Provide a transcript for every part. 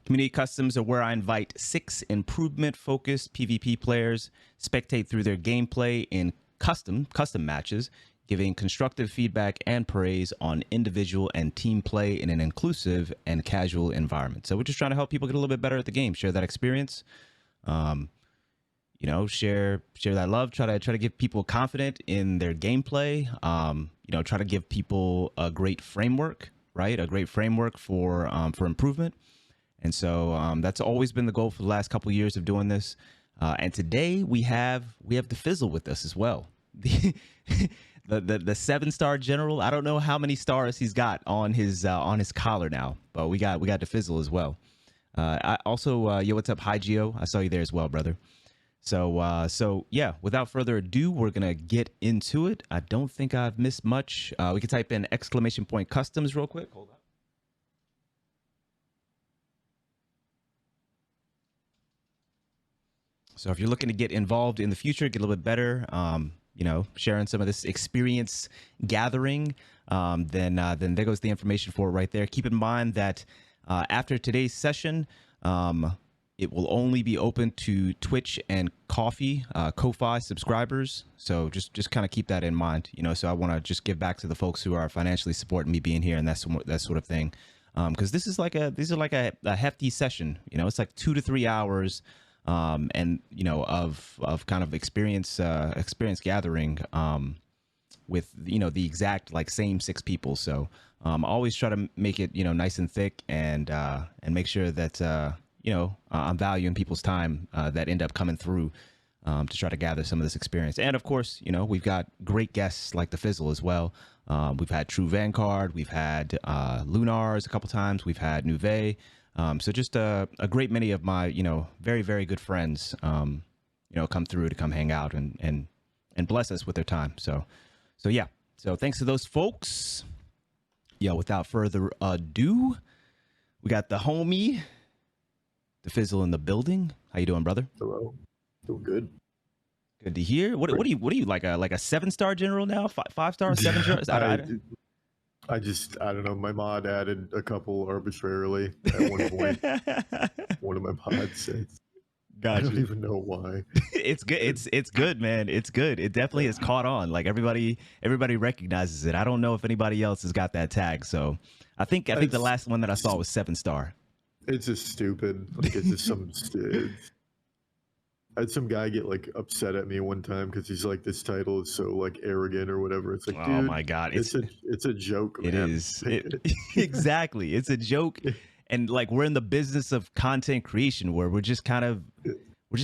Community customs are where I invite 6 improvement-focused PvP players, spectate through their gameplay in custom matches, giving constructive feedback and praise on individual and team play in an inclusive and casual environment. So we're just trying to help people get a little bit better at the game, share that experience, you know, share that love, try to give people confident in their gameplay, you know, try to give people a great framework, right? A great framework for improvement. And so that's always been the goal for the last couple of years of doing this. And today we have DIFFIZZLE with us as well. The 7-star general. I don't know how many stars he's got on his collar now, but we got DIFFIZZLE as well. I also yo, what's up, Hi Geo? I saw you there as well, brother. So yeah, without further ado, we're gonna get into it. I don't think I've missed much. We can type in ! customs real quick. Hold on. So if you're looking to get involved in the future, get a little bit better, you know, sharing some of this experience gathering, then there goes the information for it right there. Keep in mind that after today's session, it will only be open to Twitch and Ko-Fi subscribers. So just kind of keep that in mind, you know. So I want to just give back to the folks who are financially supporting me being here and that sort of thing, because these are like a hefty session. You know, it's like 2 to 3 hours. And you know, of kind of experience gathering, with, you know, the exact like same 6 people. So always try to make it, you know, nice and thick, and make sure that you know, I'm valuing people's time that end up coming through to try to gather some of this experience. And of course, you know, we've got great guests like DIFFIZZLE as well. We've had True Vanguard, we've had Lunars a couple times, we've had Nuve. So just a great many of my, you know, very, very good friends, you know, come through to come hang out and bless us with their time. So yeah. So thanks to those folks. Yeah. Without further ado, we got the homie DIFFIZZLE in the building. How you doing, brother? Hello. Doing good. Good to hear. What are you like a 7-star general now? 5-star, 7 stars? I don't know. My mod added a couple arbitrarily at one point. One of my mods said, Gotcha. I don't even know why. It's good. It's good, man. It's good. It definitely has caught on. Like everybody recognizes it. I don't know if anybody else has got that tag. So I think the last one that I saw was 7-star. It's just stupid. Like it's just some. I had some guy get like upset at me one time because he's like, this title is so like arrogant or whatever. It's like, oh dude, my god, it's a joke. It man. is. Exactly. It's a joke. And like, we're in the business of content creation where we're just kind of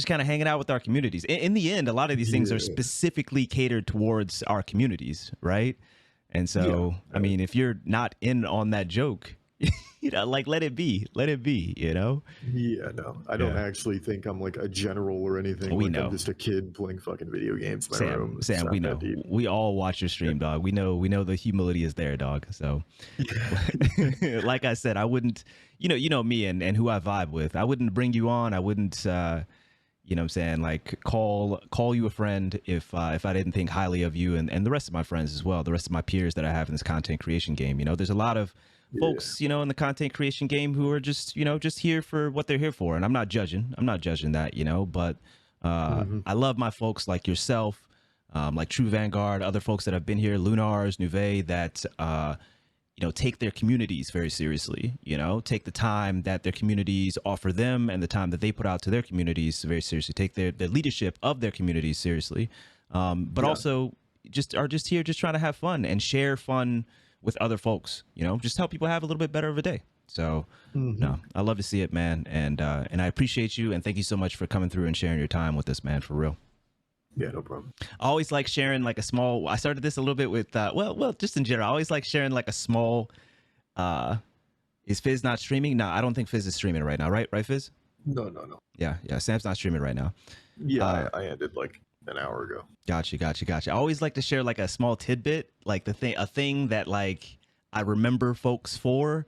hanging out with our communities. In the end, a lot of these things are specifically catered towards our communities, right? And so, I mean, if you're not in on that joke, you know, like let it be, you know? Yeah, no, I don't actually think I'm like a general or anything. We like, know. I'm just a kid playing fucking video games in my room. Sam, we know. We all watch your stream, dog. We know the humility is there, dog. So like I said, I wouldn't, you know me and who I vibe with. I wouldn't bring you on. I wouldn't, you know what I'm saying, like call you a friend if I didn't think highly of you and the rest of my friends as well, the rest of my peers that I have in this content creation game. You know, there's a lot of folks, you know, in the content creation game who are just, you know, just here for what they're here for. And I'm not judging that, you know, but I love my folks like yourself, like True Vanguard, other folks that have been here, Lunars, Nuve, that, you know, take their communities very seriously, you know, take the time that their communities offer them and the time that they put out to their communities very seriously, take their leadership of their communities seriously, but also are just here just trying to have fun and share fun with other folks, you know, just help people have a little bit better of a day. So no, I love to see it, man. And I appreciate you. And thank you so much for coming through and sharing your time with us, man, for real. Yeah, no problem. I always like sharing like a small, I started this a little bit with, well, just in general, I always like sharing like a small, is Fizz not streaming? No, I don't think Fizz is streaming right now. Right, Fizz? No. Yeah. Sam's not streaming right now. Yeah, I ended like an hour ago. Gotcha. I always like to share like a small tidbit, like a thing that like I remember folks for,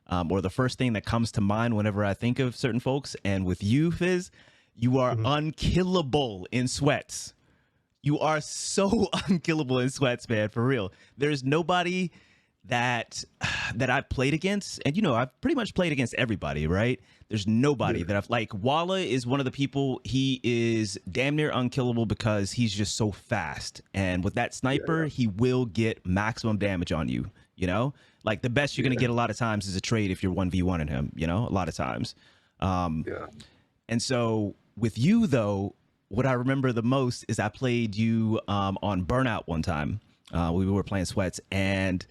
or the first thing that comes to mind whenever I think of certain folks. And with you, Fizz, you are unkillable in sweats. You are so unkillable in sweats, man, for real. There's nobody that I've played against, and I've pretty much played against everybody, right? There's nobody that I've like. Walla is one of the people. He is damn near unkillable because he's just so fast, and with that sniper, he will get maximum damage on you. Like the best you're gonna get a lot of times is a trade if you're 1v1 in him. A lot of times. And so with you though, what I remember the most is I played you on Burnout one time. We were playing sweats, and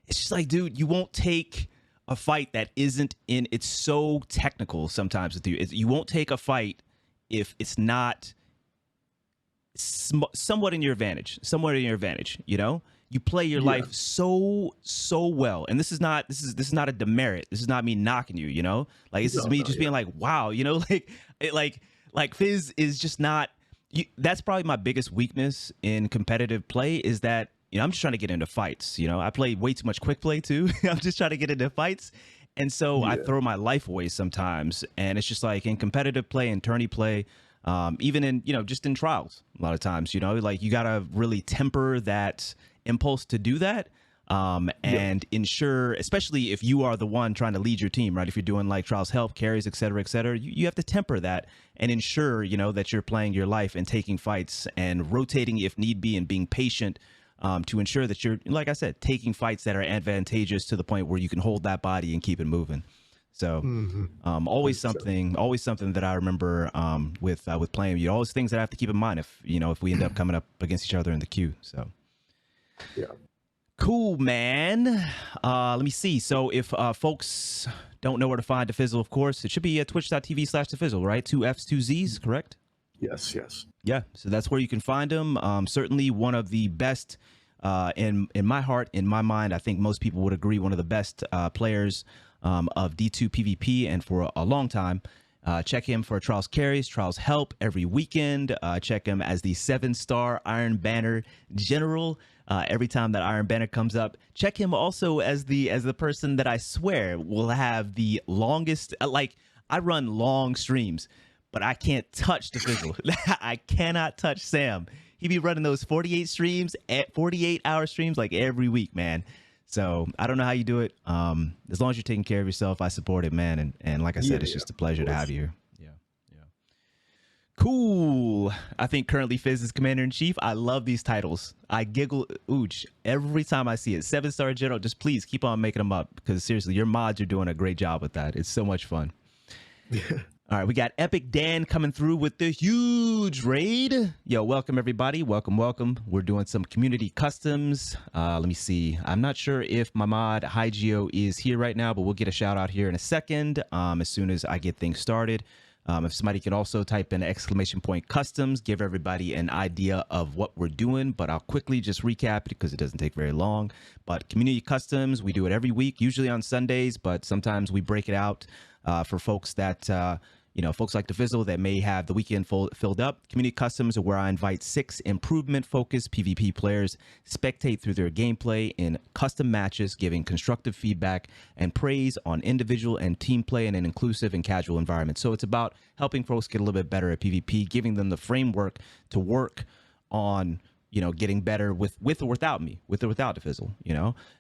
it's just like, dude, you won't take a fight that isn't in. It's so technical sometimes with you. You won't take a fight if it's not somewhat in your advantage. Somewhat in your advantage. You play your life so well, and this is not a demerit. This is not me knocking you. Like this is me just being like, wow. Like Fizz is just not. That's probably my biggest weakness in competitive play is that. I'm just trying to get into fights. I play way too much quick play too. I'm just trying to get into fights. And so I throw my life away sometimes. And it's just like in competitive play and tourney play, even in, just in trials, a lot of times, like you got to really temper that impulse to do that. And ensure, especially if you are the one trying to lead your team, right? If you're doing like trials help, carries, et cetera, you have to temper that and ensure, that you're playing your life and taking fights and rotating if need be and being patient. To ensure that you're, like I said, taking fights that are advantageous to the point where you can hold that body and keep it moving. So always something that I remember with playing you. Always things that I have to keep in mind if we end up coming up against each other in the queue. So cool, man. Let me see. So if folks don't know where to find DIFFIZZLE, of course, it should be at twitch.tv/DIFFIZZLE, right? 2 F's, 2 Z's, correct? Yes. Yeah, so that's where you can find him. Certainly one of the best, in my heart, in my mind, I think most people would agree, one of the best players of D2 PvP, and for a long time. Check him for trials carries, trials help every weekend. Check him as the 7-star Iron Banner General. Every time that Iron Banner comes up, check him also as the person that I swear will have the longest. Like I run long streams. But I can't touch DIFFIZZLE. I cannot touch Sam. He be running those 48-hour streams like every week, man. So I don't know how you do it. As long as you're taking care of yourself, I support it, man. And like I said, it's just a pleasure to have you here. Yeah. Cool. I think currently Fizz is Commander-in-Chief. I love these titles. I giggle ooch every time I see it. 7-star General. Just please keep on making them up because seriously, your mods are doing a great job with that. It's so much fun. All right, we got Epic Dan coming through with the huge raid. Yo, welcome everybody. Welcome. We're doing some community customs. Let me see. I'm not sure if my mod Hygio is here right now, but we'll get a shout out here in a second as soon as I get things started. If somebody can also type in ! customs, give everybody an idea of what we're doing, but I'll quickly just recap it because it doesn't take very long. But community customs, we do it every week, usually on Sundays, but sometimes we break it out for folks that folks like DIFFIZZLE that may have the weekend filled up. Community customs are where I invite 6 improvement-focused PvP players spectate through their gameplay in custom matches, giving constructive feedback and praise on individual and team play in an inclusive and casual environment. So it's about helping folks get a little bit better at PvP, giving them the framework to work on getting better with or without me, with or without DIFFIZZLE,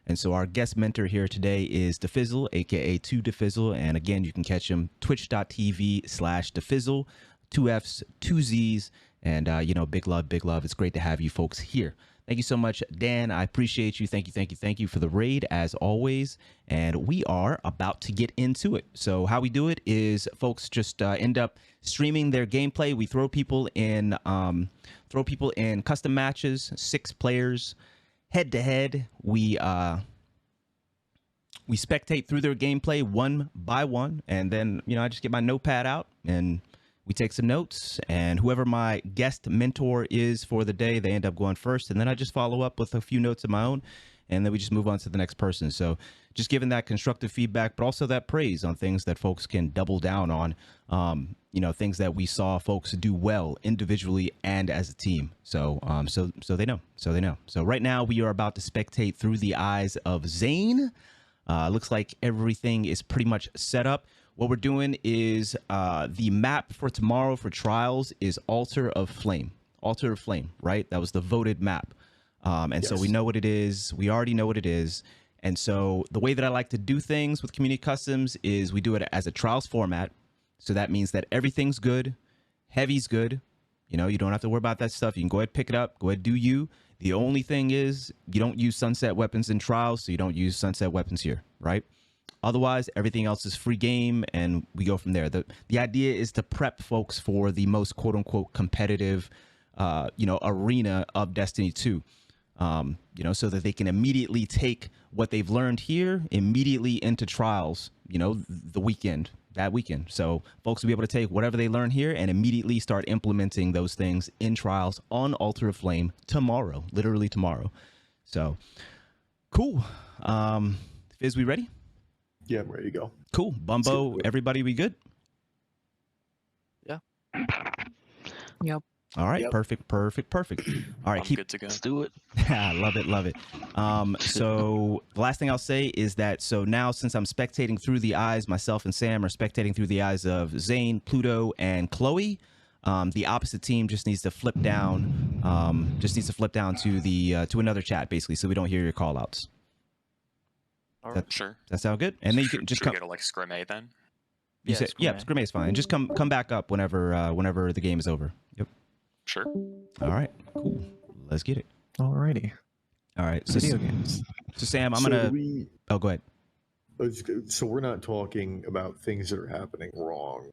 And so our guest mentor here today is DIFFIZZLE, aka 2DIFFIZZLE. And again, you can catch him twitch.tv/DIFFIZZLE, 2 F's, 2 Z's. And, big love. It's great to have you folks here. Thank you so much, Dan. I appreciate you. Thank you for the raid as always. And we are about to get into it. So how we do it is folks just end up streaming their gameplay. We throw people in custom matches, 6 players head to head. We spectate through their gameplay one by one, and then I just get my notepad out and we take some notes, and whoever my guest mentor is for the day, they end up going first, and then I just follow up with a few notes of my own, and then we just move on to the next person. So just giving that constructive feedback, but also that praise on things that folks can double down on, things that we saw folks do well individually and as a team. So so they know. So right now we are about to spectate through the eyes of Zane. Looks like everything is pretty much set up. What we're doing is the map for tomorrow for trials is Altar of Flame, right? That was the voted map. And so we know what it is. We already know what it is. And so the way that I like to do things with community customs is we do it as a trials format. So that means that everything's good, heavy's good. You know, you don't have to worry about that stuff. You can go ahead, pick it up, go ahead, do you. The only thing is you don't use sunset weapons in trials, so you don't use sunset weapons here, right? Otherwise, everything else is free game, and we go from there. The idea is to prep folks for the most quote unquote competitive, arena of Destiny 2. So that they can immediately take what they've learned here immediately into trials, that weekend. So folks will be able to take whatever they learn here and immediately start implementing those things in trials on Altar of Flame tomorrow, literally tomorrow. So cool. Fizz, we ready? Yeah, I'm ready to go. Cool. Bumbo, everybody, we good? Yeah. Yep. All right, Yep. perfect. All right, I'm good to go. Let's do it. love it. So the last thing I'll say is that, so now since I'm spectating through the eyes, myself and Sam are spectating through the eyes of Zane, Pluto, and Chloe. The opposite team just needs to flip down, to the to another chat, basically, so we don't hear your call outs. All right, sure. That sound good? And then you can just should come. we go to like Scrim A then? You say, yeah, Scrim is fine. And just come back up whenever the game is over. Yep. Sure. All right. Cool. Let's get it. Alrighty. All right. So, Video games. so Sam, I'm So gonna. we- Oh, go ahead. So we're not talking about things that are happening wrong,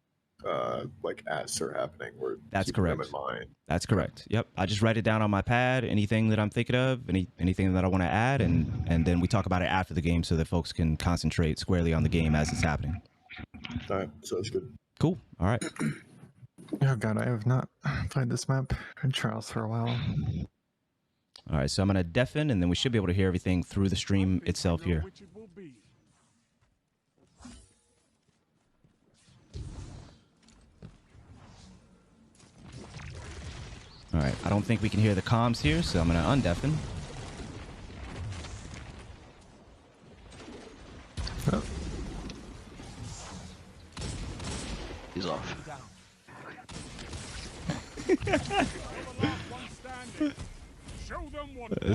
like as they're happening. We're That's keeping them correct. in mind. That's correct. Yep. I just write it down on my pad. Anything that I'm thinking of, anything that I want to add, and then we talk about it after the game so that folks can concentrate squarely on the game as it's happening. All right, so that's good. Cool. All right. Oh god, I have not played this map in Trials for a while. All right. So I'm gonna deafen, and then we should be able to hear everything through the stream itself here. All right. I don't think we can hear the comms here, so I'm gonna undeafen. Oh, He's off.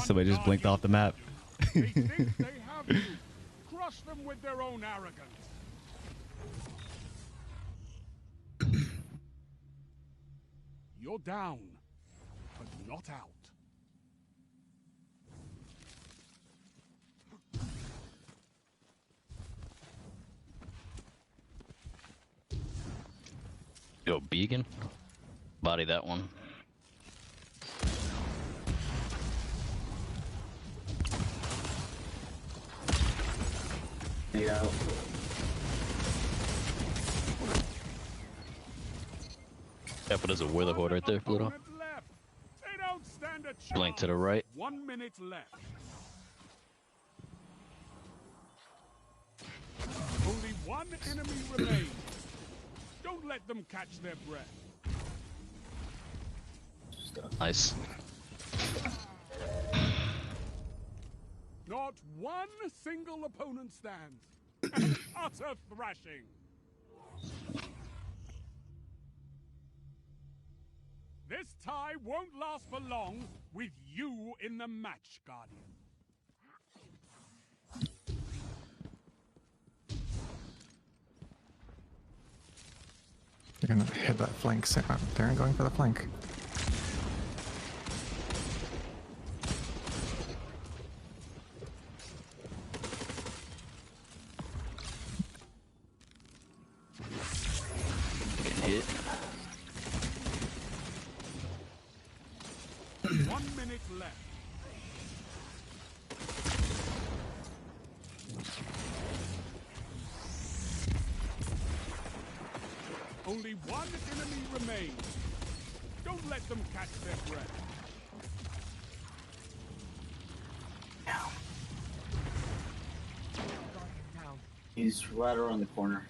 Somebody just blinked off the map. They think they have you. Crush them with their own arrogance. You're down, but not out. Yo, Beacon. Body that one. Yeah. Yeah, but there's a Wither Horde right there, Pluto. Opponent left. They don't stand a chance. Blink to the right. 1 minute left. Only one enemy remains. Don't let them catch their breath. Nice. Not one single opponent stands. An utter thrashing. This tie won't last for long with you in the match, Guardian. you're gonna hit that flank. They're going for the flank. Getting hit. 1 minute left. Only one enemy remains. Don't let them catch their breath. He's right around the corner.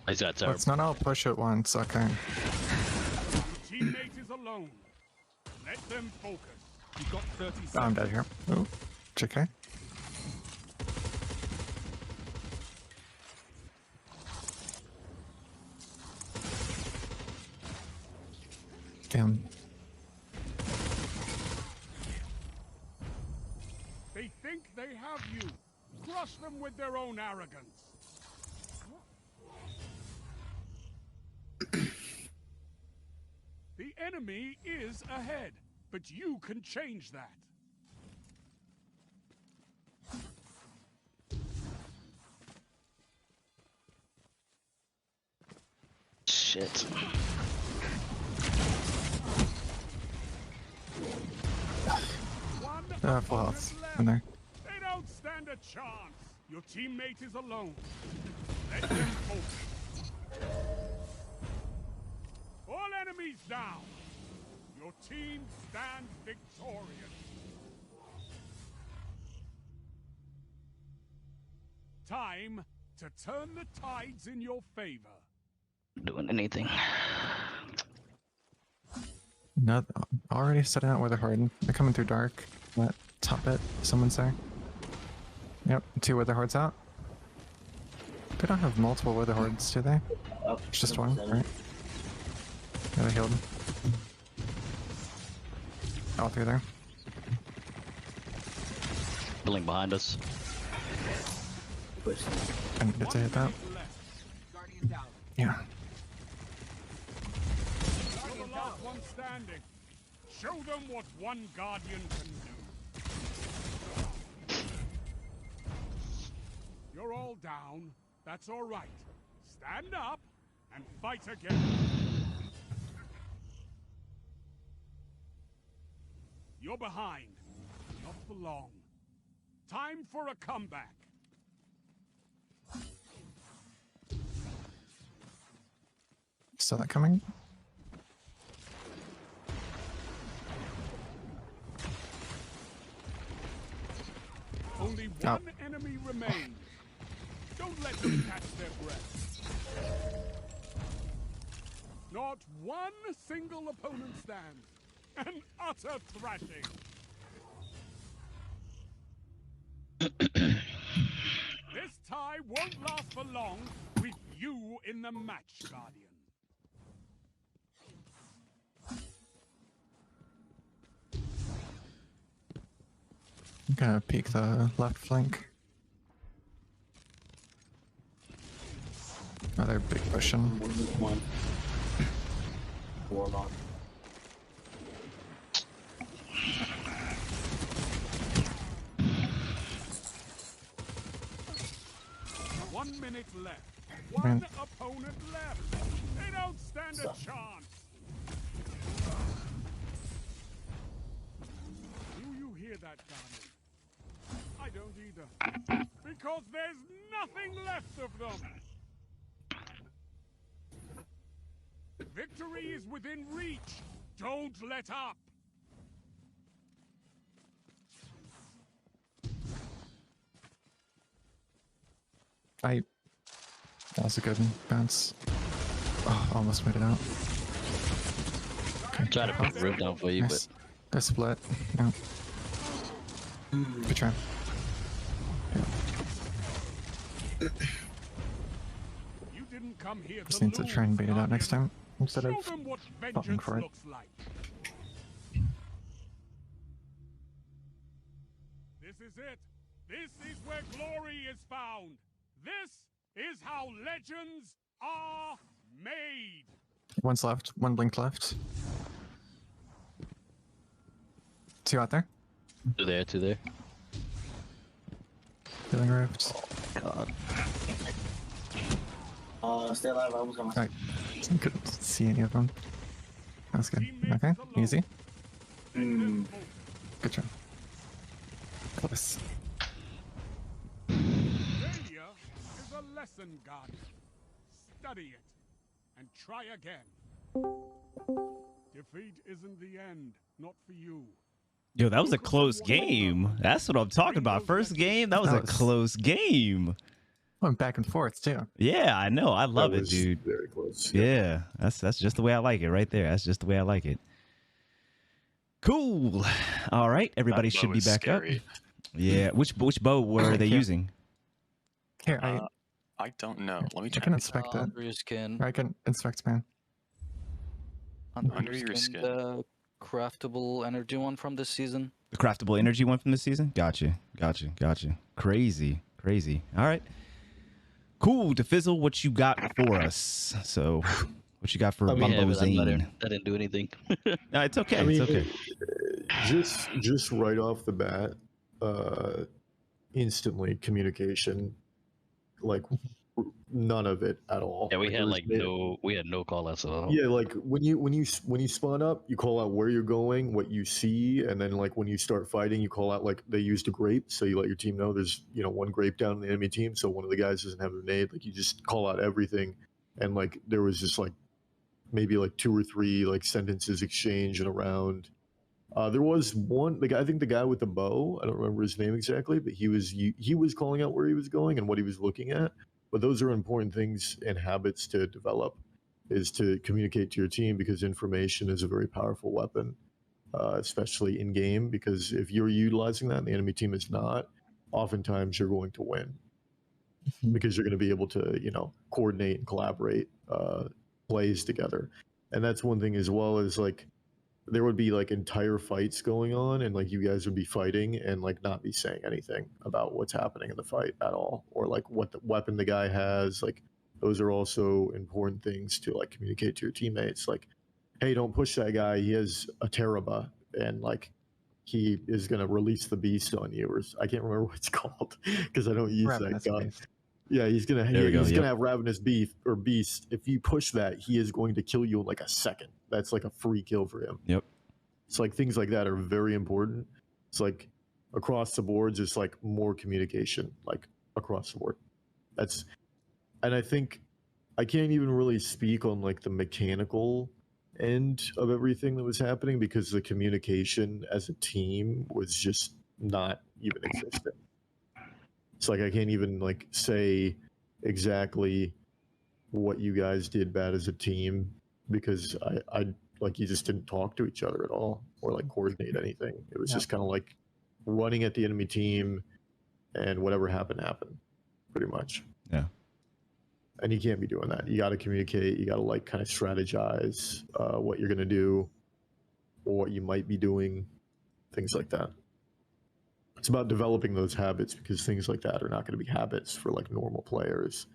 He's got tower. Let's not all push at once, okay. Your teammate is alone. Let them focus. You've got 30 seconds. Oh, I'm dead here. Oh, JK. Damn. They think they have have you. Crush them with their own arrogance. The enemy is ahead, but you can change that. Shit. One Full opponent health left. in there. They don't stand a chance. Your teammate is alone. Let them focus. All enemies down. Your team stands victorious. Time to turn the tides in your favor. Doing anything. No, already setting out with a horde. They're coming through dark. That top bit, someone's there. Yep, 2 wither hordes out. They don't have multiple wither hordes, do they? Up. It's just up one, seven. right? Yeah, they healed. All 3 there. Building behind us. Push them. I needed to hit that. minute left. Guardian down. Yeah. You're the last one standing. Show them what one guardian can do. You're all down. That's all right. Stand up and fight again. You're behind. Not for long. Time for a comeback. Saw that coming. Only Oh. one enemy remains. Don't let them catch their breath. Not one single opponent stands. An utter thrashing. This tie won't last for long with you in the match, Guardian. I'm gonna peek the left flank. Oh, they're big pushing. One. Warlock. One minute left. One opponent left. They don't stand a chance. Do you hear that, Guardian? I don't either. Because there's nothing left of them. Victory is within reach. Don't let up. That was a good bounce. Oh, almost made it out. I'm trying to put the roof down for you, Nice. They're split. Yeah. Good try. You didn't come here Just to need to try and lose, bait it out next Guardian. time instead Show of them what falling vengeance for it. looks like. This is it. This is where glory is found. This is how legends are made. One's left. One blink left. 2 out there. but 2 there. Healing rift. God. Stay alive. I almost got my. Alright. Couldn't see any of them. That's good. Okay. Easy. Mm. Good job. Close. Failure is a lesson, Guardian. Study it and try again. Defeat isn't the end, not for you. Yo, that was a close game. That's what I'm talking about. First game, that was a That was- close game. Went back and forth too. Yeah, I know. I love That it, was dude. Very close. Yeah, that's just the way I like it right there. That's just the way I like it. Cool. All right, everybody That bow should be is back scary. up. Yeah, which bow were they Yeah. using? Here, I don't know. Let me I check. can inspect it. Under your skin. I can inspect, man. Under your skin. The craftable energy one from this season. The craftable energy one from this season? Gotcha. Crazy. All right. Cool. DIFFIZZLE, what you got for us? So, what you got for We have Bumbo it. Zane? I didn't do anything. No, it's okay. I mean, it's okay. just right off the bat, instantly communication, like none of it at all. Yeah, we Like, had there was like we had no call outs at all. Yeah, like when you spawn up, you call out where you're going, what you see, and then like when you start fighting, you call out like they used a grape, so you let your team know there's one grape down in the enemy team, so one of the guys doesn't have a grenade. Like you just call out everything, and like there was just like maybe like 2 or 3 like sentences exchanged around. There was one, I think the guy with the bow, I don't remember his name exactly, but he was calling out where he was going and what he was looking at. But those are important things and habits to develop, is to communicate to your team, because information is a very powerful weapon, especially in game, because if you're utilizing that and the enemy team is not, oftentimes you're going to win because you're going to be able to, coordinate and collaborate plays together. And that's one thing as well, is like, there would be like entire fights going on and like you guys would be fighting and like not be saying anything about what's happening in the fight at all, or like what the weapon the guy has. Like those are also important things to like communicate to your teammates. Like, hey, don't push that guy. He has a Teraba and like he is going to release the beast on you, or I can't remember what it's called because I don't use Ravenous that gun. beast. Yeah, he's gonna Yep. have ravenous beef or beast. If you push that, he is going to kill you in like a second. That's like a free kill for him. Yep. It's like things like that are very important. It's like across the boards, it's like more communication, like across the board. And I think I can't even really speak on like the mechanical end of everything that was happening, because the communication as a team was just not even existent. It's like I can't even like say exactly what you guys did bad as a team, because I like you just didn't talk to each other at all or like coordinate anything. It was just kind of like running at the enemy team, and whatever happened, pretty much. Yeah. And you can't be doing that. You got to communicate. You got to like kind of strategize what you're gonna do or what you might be doing, things like that. It's about developing those habits, because things like that are not going to be habits for like normal players.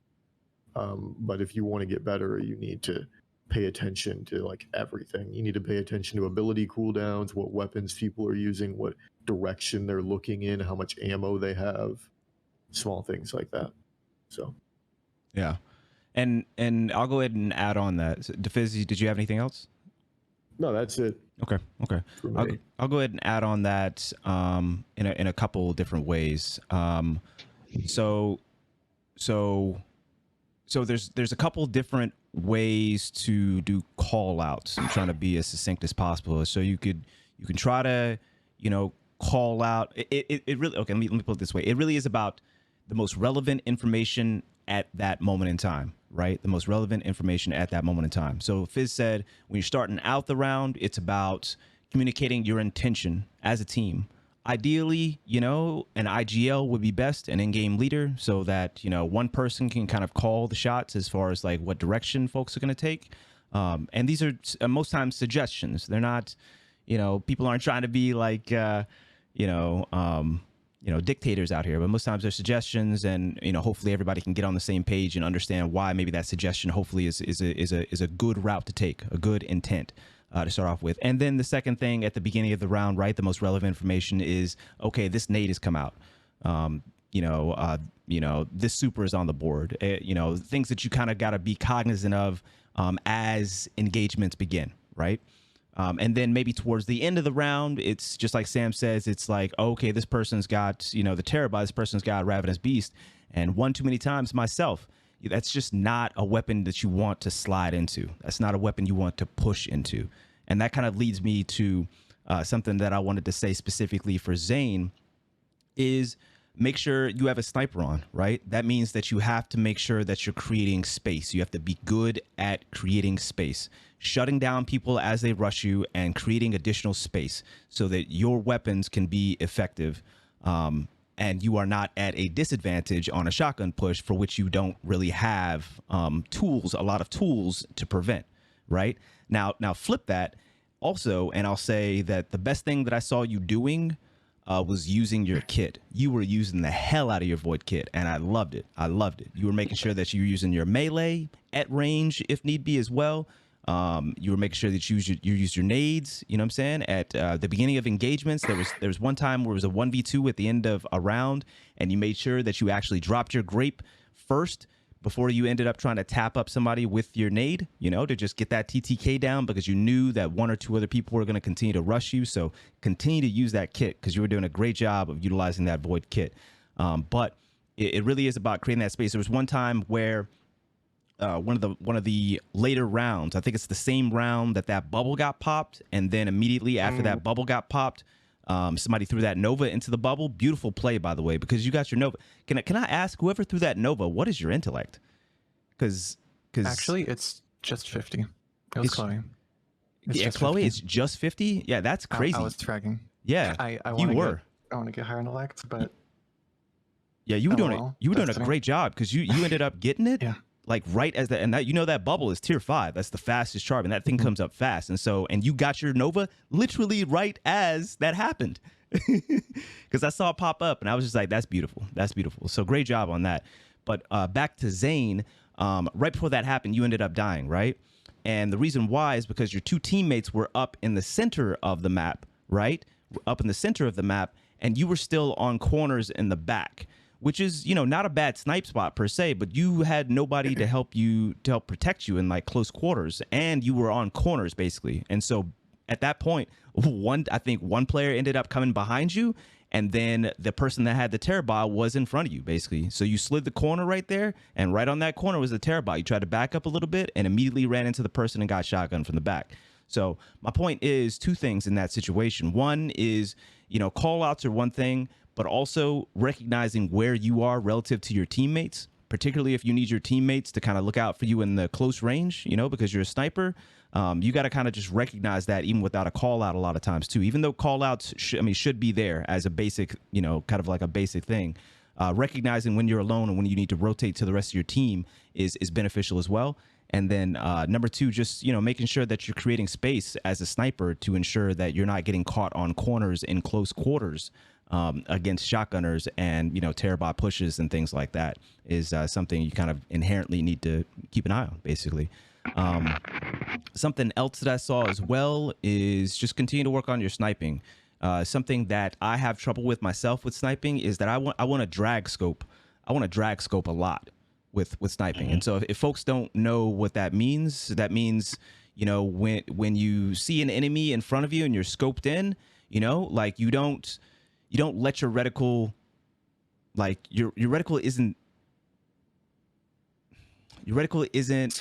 But if you want to get better, you need to pay attention to like everything. You need to pay attention to ability cooldowns, what weapons people are using, what direction they're looking in, how much ammo they have, small things like that. So, Yeah. And I'll go ahead and add on that. So, DIFFIZZLE, did you have anything else? no, that's it Okay. for me. I'll go ahead and add on that in a couple different ways. So there's a couple different ways to do call outs. I'm trying to be as succinct as possible. So you can try to, call out it really, okay, let me put it this way. It really is about the most relevant information at that moment in time, right? The most relevant information at that moment in time. So Fizz said, when you're starting out the round, it's about communicating your intention as a team. Ideally, an IGL would be best, an in-game leader, so that, one person can kind of call the shots as far as like what direction folks are going to take. And these are most times suggestions. They're not, people aren't trying to be like, dictators out here, but most times they're suggestions, and hopefully everybody can get on the same page and understand why maybe that suggestion hopefully is a good route to take, a good intent to start off with. And then the second thing at the beginning of the round, right, the most relevant information is, okay, this nade has come out. This super is on the board. Things that you kind of got to be cognizant of as engagements begin, right? And then maybe towards the end of the round, it's just like Sam says, it's like, okay, this person's got, the Teraba, this person's got Ravenous Beast. And one too many times myself, that's just not a weapon that you want to slide into. That's not a weapon you want to push into. And that kind of leads me to something that I wanted to say specifically for Zane is make sure you have a sniper on, right? That means that you have to make sure that you're creating space. You have to be good at creating space, shutting down people as they rush you and creating additional space so that your weapons can be effective. And you are not at a disadvantage on a shotgun push, for which you don't really have a lot of tools to prevent, right? Now flip that also, and I'll say that the best thing that I saw you doing was using your kit. You were using the hell out of your void kit, and I loved it. I loved it. You were making sure that you were using your melee at range if need be as well. You were making sure that you use your nades, you know what I'm saying? At the beginning of engagements, there was one time where it was a 1v2 at the end of a round, and you made sure that you actually dropped your grape first before you ended up trying to tap up somebody with your nade, you know, to just get that TTK down, because you knew that one or two other people were going to continue to rush you. So continue to use that kit, because you were doing a great job of utilizing that void kit. But it really is about creating that space. There was one time where one of the later rounds, I think it's the same round that bubble got popped, and then immediately after that bubble got popped, somebody threw that Nova into the bubble. Beautiful play, by the way, because you got your Nova. Can I ask, whoever threw that Nova, what is your intellect? Because Actually, it's just 50. It was Chloe. It's yeah, just Chloe, 50. it's just 50. Yeah, that's crazy. I was fragging. Yeah, I you wanna were. I want to get higher in elect, but Yeah, you were doing it. LOL. You were doing a Destiny. great job, because you ended up getting it. Yeah. Like right as that, and that, you know, that bubble is tier 5. That's the fastest charm, and that thing comes up fast. And so, and you got your Nova literally right as that happened, because I saw it pop up, and I was just like, "That's beautiful. That's beautiful." So great job on that. But back to Zane, right before that happened, you ended up dying, right? And the reason why is because your two teammates were up in the center of the map, right? Up in the center of the map, and you were still on corners in the back, which is, you know, not a bad snipe spot per se, but you had nobody to help protect you in like close quarters, and you were on corners basically. And so at that point, I think one player ended up coming behind you, and then the person that had the terror bot was in front of you basically. So you slid the corner right there, and right on that corner was the terror bot. You tried to back up a little bit and immediately ran into the person and got shotgun from the back. So my point is two things in that situation. One is, you know, call outs are one thing, but also recognizing where you are relative to your teammates, particularly if you need your teammates to kind of look out for you in the close range, you know, because you're a sniper. You got to kind of just recognize that even without a call out a lot of times too, even though call outs should be there as a basic, you know, kind of like a basic thing. Recognizing when you're alone and when you need to rotate to the rest of your team is beneficial as well. And then number two, just, you know, making sure that you're creating space as a sniper to ensure that you're not getting caught on corners in close quarters against shotgunners and, you know, terror bot pushes and things like that is something you kind of inherently need to keep an eye on, basically. Something else that I saw as well is just continue to work on your sniping. Something that I have trouble with myself with sniping is that I want to drag scope. I want to drag scope a lot with sniping. And so if folks don't know what that means, you know, when you see an enemy in front of you and you're scoped in, you know, like you don't let your reticle, like your reticle isn't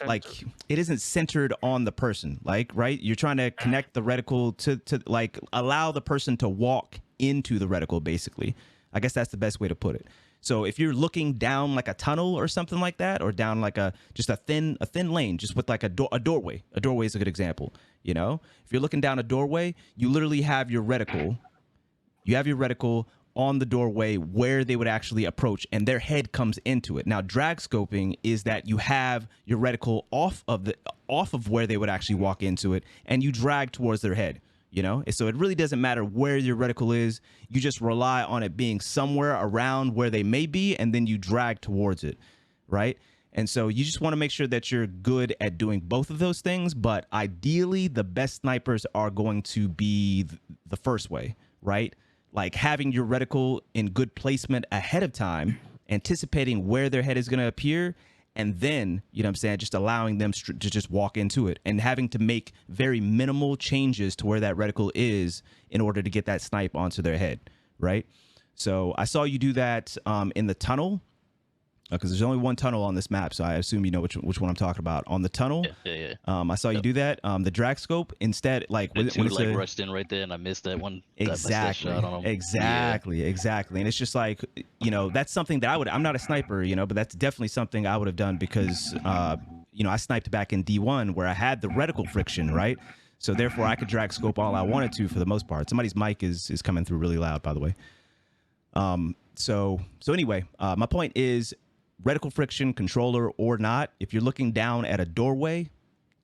like, it isn't centered on the person, like, right? You're trying to connect the reticle to like allow the person to walk into the reticle, basically. I guess that's the best way to put it. So if you're looking down like a tunnel or something like that, or down like just a thin lane, just with like a doorway. A doorway is a good example. You know, if you're looking down a doorway, you literally have your reticle. You have your reticle on the doorway where they would actually approach, and their head comes into it. Now, drag scoping is that you have your reticle off of where they would actually walk into it, and you drag towards their head. You know, so it really doesn't matter where your reticle is. You just rely on it being somewhere around where they may be, and then you drag towards it, right? And so you just want to make sure that you're good at doing both of those things. But ideally, the best snipers are going to be the first way, right? Like having your reticle in good placement ahead of time, anticipating where their head is going to appear, and then, you know what I'm saying, just allowing them to just walk into it and having to make very minimal changes to where that reticle is in order to get that snipe onto their head, right? So I saw you do that in the tunnel, because there's only one tunnel on this map, so I assume you know which one I'm talking about. On the tunnel, Yeah. I saw you do that. The drag scope, instead, like The when two it's like rushed in right there, and I missed that one. I missed that shot on him. Exactly. And it's just like, you know, that's something that I'm not a sniper, you know, but that's definitely something I would have done because, you know, I sniped back in D1 where I had the reticle friction, right? So therefore I could drag scope all I wanted to for the most part. Somebody's mic is coming through really loud, by the way. So anyway, my point is, reticle friction, controller or not, if you're looking down at a doorway,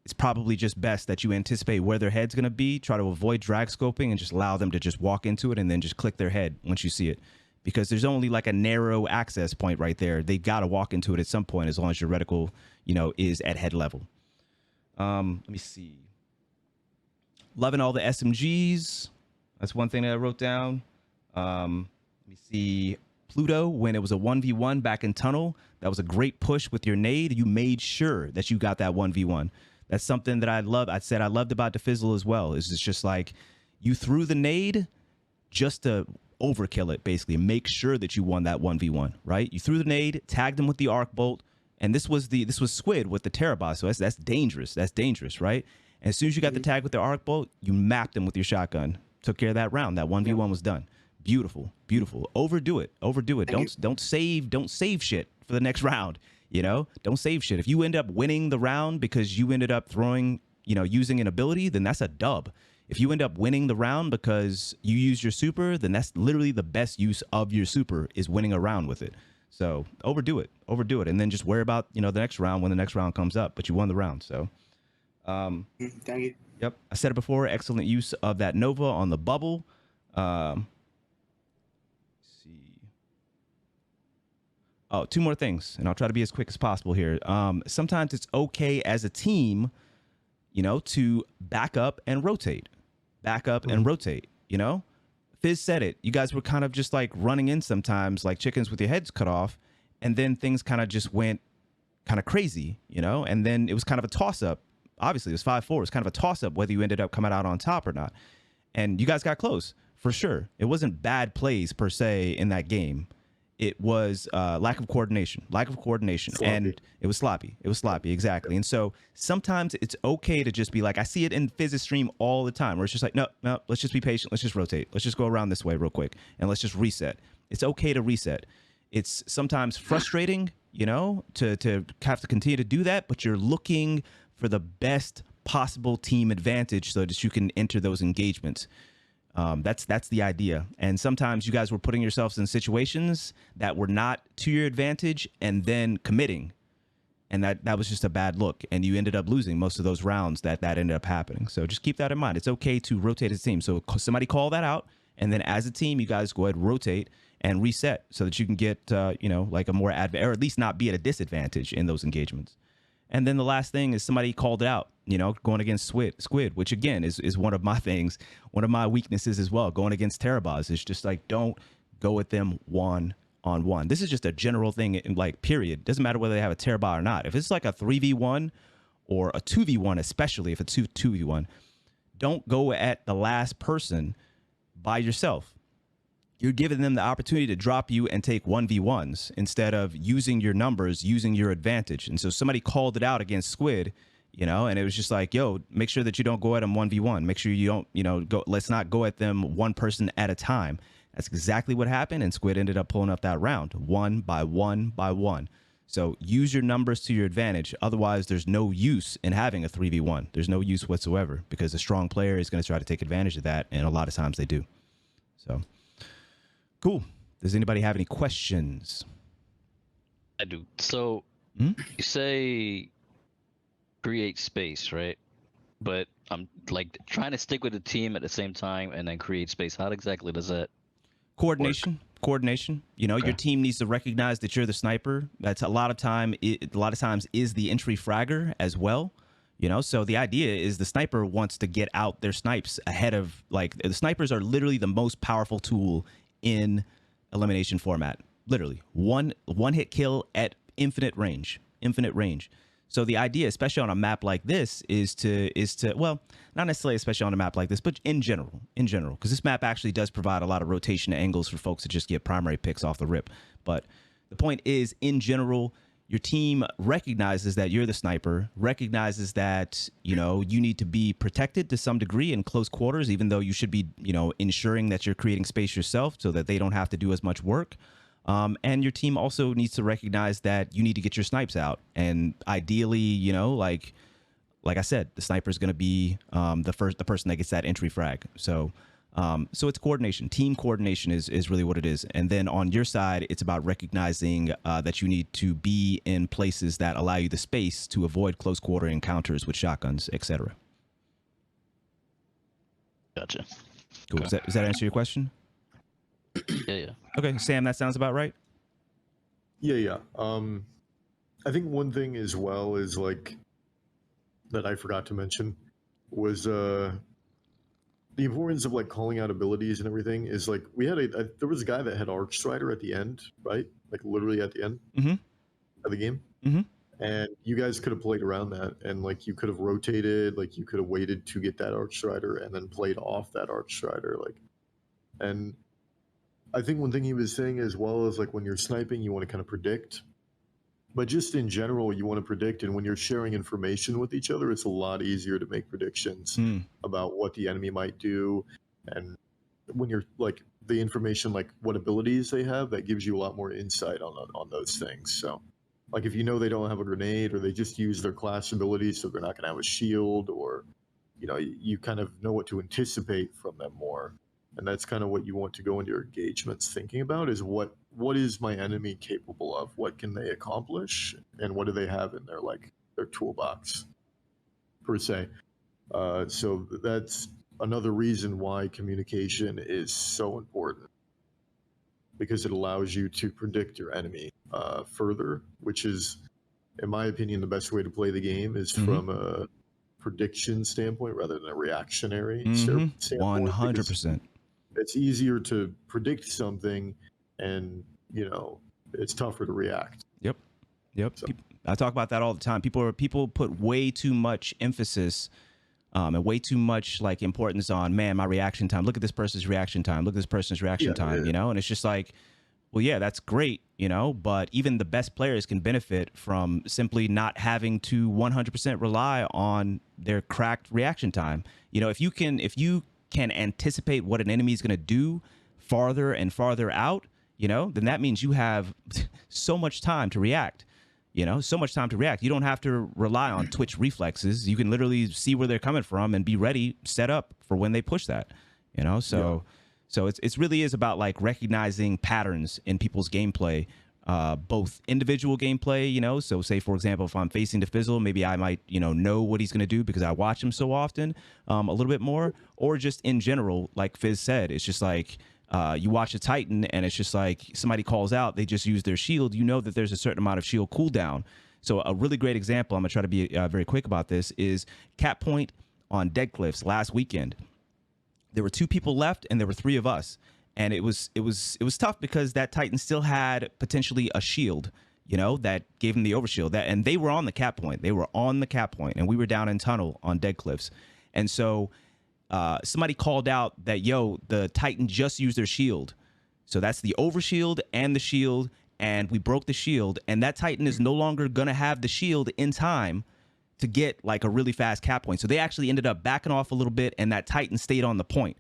it's probably just best that you anticipate where their head's going to be, try to avoid drag scoping, and just allow them to just walk into it and then just click their head once you see it. Because there's only like a narrow access point right there. They got to walk into it at some point as long as your reticle, you know, is at head level. Let me see. Loving all the SMGs. That's one thing that I wrote down. Let me see. Pluto, when it was a 1v1 back in Tunnel, that was a great push with your nade. You made sure that you got that 1v1. That's something that I love. I said I loved about DIFFIZZLE as well. It's just like you threw the nade just to overkill it, basically. Make sure that you won that 1v1, right? You threw the nade, tagged him with the arc bolt, and this was Squid with the Terabot, so that's dangerous. That's dangerous, right? And as soon as you got the tag with the arc bolt, you mapped him with your shotgun. Took care of that round. That 1v1 was done. Beautiful, beautiful. Overdo it. Overdo it. Don't save shit for the next round. You know, don't save shit. If you end up winning the round because you ended up throwing, you know, using an ability, then that's a dub. If you end up winning the round because you use your super, then that's literally the best use of your super, is winning a round with it. So overdo it, and then just worry about, you know, the next round when the next round comes up. But you won the round, so. Thank you. Yep, I said it before. Excellent use of that Nova on the bubble. Let's see. Oh, two more things, and I'll try to be as quick as possible here. Sometimes it's okay as a team, you know, to back up and rotate. Back up and rotate, you know? Fizz said it. You guys were kind of just like running in sometimes like chickens with your heads cut off, and then things kind of just went kind of crazy, you know? And then it was kind of a toss-up. Obviously, it was 5-4. It was kind of a toss-up whether you ended up coming out on top or not. And you guys got close, for sure. It wasn't bad plays, per se, in that game. It was lack of coordination. Sloppy. And it was sloppy. It was sloppy, exactly. And so sometimes it's okay to just be like, I see it in Fizz's stream all the time, where it's just like, no, let's just be patient. Let's just rotate. Let's just go around this way real quick, and let's just reset. It's okay to reset. It's sometimes frustrating, you know, to have to continue to do that, but you're looking for the best possible team advantage so that you can enter those engagements. That's the idea. And sometimes you guys were putting yourselves in situations that were not to your advantage and then committing. And that was just a bad look. And you ended up losing most of those rounds that ended up happening. So just keep that in mind. It's okay to rotate as a team. So somebody call that out. And then as a team, you guys go ahead and rotate and reset so that you can get, you know, like a more or at least not be at a disadvantage in those engagements. And then the last thing is somebody called it out, you know, going against Squid, which again is one of my things, one of my weaknesses as well. Going against Terabos is just like, don't go with them one-on-one. This is just a general thing, in like, period. Doesn't matter whether they have a Terabot or not. If it's like a 3v1 or a 2v1, especially if it's 2v1, don't go at the last person by yourself. You're giving them the opportunity to drop you and take 1v1s instead of using your numbers, using your advantage. And so somebody called it out against Squid, you know, and it was just like, yo, make sure that you don't go at them 1v1. Make sure you don't, you know, let's not go at them one person at a time. That's exactly what happened. And Squid ended up pulling up that round, one by one. So use your numbers to your advantage. Otherwise, there's no use in having a 3v1. There's no use whatsoever, because a strong player is going to try to take advantage of that. And a lot of times they do. So. Cool. Does anybody have any questions? I do. So you say create space, right? But I'm like trying to stick with the team at the same time and then create space. How exactly does that Coordination. work? Coordination. You know, your team needs to recognize that you're the sniper. That's a lot of times is the entry fragger as well. You know, so the idea is the sniper wants to get out their snipes ahead of, like, the snipers are literally the most powerful tool in elimination format. Literally one hit kill at infinite range. So the idea, especially on a map like this, is to well, not necessarily especially on a map like this, but in general, because this map actually does provide a lot of rotation angles for folks to just get primary picks off the rip. But the point is, in general, your team recognizes that you're the sniper, recognizes that, you know, you need to be protected to some degree in close quarters, even though you should be, you know, ensuring that you're creating space yourself so that they don't have to do as much work. And your team also needs to recognize that you need to get your snipes out. And ideally, you know, like I said, the sniper is going to be the person that gets that entry frag. So So it's coordination. Team coordination is really what it is. And then on your side, it's about recognizing that you need to be in places that allow you the space to avoid close quarter encounters with shotguns, etc. Gotcha. Cool. Okay. Does that answer your question? Yeah. Okay, Sam, that sounds about right. Yeah. I think one thing as well is like that I forgot to mention was the importance of like calling out abilities and everything is like we had there was a guy that had Archstrider at the end, right? Like literally at the end of the game. And you guys could have played around that, and like you could have rotated, like you could have waited to get that Archstrider and then played off that Archstrider, like. And I think one thing he was saying as well is like when you're sniping, you want to kind of predict, but just in general, you want to predict. And when you're sharing information with each other, it's a lot easier to make predictions about what the enemy might do. And when you're like the information, like what abilities they have, that gives you a lot more insight on those things. So like if you know they don't have a grenade or they just use their class abilities, so they're not going to have a shield, or, you know, you kind of know what to anticipate from them more. And that's kind of what you want to go into your engagements thinking about is what is my enemy capable of? What can they accomplish? And what do they have in their toolbox, per se? So that's another reason why communication is so important, because it allows you to predict your enemy further, which is, in my opinion, the best way to play the game is from a prediction standpoint rather than a reactionary standpoint. 100%. It's easier to predict something, and you know it's tougher to react. Yep. So. I talk about that all the time. People put way too much emphasis and way too much like importance on, man, my reaction time. Look at this person's reaction time. Look at this person's reaction time. You know, and it's just like, well, yeah, that's great, you know, but even the best players can benefit from simply not having to 100% rely on their cracked reaction time. You know, if you can anticipate what an enemy is going to do farther and farther out, you know, then that means you have so much time to react. You know, so much time to react. You don't have to rely on twitch reflexes. You can literally see where they're coming from and be ready, set up for when they push that. You know, so it's really is about like recognizing patterns in people's gameplay, both individual gameplay. You know, so say for example, if I'm facing DIFFIZZLE, maybe I might know what he's going to do because I watch him so often, a little bit more, or just in general, like Fizz said, it's just like. You watch a Titan and it's just like somebody calls out, they just use their shield. You know that there's a certain amount of shield cooldown. So a really great example, I'm going to try to be very quick about this, is Cap Point on Dead Cliffs last weekend. There were 2 people left and there were 3 of us. And it was tough because that Titan still had potentially a shield, you know, that gave him the overshield. And they were on the Cap Point. They were on the Cap Point and we were down in tunnel on Dead Cliffs. And so somebody called out that, yo, the Titan just used their shield. So that's the overshield and the shield, and we broke the shield, and that Titan is no longer going to have the shield in time to get like a really fast cap point. So they actually ended up backing off a little bit, and that Titan stayed on the point.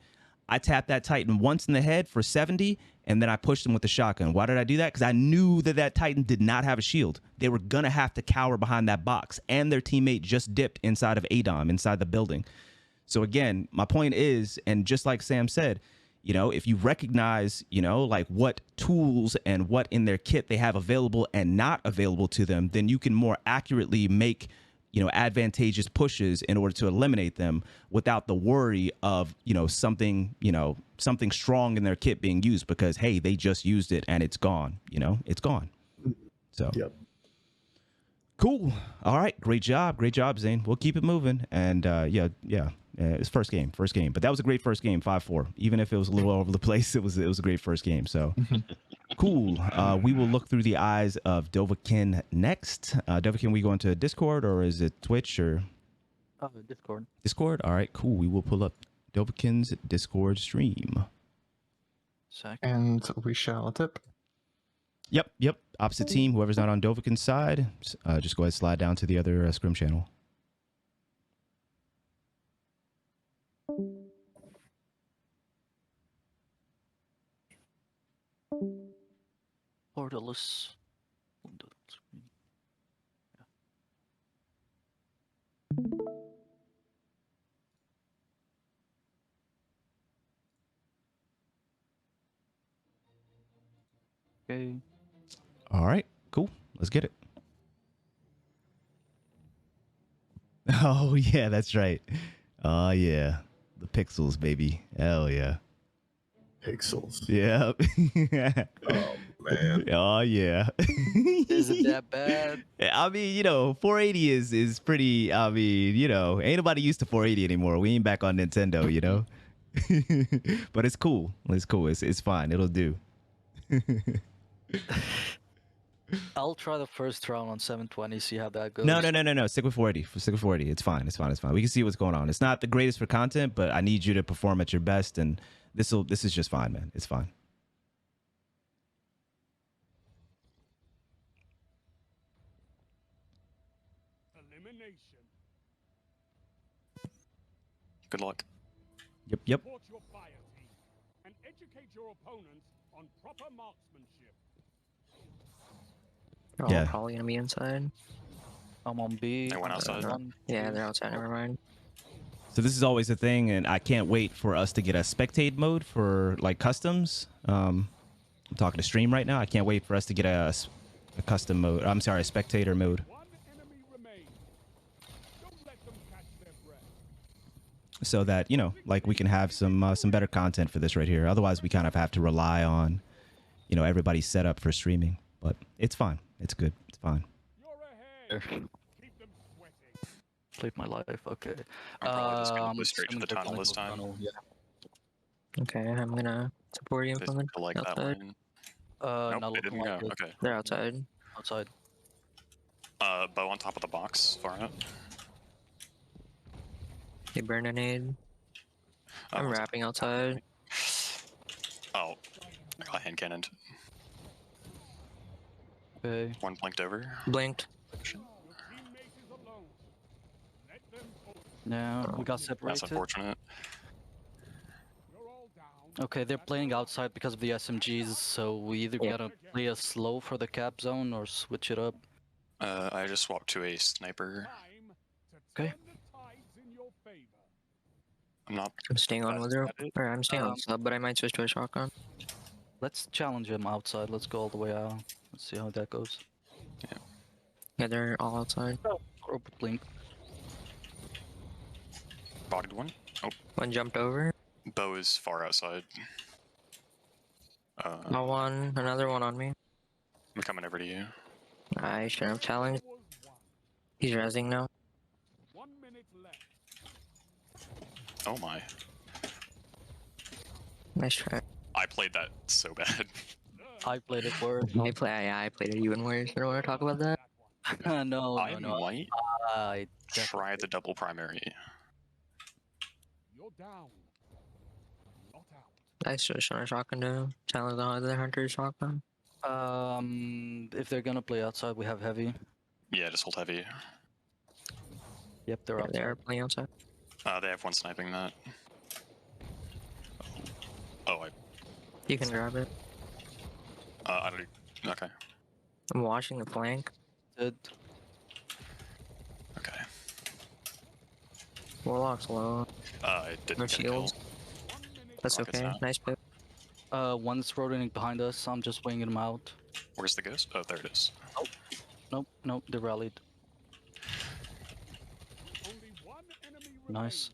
I tapped that Titan once in the head for 70, and then I pushed him with the shotgun. Why did I do that? Because I knew that Titan did not have a shield. They were going to have to cower behind that box, and their teammate just dipped inside of ADOM, inside the building. So again, my point is, and just like Sam said, you know, if you recognize, you know, like what tools and what in their kit they have available and not available to them, then you can more accurately make, you know, advantageous pushes in order to eliminate them without the worry of, something strong in their kit being used because, hey, they just used it and it's gone, it's gone. So. Yep. Cool. All right. Great job, Zane. We'll keep it moving. And it's first game. But that was a great first game, 5-4. Even if it was a little all over the place, it was a great first game. So cool. We will look through the eyes of Dovahkin next. Dovahkin, we go into Discord or is it Twitch or? Discord. Discord. All right. Cool. We will pull up Dovahkin's Discord stream. And we shall tip. Yep. Opposite team, whoever's not on Dovahkin's side, just go ahead and slide down to the other scrim channel. Portalus. Okay. All right, cool. Let's get it. Oh yeah, that's right. Oh yeah, the pixels, baby. Hell yeah. Pixels. Yep. Oh man. Oh yeah. Is it that bad? I mean, you know, 480 is pretty. I mean, you know, ain't nobody used to 480 anymore. We ain't back on Nintendo, you know. But it's cool. It's cool. It's fine. It'll do. I'll try the first round on 720, see how that goes. No. Stick with 480. Stick with 480. It's fine. It's fine. It's fine. We can see what's going on. It's not the greatest for content, but I need you to perform at your best, and this is just fine, man. It's fine. Elimination. Good luck. Yep. Support your fire team and educate your opponents on proper marksmanship. They're Yeah. all probably gonna be inside. I'm on B. They went outside. Yeah, they're outside. Never mind. So this is always a thing, and I can't wait for us to get a spectate mode for like customs. I'm talking to stream right now. I can't wait for us to get a custom mode. I'm sorry, a spectator mode, One enemy remains. Don't let them catch their breath. so that, you know, like we can have some better content for this right here. Otherwise, we kind of have to rely on, you know, everybody's setup for streaming. But it's fine. It's good. It's fine. You're ahead. Keep them sweating. Played my life. Okay. I'm probably just gonna go straight to assuming the they're tunnel going this to time. tunnel, Yeah. Okay, I'm gonna support you They from seem to like that outside. lane. Not Nope, they looking didn't like go. it. Okay. They're outside. Outside. Bow on top of the box, far out. They burn a nade. I'm one's- wrapping outside. Oh, I got hand cannoned. Okay. One blinked over. Blinked. Your teammate is alone. Let them push. Yeah, we got That's separated. unfortunate. You're all down. Okay, they're playing outside because of the SMGs, so we either Yeah. gotta play a slow for the cap zone or switch it up. I just swapped to a sniper. Time to Okay. turn the tides in your favor. I'm not. I'm staying on with her. at it. Or I'm staying on sub, but I might switch to a shotgun. Let's challenge him outside. Let's go all the way out. Let's see how that goes. Yeah, they're all outside. Group blink. Bodied one. Oh, One jumped over. bow is far outside. Got one. Another one on me. I'm coming over to you. I should have challenged. Was one. He's rezzing now. 1 minute left. Oh my. Nice try. I played that so bad. I played it worse. I played it even worse. I don't want to talk about that. no, I no. might I try the double primary. You're down. Not out. I switched on a shotgun to challenge the other hunter's shotgun. If they're gonna play outside, we have heavy. Yeah, just hold heavy. Yep, they're Yeah, outside. they're playing outside. They have one sniping that. Oh, You can grab it. I don't. Okay. I'm watching the flank. Dead. Okay. Warlock's low. I didn't No get a kill. shields. 1 minute. That's Rocket's okay. out. Nice pick. One's rotating behind us. I'm just winging them out. Where's the ghost? Oh, there it is. Nope, they rallied. Only one enemy Nice. remains.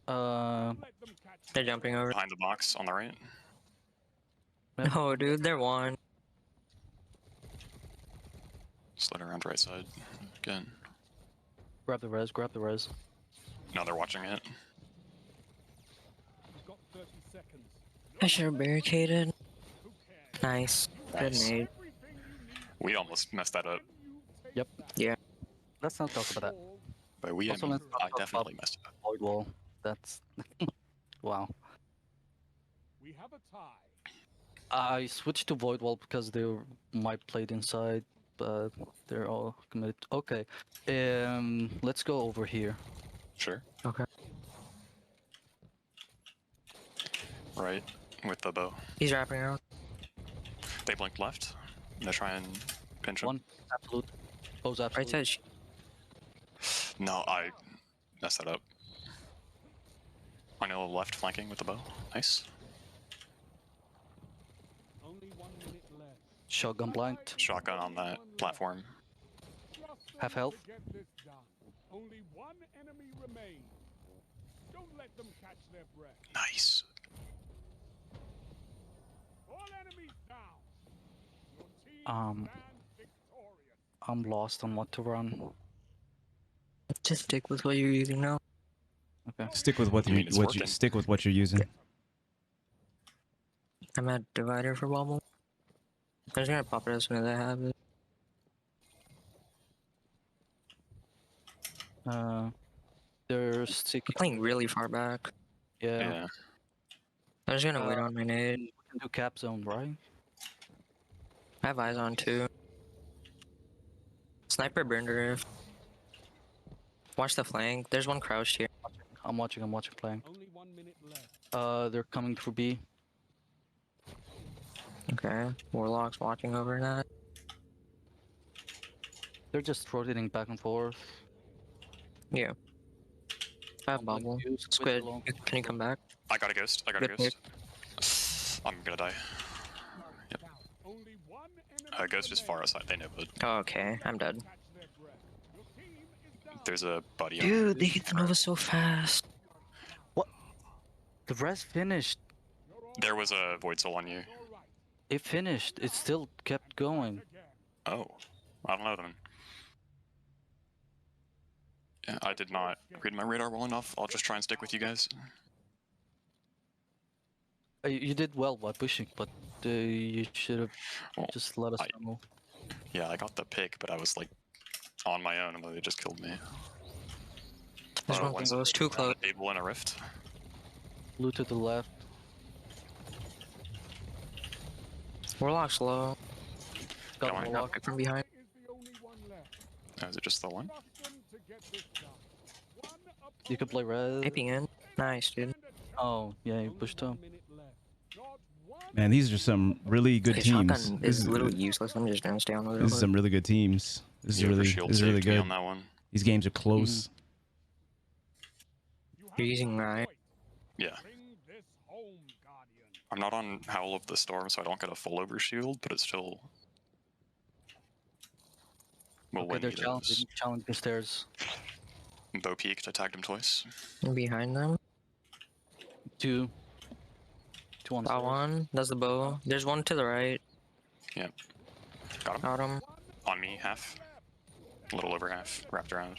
Don't let them catch They're their jumping over. Behind the box on the right. No, dude, they're one. Slid around right side. Again. Grab the res, grab the res. Now they're watching it. You've got 30 seconds. I should have barricaded. Who cares? Nice. Good Nice. nade. Everything you need. We almost messed that up. Yep. Yeah. Let's not talk about that. But we, Also, let's not I talk definitely messed it up. Void wall. That's wow. We have a tie. I switched to void wall because they might play it inside, but they're all committed. Okay. Let's go over here. Sure. Okay. Right. With the bow. He's wrapping around. They blinked left. I'm gonna try and pinch him. One absolute. Bows absolute. Right side. No, I messed that up. On your left flanking with the bow. Nice. Only 1 minute left. Shotgun blanked. Shotgun on that platform. Half health. Only one enemy remains. Don't let them catch their breath. Nice. All enemies down. Your team stands victorious. I'm lost on what to run. Just stick with what you're using now. Okay. Stick with what I mean, it's working. stick with what you're using. I'm at divider for Bumbo. I'm just gonna pop it as soon as I have it. They're sticking. Playing really far back. Yeah. Yeah. I'm just gonna wait on my nade. We can do cap zone, right? I have eyes on too. Sniper burned her if. Watch the flank. There's one crouched here. I'm watching playing. Only 1 minute left. They're coming through B. Okay. Warlock's watching over that. They're just rotating back and forth. Yeah. I have I'm going bubble. to use Squid, alone. can you come back? I got a ghost. I got a Good ghost. I'm gonna die. Yep. Only one enemy Ghost is far outside. They know, but Oh, okay. I'm dead. catch their breath. Your team is down. there's a buddy. on Dude, they get the Nova so fast. The rest finished. There was a void soul on you. It finished. It still kept going. Oh, I don't know then. Yeah, I did not read my radar well enough. I'll just try and stick with you guys. You did well by pushing, but you should have Well, just let us I- know. Yeah, I got the pick, but I was like on my own, and they just killed me. There's one one's close, too on close. the table in a rift. Blue to the left. Warlock's low. Got Going. Warlock. Knock from behind. Is the only one left. Oh, is it just the one? Trust them to get this done. One You can play red. Taping in. Nice, dude. Oh, yeah, you pushed him. Man, these are some really good His teams. shotgun This is is, literally useless. I'm just gonna stay on the this is some really good teams. This is Yeah, really, Shield this is really saved me good. on that one. These games are close. You're using right. Yeah. Bring this home, Guardian. I'm not on Howl of the Storm, so I don't get a full over shield, but it's still. Will Okay, win they're either of challenging the stairs. those. Bo peeked, I tagged him twice. I'm behind them. Two on Got stairs. one. That's the bow. There's one to the right. Got him. Got him. On me, half. A little over half, wrapped around.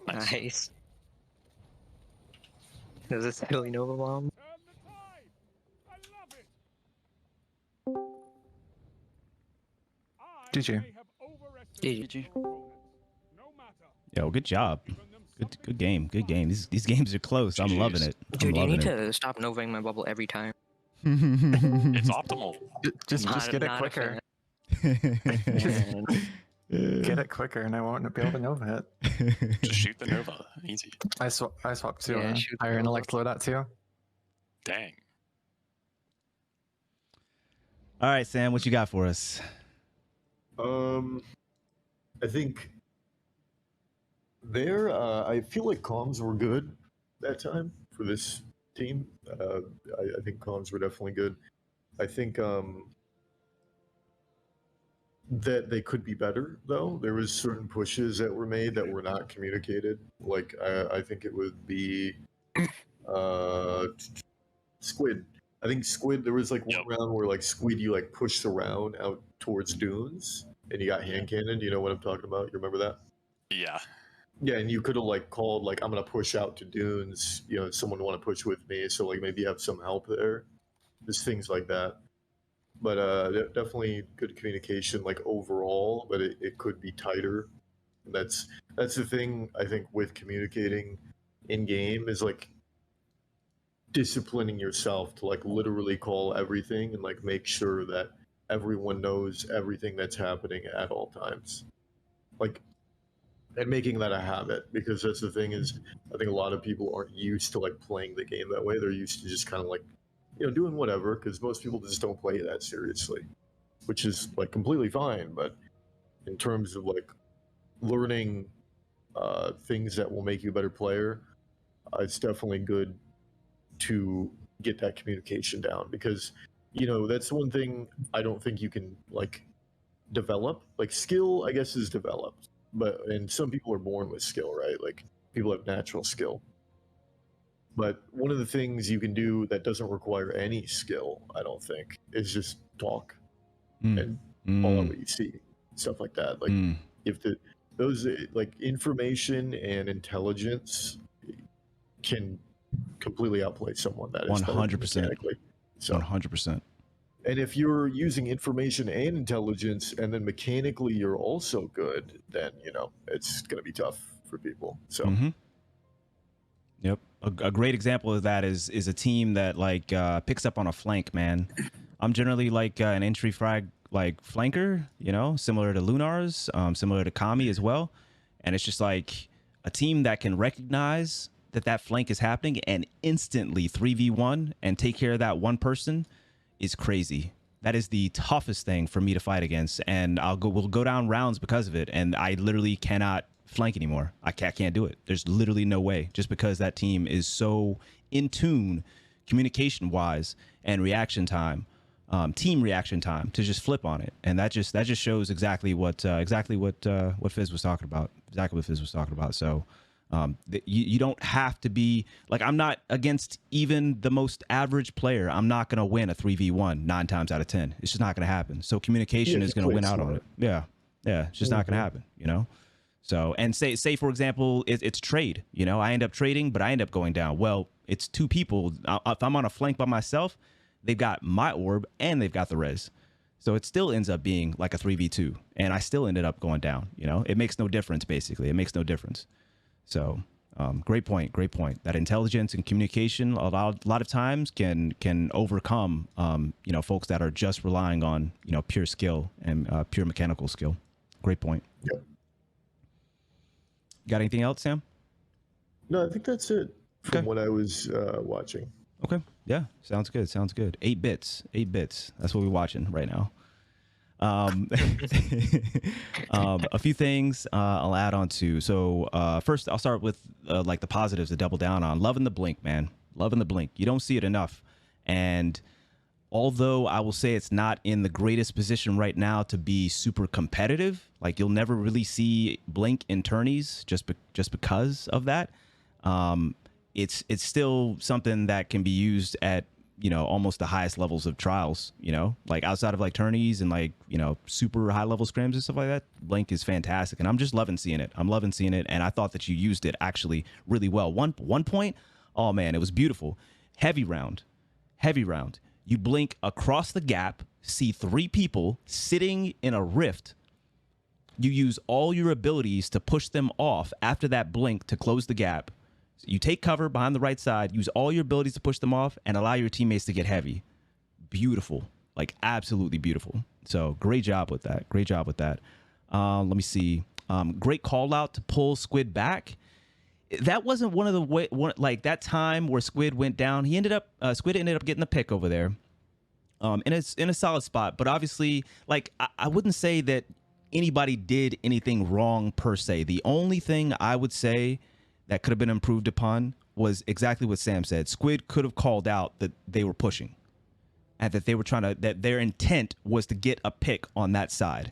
Nice. Nice. Is this really Nova Bomb? Turn the tide. I love it. GG. I may have overestimated GG. your opponents. No matter. Yo, good job. Given them Good something game. Good game. These games are close. I'm GGs. loving it. I'm Dude, you loving need it. to stop Novaing my bubble every time. It's optimal. Just get it Not a quicker. fan. Get it quicker, and I won't be able to Nova it. Just shoot the Nova. Easy. I swapped to Yeah, shoot the higher Nova. intellect loadout too. Dang. All right, Sam, what you got for us? I think I feel like comms were good that time for this team. I think comms were definitely good. I think that they could be better though. There was certain pushes that were made that were not communicated. Like I think it would be Squid. I think Squid. There was like one round where like Squid, you like pushed around out towards dunes, and you got hand cannoned. You know what I'm talking about? You remember that? Yeah. Yeah, and you could have like called like I'm gonna push out to dunes. You know, someone want to push with me, so like maybe you have some help there. Just things like that. But definitely good communication like overall, but it could be tighter. And that's the thing I think with communicating in game is like disciplining yourself to like literally call everything and like make sure that everyone knows everything that's happening at all times. Like, and making that a habit, because that's the thing is I think a lot of people aren't used to like playing the game that way. They're used to just kind of like, you know, doing whatever, because most people just don't play it that seriously, which is like completely fine. But in terms of like learning things that will make you a better player, it's definitely good to get that communication down, because you know, that's one thing I don't think you can like develop. Like skill, I guess, is developed, and some people are born with skill, right? Like people have natural skill. But one of the things you can do that doesn't require any skill, I don't think, is just talk and call out what you see, stuff like that. Like if those like information and intelligence can completely outplay someone that is 100%. mechanically. So 100%. And if you're using information and intelligence, and then mechanically you're also good, then you know it's gonna be tough for people. So. Yep. A great example of that is a team that like picks up on a flank, man. I'm generally like an entry frag like flanker, you know, similar to Lunar's, similar to Kami as well. And it's just like a team that can recognize that flank is happening and instantly 3v1 and take care of that one person is crazy. That is the toughest thing for me to fight against, and we'll go down rounds because of it, and I literally cannot flank anymore. I can't do it. There's literally no way, just because that team is so in tune communication wise and reaction time, team reaction time, to just flip on it. And that just shows exactly what Fizz was talking about. So you don't have to be like, I'm not against even the most average player. I'm not going to win a 3v1 9 times out of 10. It's just not going to happen. So communication is going to win out on it. Yeah. It's just not going to happen, you know? So, and say for example, it's trade, you know, I end up trading, but I end up going down. Well, it's 2 people. If I'm on a flank by myself, they've got my orb and they've got the res. So it still ends up being like a 3v2, and I still ended up going down, you know? It makes no difference, basically. It makes no difference. So great point. That intelligence and communication a lot of times can overcome, you know, folks that are just relying on, you know, pure skill and pure mechanical skill. Great point. Yep. Got anything else, Sam? No, I think that's it from what I was watching. Okay. Yeah. Sounds good. 8 bits. That's what we're watching right now. A few things I'll add on to. So first, I'll start with like the positives to double down on. Loving the blink, man. Loving the blink. You don't see it enough. And although I will say it's not in the greatest position right now to be super competitive, like you'll never really see blink in tourneys just because of that. It's still something that can be used at, you know, almost the highest levels of trials, you know, like outside of like tourneys and like, you know, super high level scrims and stuff like that. Blink is fantastic, and I'm just loving seeing it. And I thought that you used it actually really well. One point, oh man, it was beautiful. Heavy round. You blink across the gap, see 3 people sitting in a rift. You use all your abilities to push them off after that blink to close the gap. So you take cover behind the right side, use all your abilities to push them off, and allow your teammates to get heavy. Beautiful. Like, absolutely beautiful. So great job with that. Let me see. Great call out to pull Squid back. That wasn't one of the like that time where Squid went down. Squid ended up getting the pick over there, in a solid spot. But obviously, like I wouldn't say that anybody did anything wrong per se. The only thing I would say that could have been improved upon was exactly what Sam said. Squid could have called out that they were pushing, and that they were that their intent was to get a pick on that side.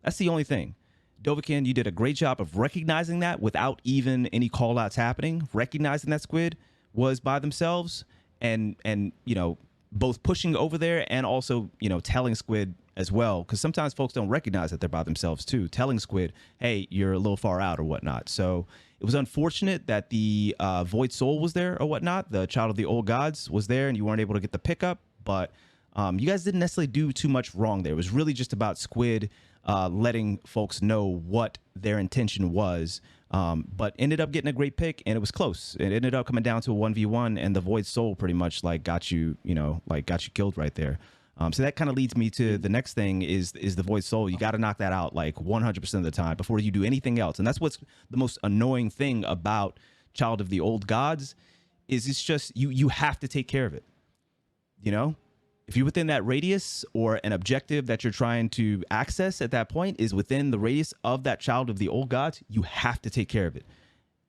That's the only thing. Dovahkin, you did a great job of recognizing that without even any call outs happening, recognizing that Squid was by themselves, and you know, both pushing over there and also, you know, telling Squid as well, because sometimes folks don't recognize that they're by themselves too, telling Squid, hey, you're a little far out or whatnot. So it was unfortunate that the Void Soul was there or whatnot, the Child of the Old Gods was there, and you weren't able to get the pickup, but you guys didn't necessarily do too much wrong there. It was really just about Squid letting folks know what their intention was, but ended up getting a great pick, and it was close. It ended up coming down to a 1v1, and the Void Soul pretty much like got you killed right there. So that kind of leads me to the next thing is the Void Soul. You got to knock that out like 100% of the time before you do anything else. And that's what's the most annoying thing about Child of the Old Gods is it's just you have to take care of it. You know, if you're within that radius, or an objective that you're trying to access at that point is within the radius of that Child of the Old Gods, you have to take care of it.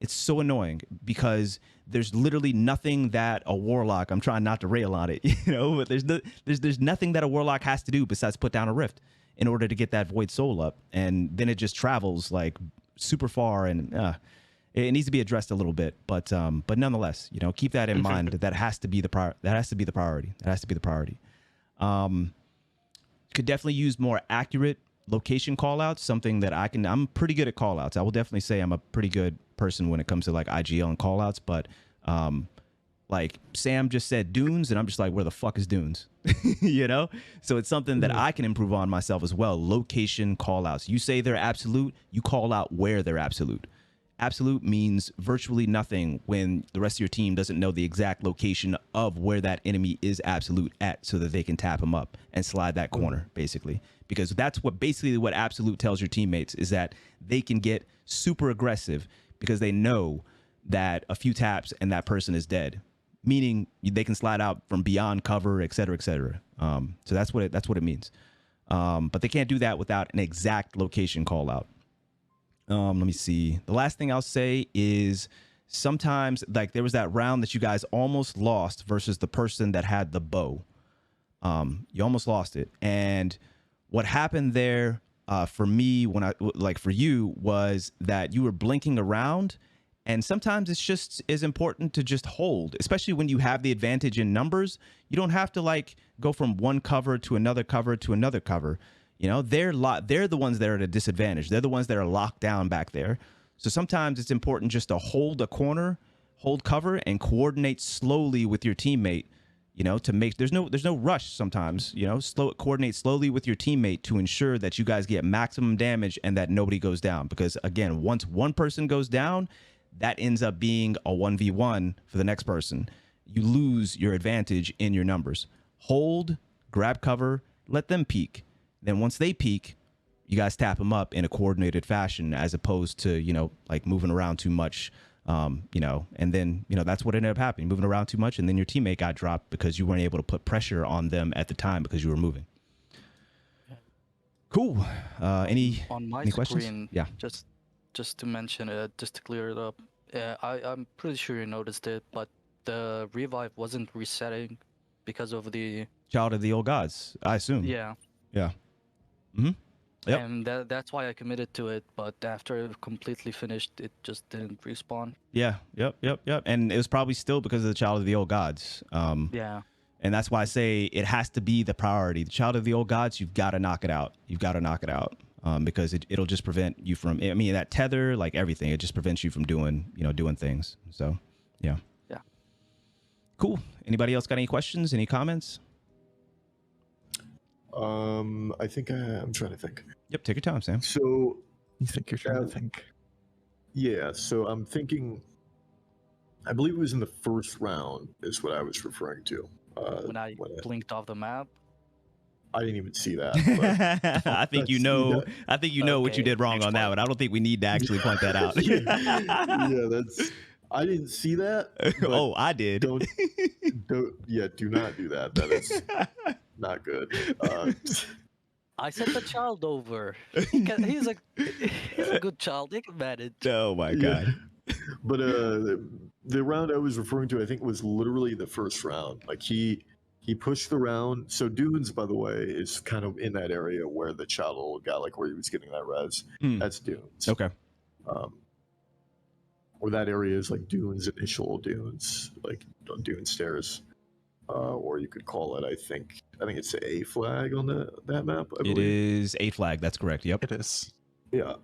It's so annoying because there's literally nothing that a warlock, I'm trying not to rail on it, but there's nothing that a warlock has to do besides put down a rift in order to get that void soul up. And then it just travels like super far, and it needs to be addressed a little bit. But nonetheless, keep that in mind. That has to be the priority. That has to be the priority. Could definitely use more accurate location callouts, something that I'm pretty good at callouts. I will definitely say I'm a pretty good person when it comes to like IGL and callouts, but like Sam just said dunes, and I'm just like, where the fuck is dunes? So it's something that I can improve on myself as well. Location callouts. You say they're absolute, you call out where they're absolute. Absolute means virtually nothing when the rest of your team doesn't know the exact location of where that enemy is absolute at, so that they can tap him up and slide that corner, basically. Because that's what absolute tells your teammates, is that they can get super aggressive because they know that a few taps and that person is dead, meaning they can slide out from beyond cover, et cetera, et cetera. So that's what it means. But they can't do that without an exact location call out. Let me see. The last thing I'll say is sometimes, like, there was that round that you guys almost lost versus the person that had the bow. You almost lost it. And what happened there for me, for you, was that you were blinking around. And sometimes it's just as important to just hold, especially when you have the advantage in numbers. You don't have to like go from one cover to another cover to another cover. They're the ones that are at a disadvantage. They're the ones that are locked down back there. So sometimes it's important just to hold a corner, hold cover, and coordinate slowly with your teammate. To make there's no rush sometimes. Coordinate slowly with your teammate to ensure that you guys get maximum damage and that nobody goes down. Because again, once one person goes down, that ends up being a 1v1 for the next person. You lose your advantage in your numbers. Hold, grab cover, let them peek. Then once they peek, you guys tap them up in a coordinated fashion, as opposed to, like moving around too much, and then, that's what ended up happening, moving around too much. And then your teammate got dropped because you weren't able to put pressure on them at the time because you were moving. Cool. Any questions? Screen, Yeah. Just to mention it, just to clear it up, I'm pretty sure you noticed it, but the revive wasn't resetting because of the Child of the Old Gods, I assume. Yeah. Mm-hmm. Yep. And that's why I committed to it, but after it completely finished, it just didn't respawn. Yeah. Yep. And it was probably still because of the Child of the Old Gods. Yeah. And that's why I say it has to be the priority. The Child of the Old Gods, you've got to knock it out. Because it'll just prevent you from, that tether, like everything, it just prevents you from doing things. So, yeah. Yeah. Cool. Anybody else got any questions, any comments? I think I'm trying to think. Yep, take your time, Sam. So You think you're trying to think? Yeah, so I'm thinking, I believe it was in the first round is what I was referring to. When I blinked off the map. I didn't even see that. I think what you did wrong on that one. I don't think we need to actually point that out. I didn't see that. Oh, I did. Do not do that. That is not good. I sent the child over. He's a good child. He can manage. Oh my god. But the round I was referring to, I think, was literally the first round. Like he pushed the round. So Dunes, by the way, is kind of in that area where the child got, like where he was getting that res. That's Dunes. Okay. Or that area is like Dunes, initial Dunes, like Dune stairs. Or you could call it, I think it's the A flag on that map. It is A flag. That's correct. Yep. It is. Yeah.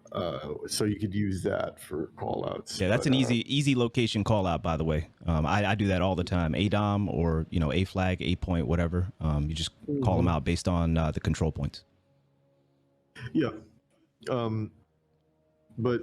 So you could use that for call outs. Yeah, that's an easy location call out, by the way. I do that all the time. ADOM or, A flag, A point, whatever. You just call them out based on the control points. Yeah. But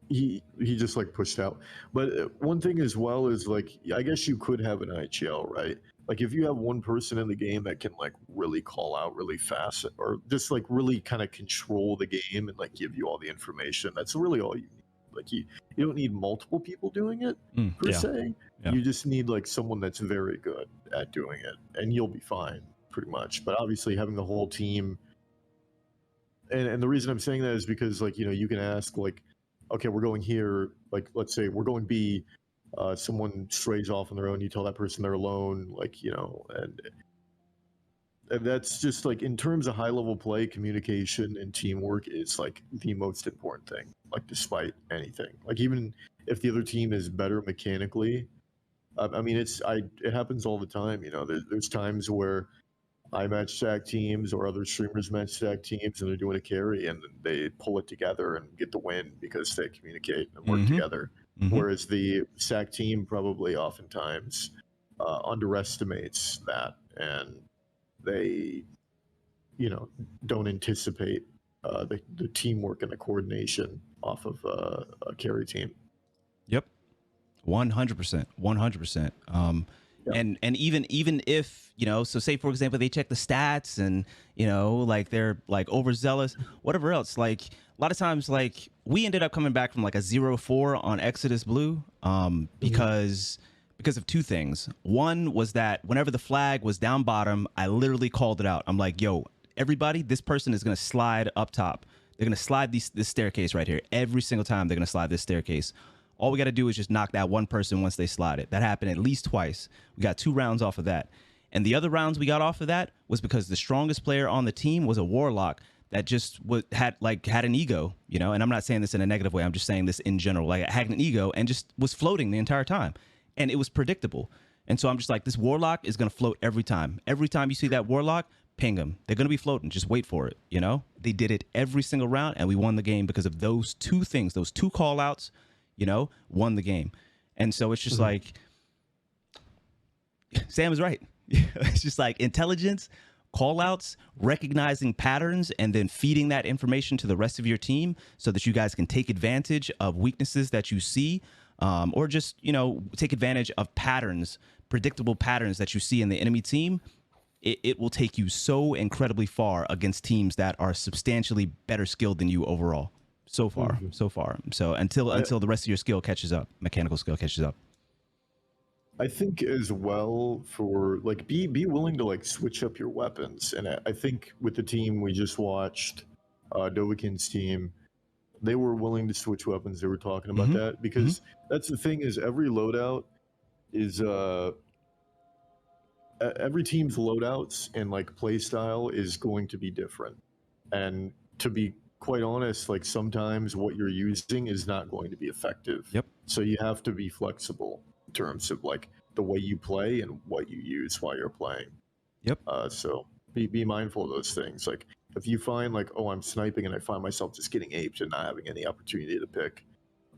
he just like pushed out. But one thing as well is like, I guess you could have an IGL, right? Like if you have one person in the game that can like really call out really fast, or just like really kind of control the game and like give you all the information, that's really all you need. Like you don't need multiple people doing it per se. Yeah. You just need like someone that's very good at doing it, and you'll be fine pretty much. But obviously having the whole team, and the reason I'm saying that is because like, you can ask like, okay, we're going here. Like, let's say we're going B. Someone strays off on their own. You tell that person they're alone. Like, you know, and that's just like in terms of high level play, communication and teamwork is like the most important thing. Like, despite anything, like even if the other team is better mechanically, I mean, it happens all the time. You know, there's times where I match stack teams or other streamers match stack teams and they're doing a carry and they pull it together and get the win because they communicate and work together. Whereas the stack team probably oftentimes underestimates that and they, you know, don't anticipate the teamwork and the coordination off of a carry team. Yep. 100%. 100%. And even if, you know, so say for example they check the stats and, you know, like they're like overzealous, whatever else, like a lot of times like we ended up coming back from like a 0-4 on Exodus Blue because of two things. One was that whenever the flag was down bottom, I literally called it out. I'm like, yo, everybody, this person is going to slide up top. They're going to slide this staircase right here. Every single time they're going to slide this staircase. All we got to do is just knock that one person once they slide it. That happened at least twice. We got 2 rounds off of that. And the other rounds we got off of that was because the strongest player on the team was a warlock that just had an ego, you know, and I'm not saying this in a negative way. I'm just saying this in general. Like, had an ego and just was floating the entire time. And it was predictable. And so I'm just like, this warlock is going to float every time. Every time you see that warlock, ping them. They're going to be floating. Just wait for it, you know? They did it every single round, and we won the game because of those 2 things, those 2 call-outs, you know, won the game. And so it's just like, Sam is right. It's just like intelligence, call-outs, recognizing patterns, and then feeding that information to the rest of your team so that you guys can take advantage of weaknesses that you see, or just, you know, take advantage of patterns, predictable patterns that you see in the enemy team. It will take you so incredibly far against teams that are substantially better skilled than you overall. So far. So until the rest of your skill catches up, mechanical skill catches up. I think as well for like be willing to like switch up your weapons. And I think with the team we just watched, Dovahkin's team, they were willing to switch weapons. They were talking about that because that's the thing is every loadout is every team's loadouts and like play style is going to be different. And to be quite honest, like sometimes what you're using is not going to be effective. Yep. So you have to be flexible in terms of like the way you play and what you use while you're playing. Yep. So be mindful of those things. Like if you find like, oh, I'm sniping and I find myself just getting aped and not having any opportunity to pick,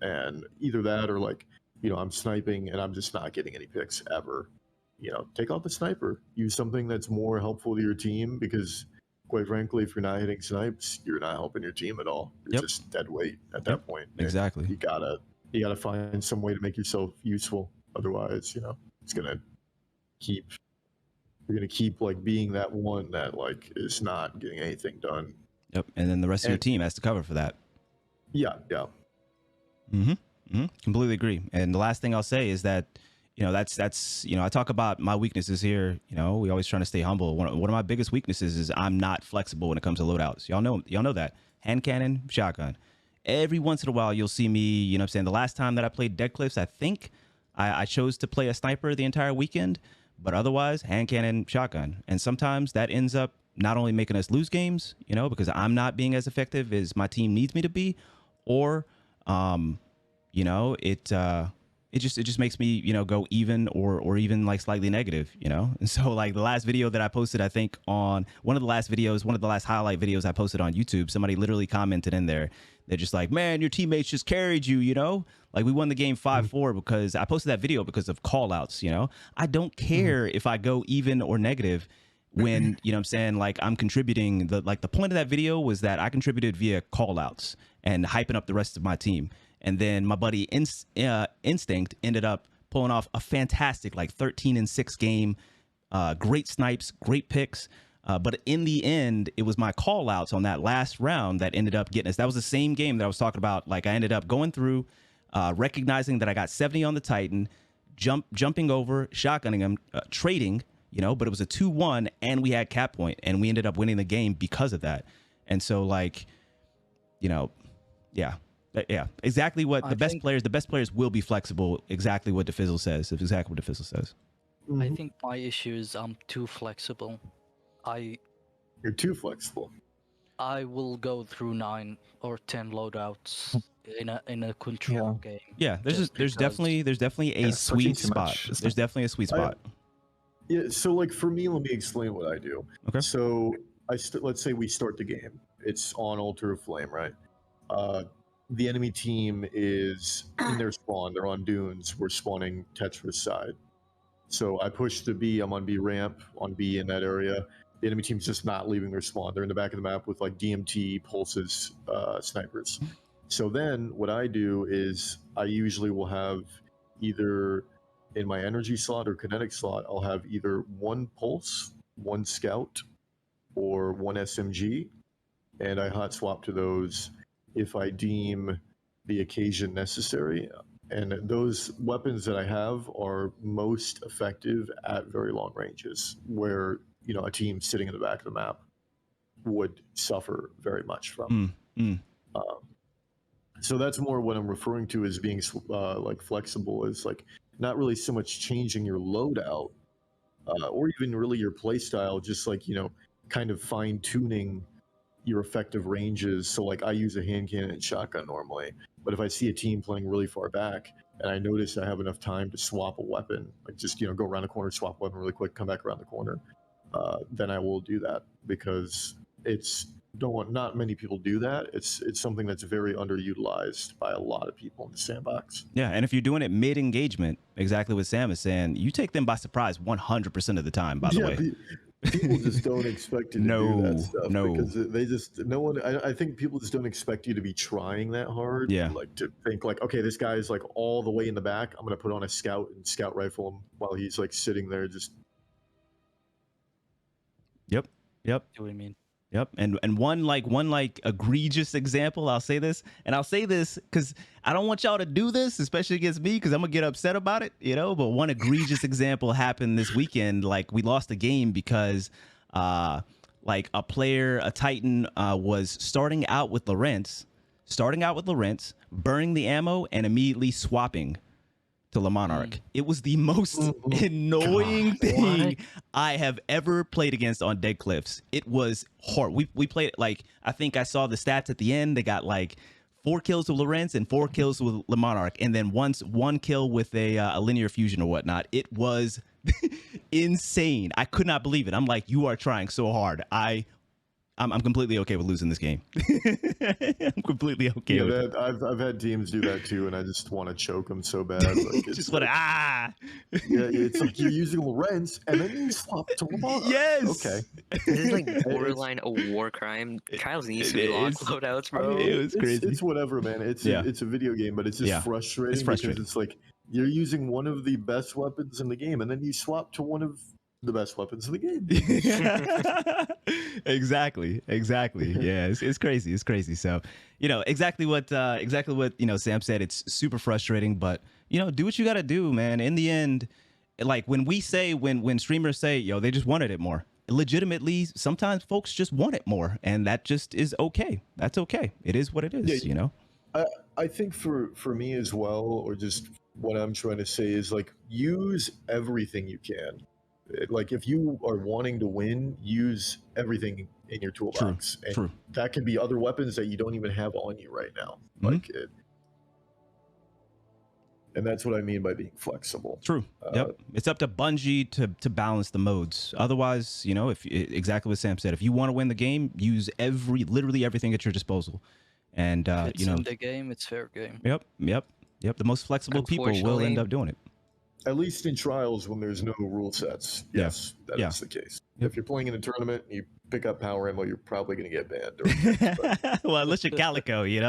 and either that or like, you know, I'm sniping and I'm just not getting any picks ever, you know, take out the sniper. Use something that's more helpful to your team because quite frankly, if you're not hitting snipes, you're not helping your team at all. You're just dead weight at that point. Exactly. You gotta find some way to make yourself useful. Otherwise, you know, you're gonna keep like being that one that like is not getting anything done. Yep. And then the rest of your team has to cover for that. Yeah. Completely agree. And the last thing I'll say is that, you know, that's you know, I talk about my weaknesses here. You know, we always trying to stay humble. One of my biggest weaknesses is I'm not flexible when it comes to loadouts. Y'all know that. Hand cannon, shotgun. Every once in a while, you'll see me, you know what I'm saying? The last time that I played Dead Cliffs, I think I chose to play a sniper the entire weekend, but otherwise, hand cannon, shotgun. And sometimes that ends up not only making us lose games, you know, because I'm not being as effective as my team needs me to be, or, you know, it just makes me, you know, go even or even like slightly negative, you know? And so like the last video that I posted, I think on one of the last highlight videos I posted on YouTube, somebody literally commented in there. They're just like, man, your teammates just carried you, you know? Like we won the game 5-4 because I posted that video because of call outs, you know? I don't care if I go even or negative when, you know what I'm saying? Like I'm contributing. The point of that video was that I contributed via call outs and hyping up the rest of my team. And then my buddy Instinct ended up pulling off a fantastic like 13-6 game, great snipes, great picks. But in the end, it was my call outs on that last round that ended up getting us. That was the same game that I was talking about. Like I ended up going through, recognizing that I got 70 on the Titan, jumping over, shotgunning him, trading, you know, but it was a 2-1 and we had cap point and we ended up winning the game because of that. And so like, you know, yeah. Yeah, exactly what I the best think- players. The best players will be flexible. Exactly what DIFFIZZLE says. It's exactly what DIFFIZZLE says. I think my issue is I'm too flexible. You're too flexible. I will go through 9 or 10 loadouts in a control game. Yeah, there's just there's because- definitely a Yeah, sweet switching too spot. much is There's definitely a sweet spot. Yeah, so like for me, let me explain what I do. Okay. So let's say we start the game. It's on Altar of Flame, right? The enemy team is in their spawn. They're on dunes. We're spawning Tetra's side. So I push the B. I'm on B ramp, on B in that area. The enemy team's just not leaving their spawn. They're in the back of the map with like DMT, pulses, snipers. So then what I do is I usually will have either in my energy slot or kinetic slot, I'll have either one pulse, one scout, or one SMG, and I hot swap to those if I deem the occasion necessary. And those weapons that I have are most effective at very long ranges, where a team sitting in the back of the map would suffer very much from. So that's more what I'm referring to as being like flexible, is like not really so much changing your loadout or even really your play style, just like kind of fine tuning your effective ranges. So like I use a hand cannon and shotgun normally, but if I see a team playing really far back and I notice I have enough time to swap a weapon, like just go around the corner, swap a weapon really quick, come back around the corner, then I will do that, because not many people do that. It's something that's very underutilized by a lot of people in the sandbox. Yeah, and if you're doing it mid engagement, exactly what Sam is saying, you take them by surprise 100% of the time. By the way, people just don't expect you to do that stuff. Because I think people just don't expect you to be trying that hard. Yeah. Like to think like, okay, this guy's like all the way in the back. I'm gonna put on a scout and scout rifle him while he's like sitting there just. Yep. Do what I mean. Yep. And one egregious example, I'll say this because I don't want y'all to do this, especially against me, because I'm gonna get upset about it, but one egregious example happened this weekend. Like, we lost a game because like a Titan was starting out with Lawrence, burning the ammo and immediately swapping to Le Monarch. It was the most annoying thing I have ever played against on Dead Cliffs. It was hard. We played it like, I think I saw the stats at the end. They got like 4 kills with Lawrence and 4 kills with Le Monarch, and then one kill with a linear fusion or whatnot. It was insane. I could not believe it. I'm like, you are trying so hard. I'm completely okay with losing this game. I'm completely okay with it. I've had teams do that too, and I just want to choke them so bad. Like, just want to Yeah, it's like you're using Lawrence, and then you swap to Lamar. Yes. Okay. This is like borderline a war crime. Trials needs to be locked loadouts, bro. It was crazy. It's whatever, man. It's a video game, but it's just frustrating. It's frustrating. Because it's like you're using one of the best weapons in the game, and then you swap to one of the best weapons in the game. Exactly. Yeah, it's crazy. So, exactly what Sam said. It's super frustrating, but do what you got to do, man. In the end, like when streamers say, yo, they just wanted it more. Legitimately, sometimes folks just want it more, and that just is okay. That's okay. It is what it is. I think for me as well, or just what I'm trying to say is like, use everything you can. Like, if you are wanting to win, use everything in your toolbox. True. That can be other weapons that you don't even have on you right now. And that's what I mean by being flexible. True. Yep. It's up to Bungie to balance the modes. Otherwise, exactly what Sam said. If you want to win the game, use literally everything at your disposal. And It's in the game, it's fair game. Yep. The most flexible people will end up doing it. At least in trials, when there's no rule sets, yes, that is the case. If you're playing in a tournament and you pick up power ammo, you're probably going to get banned. Well, unless you're Calico, he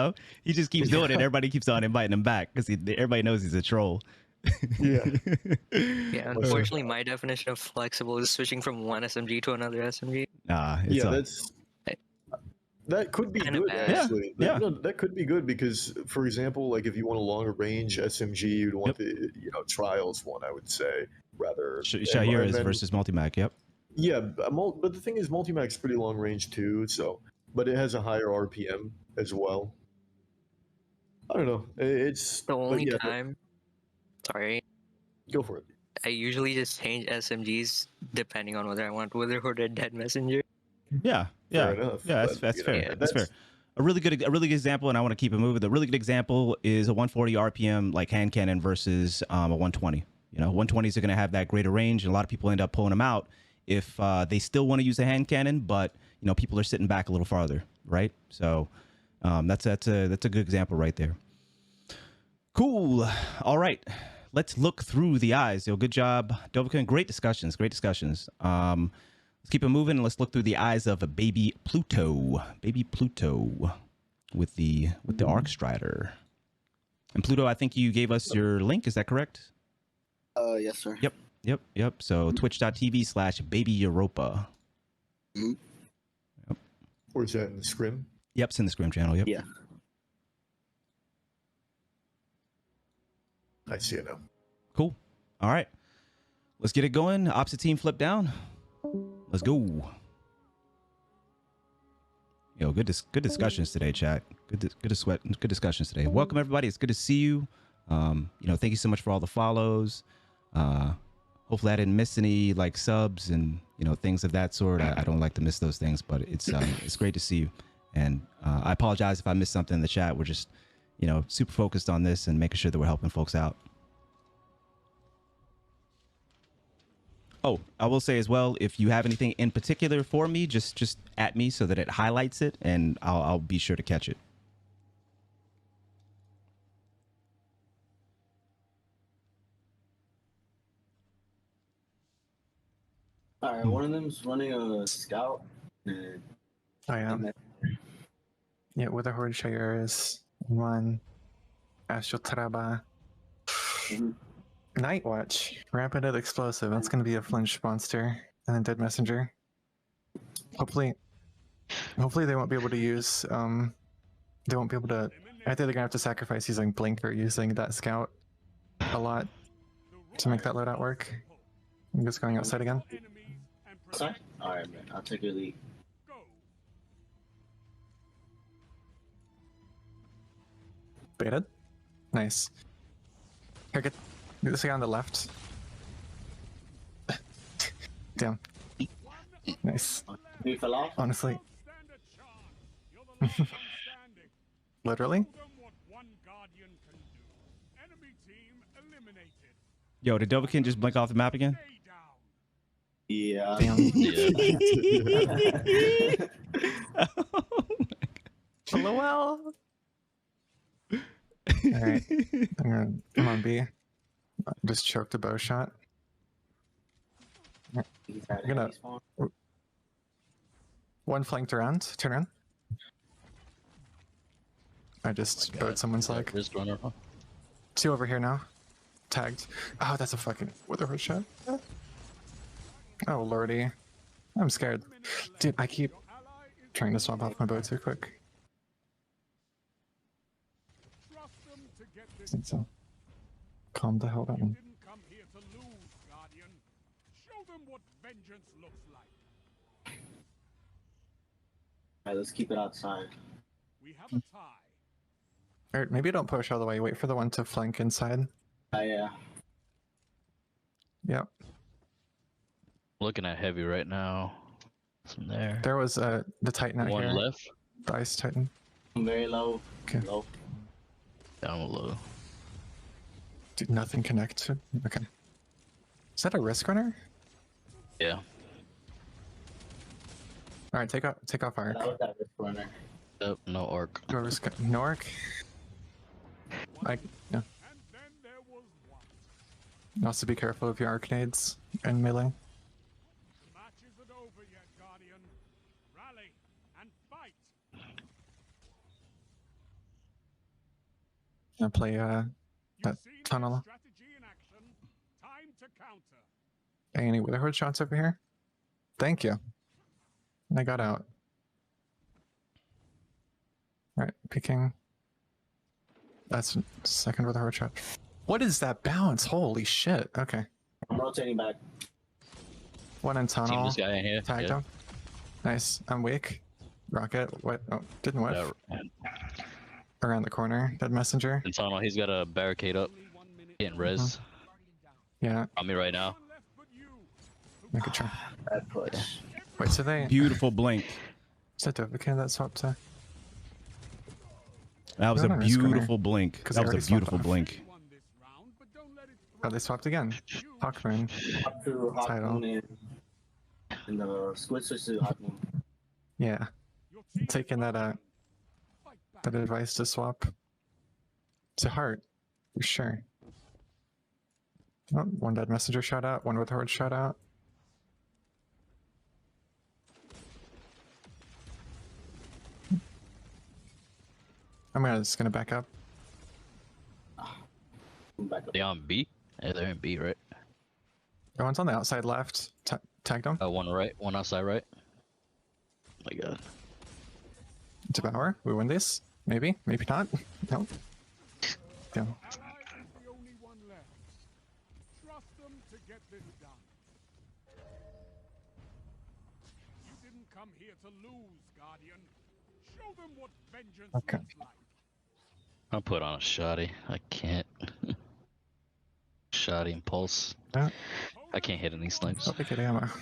just keeps doing it. Everybody keeps on inviting him back because everybody knows he's a troll. Yeah. Yeah. Unfortunately, my definition of flexible is switching from one SMG to another SMG. That could be good, actually. That could be good because, for example, like if you want a longer range SMG, you'd want the trials one, I would say, rather. Shahira's versus Multimac. Yep. Yeah, but the thing is, Multimac's pretty long range too. So, but it has a higher RPM as well. I don't know. It's The but only yeah, time, sorry, go for it. I usually just change SMGs depending on whether I want Witherhood or Dead Messenger. Yeah, Fair enough, yeah. but, That's fair. Yeah, That's fair. A really good example, and I want to keep it moving. The really good example is a 140 RPM like hand cannon versus a 120. You know, 120s are going to have that greater range, and a lot of people end up pulling them out if they still want to use a hand cannon, but you know, people are sitting back a little farther, right? So that's a good example right there. Cool. All right, let's look through the eyes. Yo, good job, Dovahkin. Great discussions. Great discussions. Let's keep it moving and let's look through the eyes of a baby Pluto. Baby Pluto with the Arc Strider. And Pluto, I think you gave us your link. Is that correct? Yes, sir. Yep. So twitch.tv/Baby Europa. Mm-hmm. Yep. Or is that in the scrim? Yep, it's in the Scrim channel. Yep. Yeah. I see it now. Cool. All right. Let's get it going. Opposite team flip down. Let's go. Yo, good discussions today, chat. Good discussions today. Welcome everybody. It's good to see you. You know, thank you so much for all the follows. Hopefully I didn't miss any like subs and you know things of that sort. I don't like to miss those things, but it's great to see you. And I apologize if I missed something in the chat. We're just, you know, super focused on this and making sure that we're helping folks out. Oh, I will say as well, if you have anything in particular for me, just at me so that it highlights it, and I'll be sure to catch it. All right, one of them's running a scout. And I am. Yeah, Witherhoard Shayers, one, Astral Traba. Night Watch, Rapid and Explosive. That's going to be a flinch monster, and then Dead Messenger. Hopefully they won't be able to use. They won't be able to. I think they're gonna have to sacrifice using Blinker, using that Scout a lot to make that loadout work. I'm just going outside again. Sorry? All right, man. I'll take your lead. Baited. Nice. Here, get this guy on the left. Damn. Nice. He fell off? Honestly. Literally? Yo, did Dovahkin just blink off the map again? Yeah. Damn. LOL. Alright. I'm on B. Just choked a bow shot. I'm gonna. One flanked around. Turn around. I just bowed someone's leg. Wrist runner, huh? Two over here now. Tagged. Oh, that's a fucking Witherhood shot. Oh lordy. I'm scared. Dude, I keep trying to swap off my bow too quick. So calm the hell down. Alright, let's keep it outside. We have a tie. Or maybe don't push all the way. Wait for the one to flank inside. Yeah. Yep. Looking at heavy right now. From there. There was the Titan out One here. left. The Ice Titan. I'm very low. Okay. Low. Down low. Dude, nothing connected. Okay. Is that a risk runner? Yeah. Alright, take off arc. That was that risk runner. Yep, no arc. No risk. No arc. Yeah. Also be careful of your arcades and melee. Match isn't over yet, Guardian. Rally and fight. I'll play that tunnel. Strategy in action. Time to counter. Any Witherhood shots over here? Thank you. I got out. Alright, peeking. That's second Witherhood shot. What is that bounce? Holy shit. Okay. I'm rotating back. One in Team tunnel. this guy in here. Tagged Yeah. him. Nice. I'm weak. Rocket. What? Oh, didn't whiff. Yeah. around the corner. Dead messenger. Insano, he's got a barricade up. Getting res. Yeah, On me right now. make a try. Bad push. Wait, so they... Beautiful blink. Is that Dovahkin that swapped to... That was No, a no, it's corner. beautiful blink. 'Cause That they was already a swapped beautiful off. blink. Oh, they swapped again. Hawkmoon. Up to Title. Hawkmoon and the Squid switch to Hawkmoon. Yeah. Taking that that advice to swap to heart, for sure. Oh, one dead messenger shot out, one with horde shot out. Just gonna back up. Back up. They on B? Yeah, they're in B, right? Oh, one's on the outside left. Tagged him. One right, one outside right. Oh my god. Devour. We win this? Maybe. Maybe not. No. Yeah. Trust them to get this done. You didn't come here to lose, Guardian. Show them what vengeance Okay. looks like. I'll put on a shoddy. I can't. Shoddy and pulse. Yeah. I can't hit any snipes. Hope we get ammo. Guardian.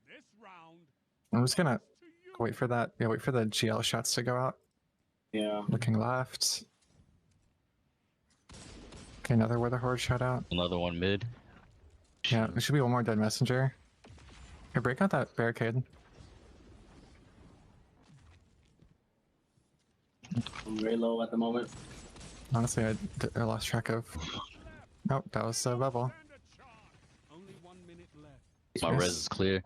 This round I'm just gonna to you. wait for that. Yeah, wait for the GL shots to go out. Yeah. Looking left. Okay, another where the horde shot out. Another one mid. Yeah, there should be one more dead messenger. Here, break out that barricade. I'm very low at the moment. Honestly, I lost track of. Oh, that was a bubble. Stand a chance. Only 1 minute left. My Nice. res is clear.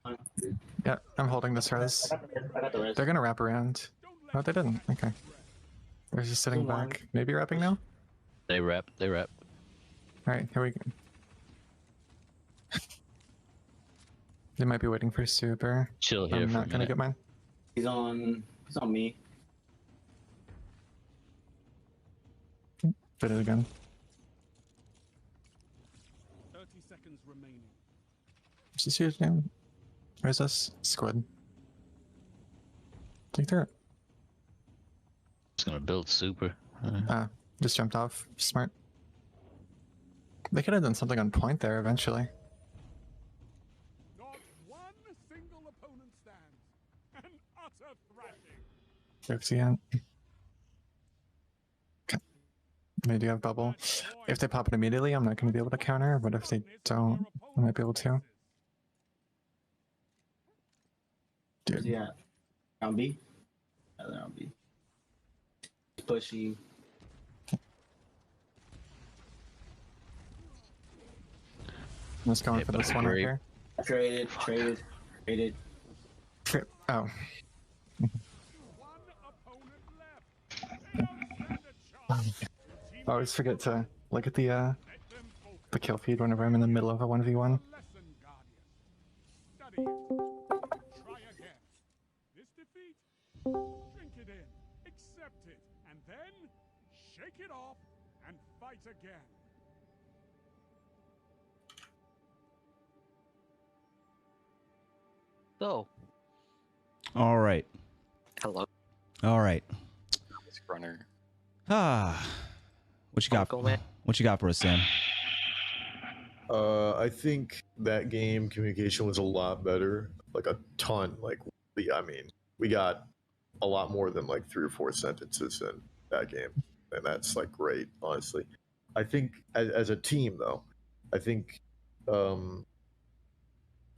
Yeah, I'm holding this res. I got the rest. They're gonna wrap around. No, they didn't. Okay. They're just sitting Still one. back. Maybe wrapping now? They rep. They rep. Alright, here we go. They might be waiting for super. Chill here I'm for a not gonna minute. get mine. He's on me. Did it again. 30 seconds remaining. What's this dude's name? Where's this? Squid. Take through it. Just gonna build super. Just jumped off. Smart. They could have done something on point there eventually. Not one single opponent stands. An utter thrashing. 50 ant. Okay. They do have bubble. If they pop it immediately, I'm not going to be able to counter, but if they don't, I might be able to. Where's Dude, he at? On B? Yeah, they're on B. Pushy. I'm just going Yeah, for but this one right great. here. Traded. Oh, One opponent left. Stand a chance. I always forget to look at the Let them focus. kill feed whenever I'm in the middle of a 1v1. Lesson, Guardian. Study it. Try again. This defeat, drink it in, accept it, and then shake it off and fight again. So, All right. Hello. All right. Runner. What you got? Uncle man. What you got for us, Sam? I think that game communication was a lot better, like a ton. Like, we got a lot more than like 3 or 4 sentences in that game, and that's like great, honestly. I think as a team, though, I think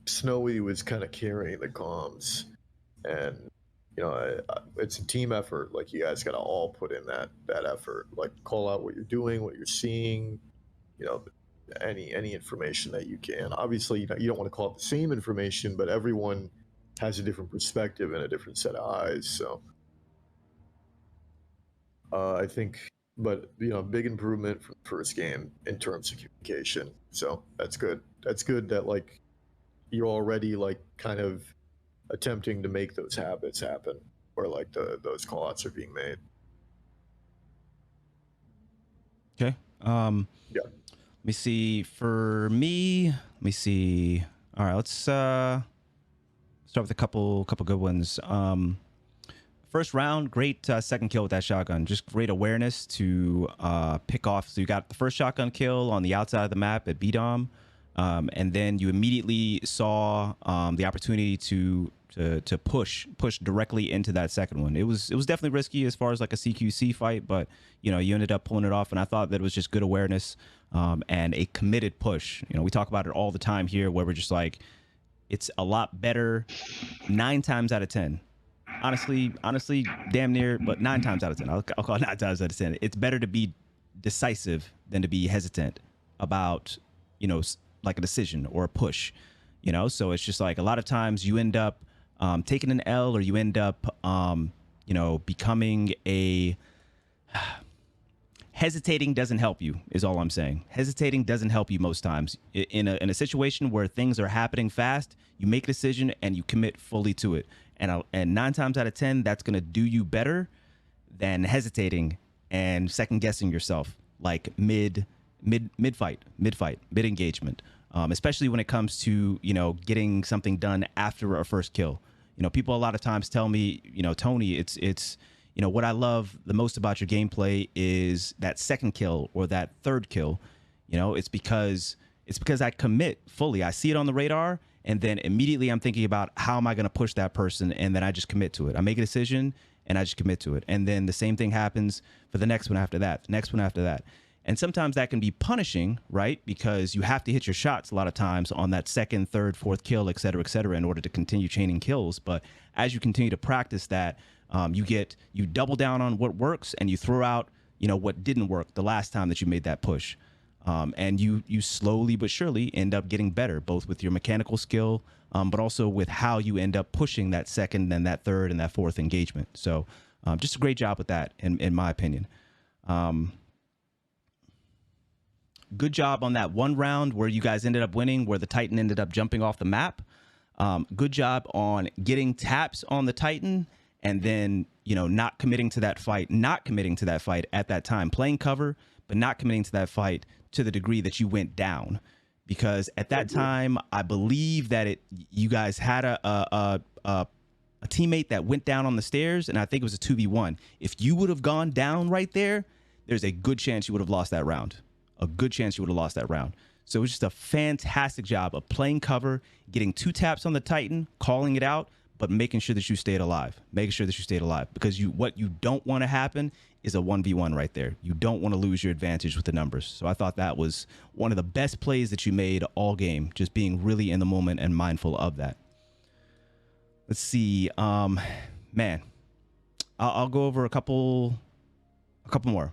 Snowy was kind of carrying the comms, and it's a team effort. Like, you guys got to all put in that effort. Like, call out what you're doing, what you're seeing, any information that you can. Obviously, you don't want to call out the same information, but everyone has a different perspective and a different set of eyes. So I think, but big improvement from the first game in terms of communication. So that's good. That's good that like you're already like kind of attempting to make those habits happen, where like those call outs are being made. Okay. Yeah. Let me see. For me, let me see. All right, let's start with a couple good ones. First round, great second kill with that shotgun. Just great awareness to pick off. So you got the first shotgun kill on the outside of the map at B-Dom, and then you immediately saw the opportunity to push directly into that second one. It was definitely risky as far as like a CQC fight, but you know, you ended up pulling it off, and I thought that it was just good awareness and a committed push. You know, we talk about it all the time here, where we're just like, it's a lot better 9 times out of 10. Honestly, damn near, but 9 times out of 10. I'll call it 9 times out of 10. It's better to be decisive than to be hesitant about, you know, like a decision or a push, you know? So it's just like a lot of times you end up taking an L, or you end up, you know, becoming a... Hesitating doesn't help you, is all I'm saying. Hesitating doesn't help you most times. In a situation where things are happening fast, you make a decision and you commit fully to it. And 9 times out of 10, that's going to do you better than hesitating and second guessing yourself, like mid engagement, especially when it comes to, you know, getting something done after a first kill. You know, people a lot of times tell me, you know, Tony, it's you know, what I love the most about your gameplay is that second kill or that third kill. You know, it's because I commit fully. I see it on the radar, and then immediately I'm thinking about how am I going to push that person, and then I just commit to it. I make a decision and I just commit to it. And then the same thing happens for the next one after that, the next one after that. And sometimes that can be punishing, right? Because you have to hit your shots a lot of times on that second, third, fourth kill, et cetera, in order to continue chaining kills. But as you continue to practice that, you double down on what works, and you throw out, you know, what didn't work the last time that you made that push. And you slowly but surely end up getting better, both with your mechanical skill, but also with how you end up pushing that second and that third and that fourth engagement. So just a great job with that, in my opinion. Good job on that one round where you guys ended up winning, where the Titan ended up jumping off the map. Good job on getting taps on the Titan, and then, you know, not committing to that fight at that time, playing cover, but not committing to that fight to the degree that you went down. Because at that time, I believe that you guys had a teammate that went down on the stairs, and I think it was a 2v1. If you would have gone down right there, there's a good chance you would have lost that round. A good chance you would have lost that round. So it was just a fantastic job of playing cover, getting 2 taps on the Titan, calling it out, but making sure that you stayed alive. Because what you don't want to happen is a 1v1 right there. You don't want to lose your advantage with the numbers. So I thought that was one of the best plays that you made all game, just being really in the moment and mindful of that. Let's see. Man, I'll go over a couple more.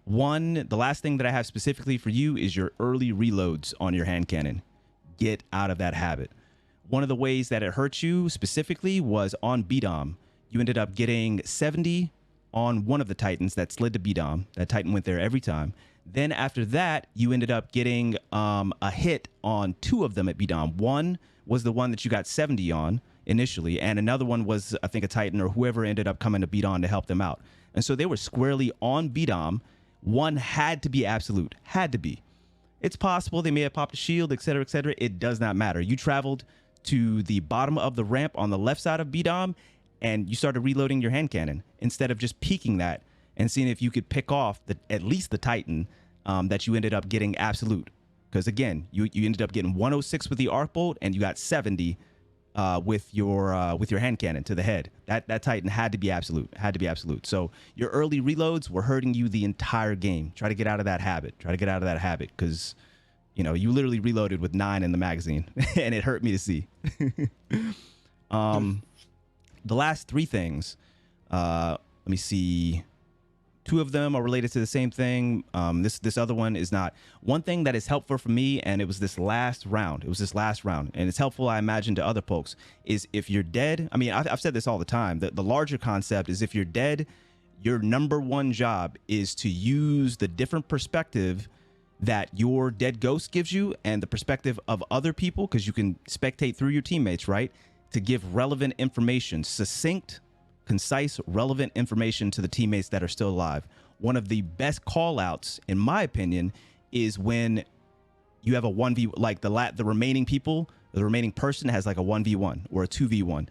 One, the last thing that I have specifically for you is your early reloads on your hand cannon. Get out of that habit. One of the ways that it hurt you specifically was on B-Dom. You ended up getting 70 on one of the Titans that slid to B-Dom. That Titan went there every time. Then after that, you ended up getting a hit on 2 of them at B-Dom. One was the one that you got 70 on initially, and another one was, I think, a Titan or whoever ended up coming to B-Dom to help them out. And so they were squarely on B-Dom. One had to be absolute. Had to be. It's possible they may have popped a shield, et cetera, It does not matter. You traveled to the bottom of the ramp on the left side of B-Dom, and you started reloading your hand cannon instead of just peeking that and seeing if you could pick off at least the Titan that you ended up getting absolute. Because again, you ended up getting 106 with the arc bolt, and you got 70 with your hand cannon to the head. That Titan had to be absolute. So your early reloads were hurting you the entire game. Try to get out of that habit. Because, you know, you literally reloaded with 9 in the magazine, and it hurt me to see. The last 3 things, let me see. 2 of them are related to the same thing. This other one is not. One thing that is helpful for me, and it was this last round. And it's helpful, I imagine, to other folks, is if you're dead. I mean, I've said this all the time. The larger concept is if you're dead, your number one job is to use the different perspective that your dead ghost gives you and the perspective of other people, because you can spectate through your teammates, right? To give relevant information, succinct, concise, relevant information to the teammates that are still alive. One of the best call outs, in my opinion, is when you have a 1v, like the remaining people, the remaining person has like a 1v1 or a 2v1.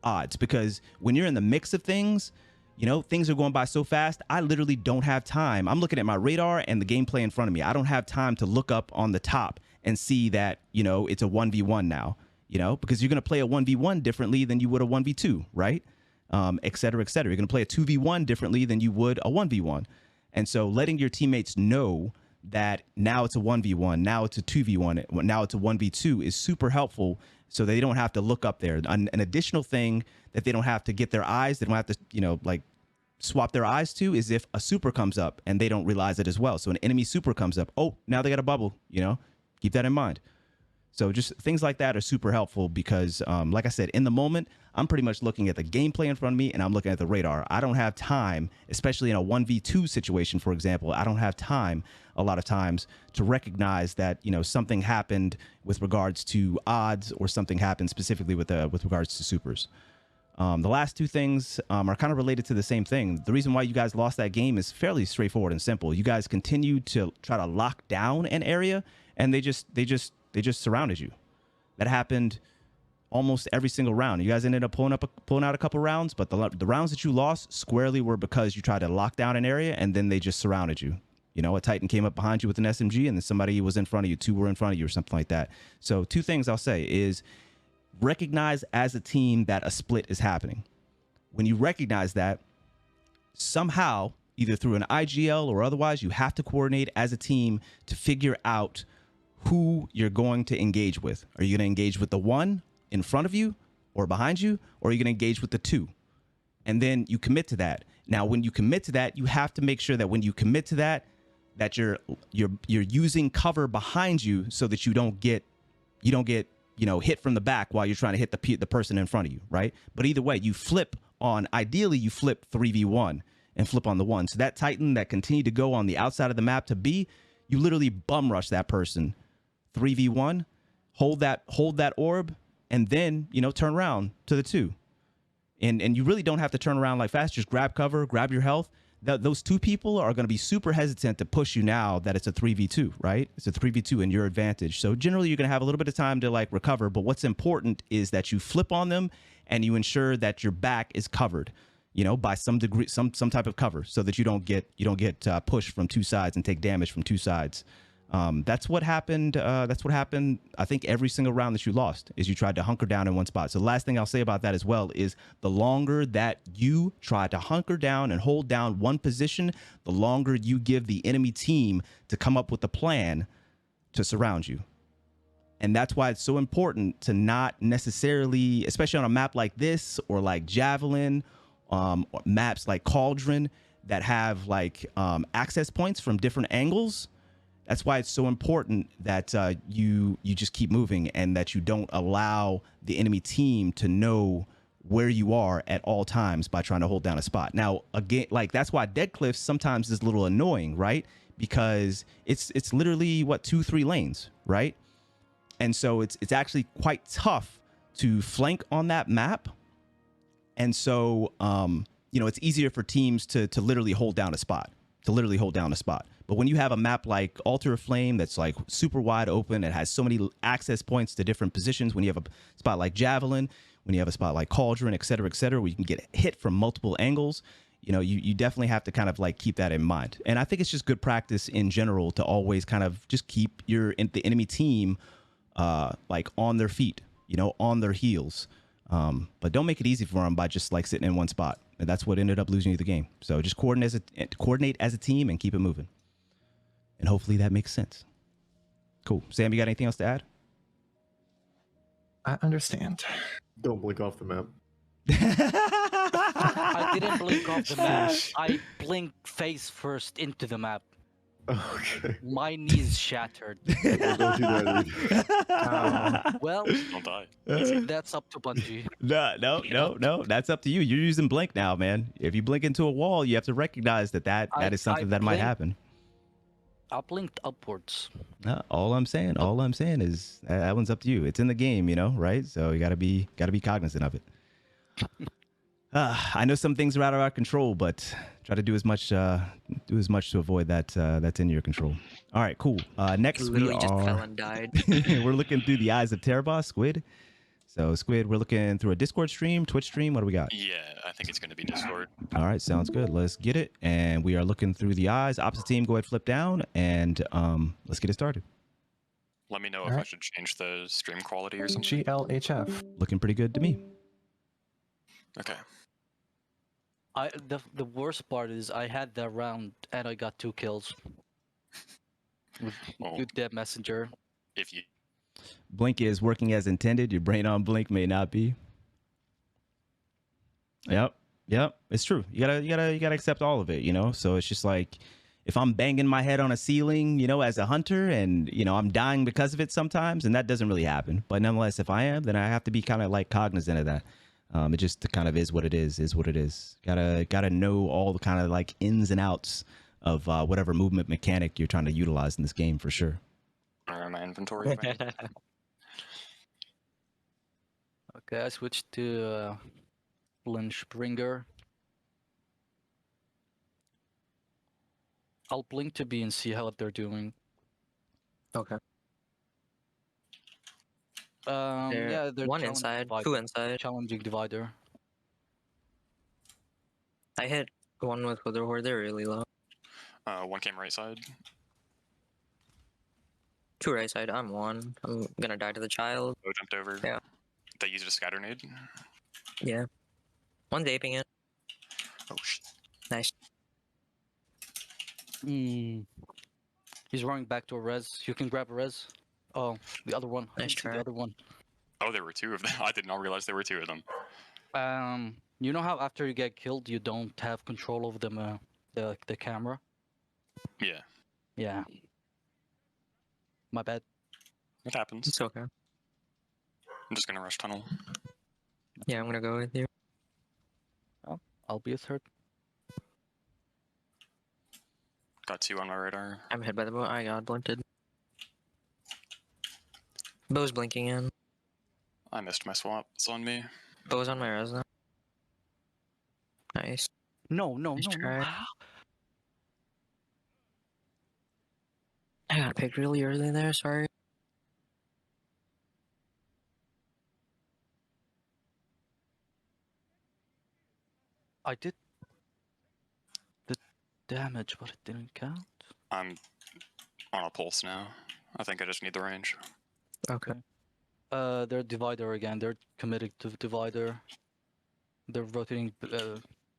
odds, because when you're in the mix of things, you know, things are going by so fast. I literally don't have time. I'm looking at my radar and the gameplay in front of me. I don't have time to look up on the top and see that, you know, it's a 1v1 now, you know, because you're going to play a 1v1 differently than you would a 1v2, right? Et cetera, et cetera. You're going to play a 2v1 differently than you would a 1v1. And so letting your teammates know that now it's a 1v1, now it's a 2v1, now it's a 1v2 is super helpful, so they don't have to look up there. An additional thing that they don't have to get their eyes, they don't have to, you know, like swap their eyes to, is if a super comes up and they don't realize it as well. So an enemy super comes up, oh, now they got a bubble, you know, keep that in mind. So just things like that are super helpful because, like I said, in the moment, I'm pretty much looking at the gameplay in front of me and I'm looking at the radar. I don't have time, especially in a 1v2 situation, for example, I don't have time a lot of times to recognize that, you know, something happened with regards to odds or something happened specifically with regards to supers. The last two things are kind of related to the same thing. The reason why you guys lost that game is fairly straightforward and simple. You guys continued to try to lock down an area and they just surrounded you. That happened almost every single round. You guys ended up pulling out a couple rounds, but the rounds that you lost squarely were because you tried to lock down an area and then they just surrounded you. You know, a Titan came up behind you with an SMG and then somebody was in front of you, two were in front of you or something like that. So two things I'll say is recognize as a team that a split is happening. When you recognize that, somehow, either through an IGL or otherwise, you have to coordinate as a team to figure out who you're going to engage with. Are you going to engage with the one in front of you or behind you, or are you going to engage with the two? And then you commit to that. Now, when you commit to that, you have to make sure that when you commit to that, that you're using cover behind you so that you don't get you know, hit from the back while you're trying to hit the person in front of you, right? But either way, you flip on, ideally you flip 3v1 and flip on the one. So that Titan that continued to go on the outside of the map to B, you literally bum rush that person 3v1, hold that orb, and then, you know, turn around to the two. And you really don't have to turn around like fast. Just grab cover, grab your health. Those two people are going to be super hesitant to push you now that it's a 3v2, right? It's a 3v2 in your advantage. So generally you're going to have a little bit of time to like recover. But what's important is that you flip on them and you ensure that your back is covered, you know, by some degree, some type of cover, so that you don't get pushed from two sides and take damage from two sides. That's what happened. That's what happened. I think every single round that you lost is you tried to hunker down in one spot. So the last thing I'll say about that as well is the longer that you try to hunker down and hold down one position, the longer you give the enemy team to come up with a plan to surround you. And that's why it's so important to not necessarily, especially on a map like this or like Javelin, or maps like Cauldron that have like access points from different angles. That's why it's so important that you just keep moving and that you don't allow the enemy team to know where you are at all times by trying to hold down a spot. Now, again, like that's why Dead Cliffs sometimes is a little annoying, right? Because it's literally what 2-3 lanes, right? And so it's actually quite tough to flank on that map. And so you know, it's easier for teams to literally hold down a spot, But when you have a map like Altar of Flame that's like super wide open, it has so many access points to different positions. When you have a spot like Javelin, when you have a spot like Cauldron, et cetera, where you can get hit from multiple angles, you know, you definitely have to kind of like keep that in mind. And I think it's just good practice in general to always kind of just keep the enemy team like on their feet, you know, on their heels. But don't make it easy for them by just like sitting in one spot. And that's what ended up losing you the game. So just coordinate as a team and keep it moving. And hopefully that makes sense. Cool. Sam, you got anything else to add? I understand. Don't blink off the map. I didn't blink off the map. I blinked face first into the map. Okay. My knees shattered. Well, don't do that either. Well, Don't die. that's up to Bungie. No. That's up to you. You're using blink now, man. If you blink into a wall, you have to recognize that is something that might happen. I blinked upwards. All I'm saying is that one's up to you. It's in the game, you know, right? So you gotta be cognizant of it. I know some things are out of our control, but try to do as much to avoid that. That's in your control. All right, cool. Next Literally we just fell are and died. we're looking through the eyes of Terrorboss Squid. So Squid, we're looking through a Discord stream, Twitch stream. What do we got? Yeah, I think it's going to be Discord. All right, sounds good. Let's get it. And we are looking through the eyes. Opposite team, go ahead, flip down, and let's get it started. Let me know if I should change the stream quality or something. GLHF. Looking pretty good to me. Okay. The worst part is I had that round and I got 2 kills. With dead messenger. If you Blink is working as intended. Your brain on blink may not be. Yep, it's true. You gotta accept all of it, you know. So it's just like, if I'm banging my head on a ceiling, you know, as a hunter, and you know I'm dying because of it sometimes, and that doesn't really happen. But nonetheless, if I am, then I have to be kind of like cognizant of that. It just kind of is what it is. Is what it is. Gotta know all the kind of like ins and outs of whatever movement mechanic you're trying to utilize in this game for sure. my inventory. Okay, I switched to Lynch Bringer. I'll blink to B and see how they're doing. Okay. Yeah, they're one challenging inside, divider. 2 inside. Challenging divider. I hit one with Wither Horde. They're really low. One came right side. 2 right side. I'm 1. I'm gonna die to the child. Oh, jumped over. Yeah. They used a scatter nade. Yeah. One's aping it. Oh shit. Nice. He's running back to a res. You can grab a res. Oh, the other one. I Nice didn't see try. the other one. Oh, there were 2 of them. I did not realize there were 2 of them. You know how after you get killed, you don't have control over the camera? Yeah, Yeah. My bad. it happens. It's okay. I'm just gonna rush tunnel. Yeah, I'm gonna go with you. Oh, I'll be a third. Got 2 on my radar. I'm hit by the bow. I got blunted. Bow's blinking in. I missed my swap. It's on me. Bow's on my res now. Nice. No. Nice try. I got picked really early there, sorry. I did the damage, but it didn't count. I'm on a pulse now. I think I just need the range. Okay. They're divider again. They're committed to divider. They're rotating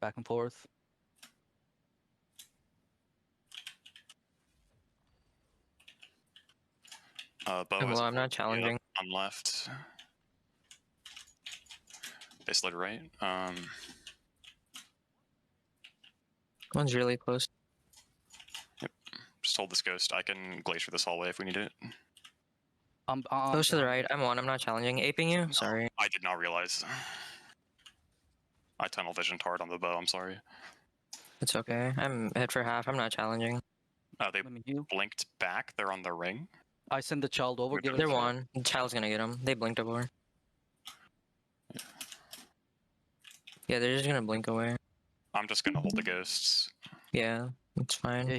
back and forth. Bow Well, is I'm not challenging. I'm left. They slid right. One's really close. Just hold this ghost. I can glacier this hallway if we need it. Close to the right. I'm 1. I'm not challenging. Aping you? Sorry. I did not realize. I tunnel visioned hard on the bow. I'm sorry. It's okay. I'm hit for half. I'm not challenging. They Let me heal. blinked back. They're on the ring. I send the child over. Give it They're a shot. 1. The child's gonna get him. They blinked over. Yeah, they're just gonna blink away. I'm just gonna hold the ghosts. Yeah, it's fine. Yeah,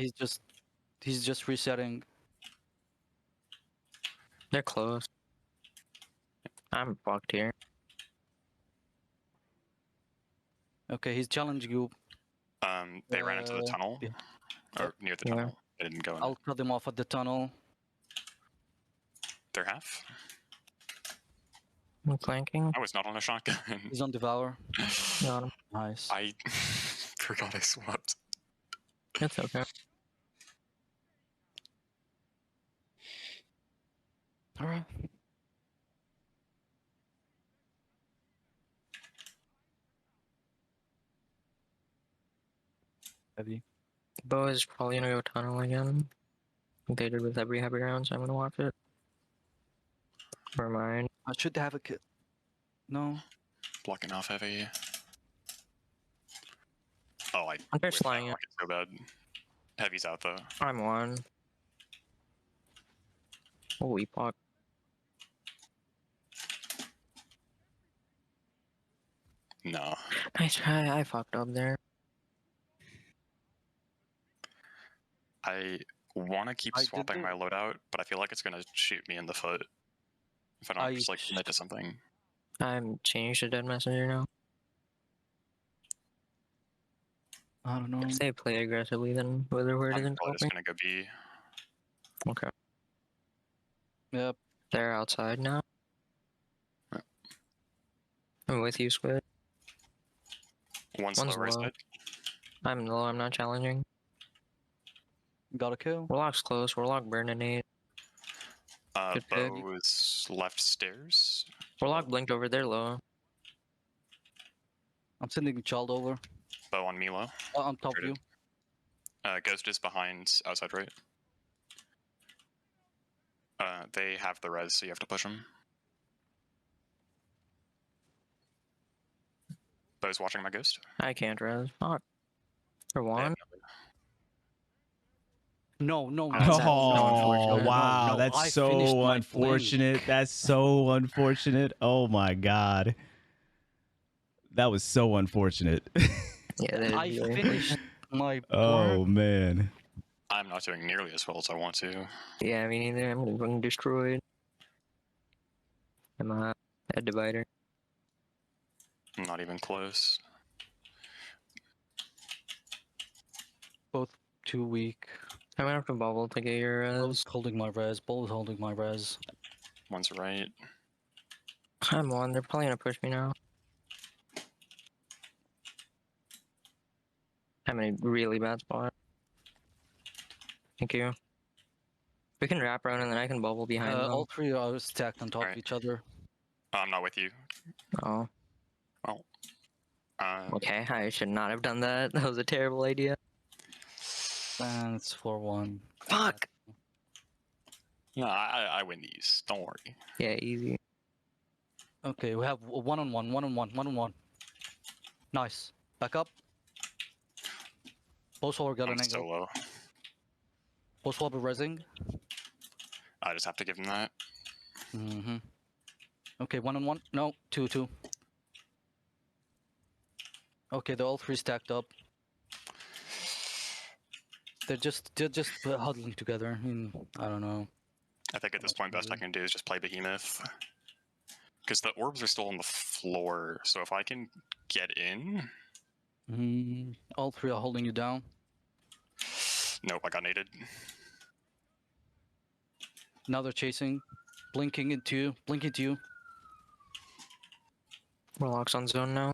he's just resetting. They're close. I'm fucked here. Okay, he's challenging you. They ran into the tunnel. yeah. Or near the Yeah. tunnel. They didn't go in. I'll cut them off at the tunnel. They're half. I'm flanking. I was not on a shotgun. He's on devour. Got him. Nice. I forgot I swapped. It's okay. All right. Heavy. Bow is probably gonna go tunnel again. They did with every heavy round, so I'm gonna watch it. Never mind. I should have a kit. No. Blocking off heavy. Oh, I Hunter's whiffed that flying it. rocket so bad. Heavy's out though. I'm 1. Holy fuck. No. Nice try. I fucked up there. I want to keep I did swapping the- my loadout, but I feel like it's gonna shoot me in the foot if I don't I just like sh- commit to something. I'm changed to dead messenger now. I don't know. If they play aggressively, then whether word I'm isn't probably just helping. gonna go B. Okay. Yep. They're outside now. I'm with you, Squid. One's One's low right low. side. I'm low, I'm not challenging. Got a kill. Warlock's close, Warlock burning it. Good pick. Bow is left stairs. Warlock blinked over there low. I'm sending the child over. Bow on Milo. On top of you. Ghost is behind outside right. They have the res, so you have to push them. Bow's watching my ghost. I can't res. Fuck. For They one. have No, no, no. That's Oh, unfortunate. wow. No, I That's finished so my unfortunate. blink. That's so unfortunate. Oh, my God. That was so unfortunate. Yeah, that I is really finished my Oh, man. I'm not doing nearly as well as I want to. Yeah, me neither. I'm getting fucking destroyed. I'm a head divider. I'm not even close. both too weak. I'm gonna have to bubble to get your Both holding my res. Both holding my res. One's right. I'm one. They're probably gonna push me now. I'm in a really bad spot. Thank you. We can wrap around and then I can bubble behind them. All three are stacked on top of Alright. each other. I'm not with you. Oh, okay. I should not have done that. That was a terrible idea. And it's 4-1. Fuck! No, I win these. Don't worry. Yeah, easy. Okay, we have a one-on-one, one-on-one. Nice. Back up. Both swabber got I'm an so angle. low. Both swabber resing. I just have to give him that. Mm-hmm. Okay, one-on-one. No, 2-2. Okay, they're all three stacked up. They're just huddling together. I mean, I don't know. I think at this point, best I can do is just play Behemoth. Because the orbs are still on the floor, so if I can get in... All three are holding you down. Nope, I got naded. Now they're chasing. Blinking into you. Blinking to you. Warlock's on zone now.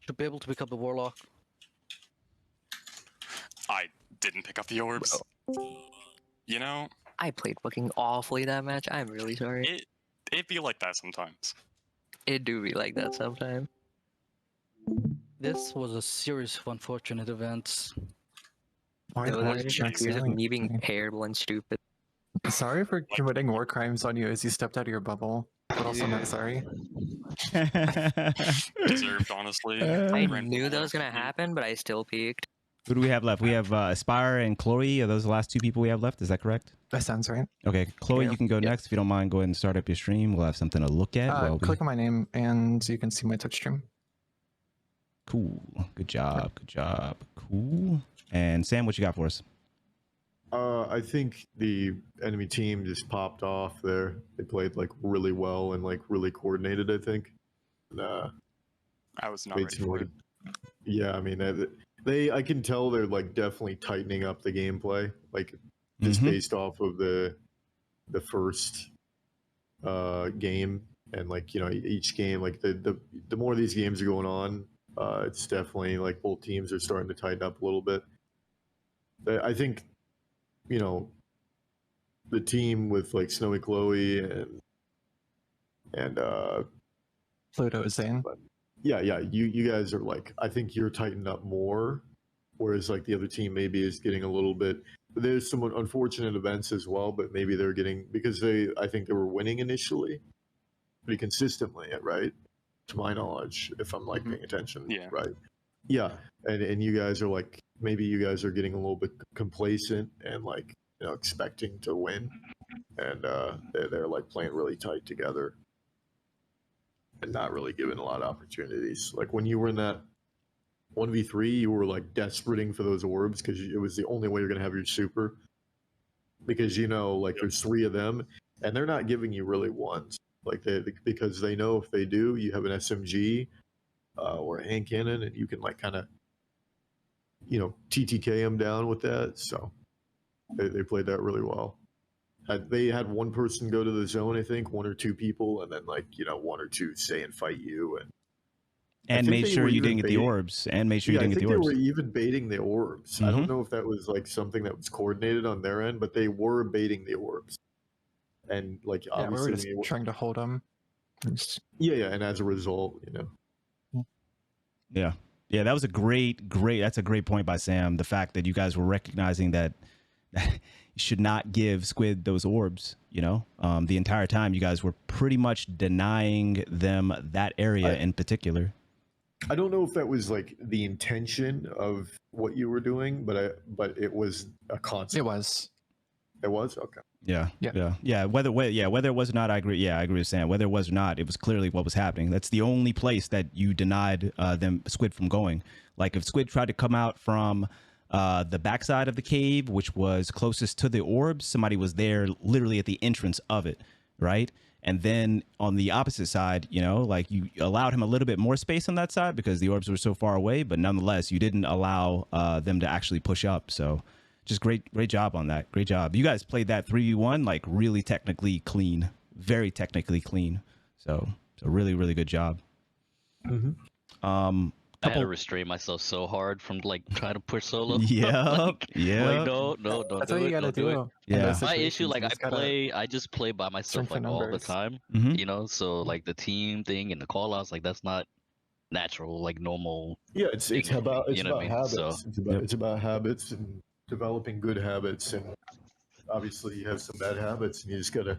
Should be able to pick up the warlock. I didn't pick up the orbs. You know, I played fucking awfully that match. I'm really sorry. it be like that sometimes. It do be like that sometimes. This was a series of unfortunate events. Why It the was heck just is like years of Zane? me being terrible and stupid. Sorry for committing war crimes on you as you stepped out of your bubble, but also not sorry. Deserved, honestly. I Ran knew that forward. was gonna happen, but I still peeked. Who do we have left? We have Aspire and Chloe. Are those the last two people we have left? Is that correct? That sounds right. Okay, Chloe, Yeah. you can go next. If you don't mind, go ahead and start up your stream. We'll have something to look at. while we... Click on my name and you can see my Twitch stream. Cool. Good job. Good job. Cool. And Sam, what you got for us? I think the enemy team just popped off there. They played like really well and like really coordinated, I think. And, I was not made ready some for really- it. Yeah, I mean, I can tell they're like definitely tightening up the gameplay, like just Mhm. based off of the first game, and like, you know, each game, like the more these games are going on, it's definitely like both teams are starting to tighten up a little bit. But I think, you know, the team with like Snowy Chloe and Pluto is Zane. yeah, you guys are like, I think you're tightened up more, whereas like the other team maybe is getting a little bit. There's some unfortunate events as well, but maybe they're getting, because I think they were winning initially pretty consistently, right? To my knowledge, if I'm like paying attention, Yeah. right? Yeah, and you guys are like, maybe you guys are getting a little bit complacent and like, you know, expecting to win, and they're like playing really tight together and not really given a lot of opportunities. Like when you were in that 1v3, you were like desperating for those orbs because it was the only way you're gonna have your super. Because, you know, like there's three of them, and they're not giving you really ones, like because they know if they do, you have an SMG or a hand cannon, and you can like kind of, you know, TTK them down with that. So they played that really well. They had one person go to the zone, I think, 1 or 2 people, and then like, you know, 1 or 2 stay and fight you, And made sure you didn't get the orbs. And made sure you didn't get the orbs. I think they were even baiting the orbs. I don't know if that was like something that was coordinated on their end, but they were baiting the orbs. And like obviously, we were just trying to hold them. Yeah, and as a result, you know. Yeah, that was a great. That's a great point by Sam. The fact that you guys were recognizing that you should not give Squid those orbs. You know, the entire time you guys were pretty much denying them that area in particular. I don't know if that was like the intention of what you were doing, but it was a concept. It was. It was? Okay. Yeah. Whether it was or not, I agree. Yeah, I agree with Sam. Whether it was or not, it was clearly what was happening. That's the only place that you denied Squid from going. Like if Squid tried to come out from the backside of the cave, which was closest to the orbs, somebody was there literally at the entrance of it, right? And then on the opposite side, you know, like you allowed him a little bit more space on that side because the orbs were so far away, but nonetheless, you didn't allow them to actually push up. So just great job on that. Great job. You guys played that 3v1 like really technically clean, very technically clean. So really, really good job. I had to restrain myself so hard from like trying to push solo. Yeah, like, yeah. Like, no, That's what you gotta do. Yeah. My issue, like I just play by myself like all the time. You know, so like the team thing and the call outs, like that's not natural, like normal. Yeah, it's about habits. So, it's about habits and developing good habits, and obviously you have some bad habits, and you just gotta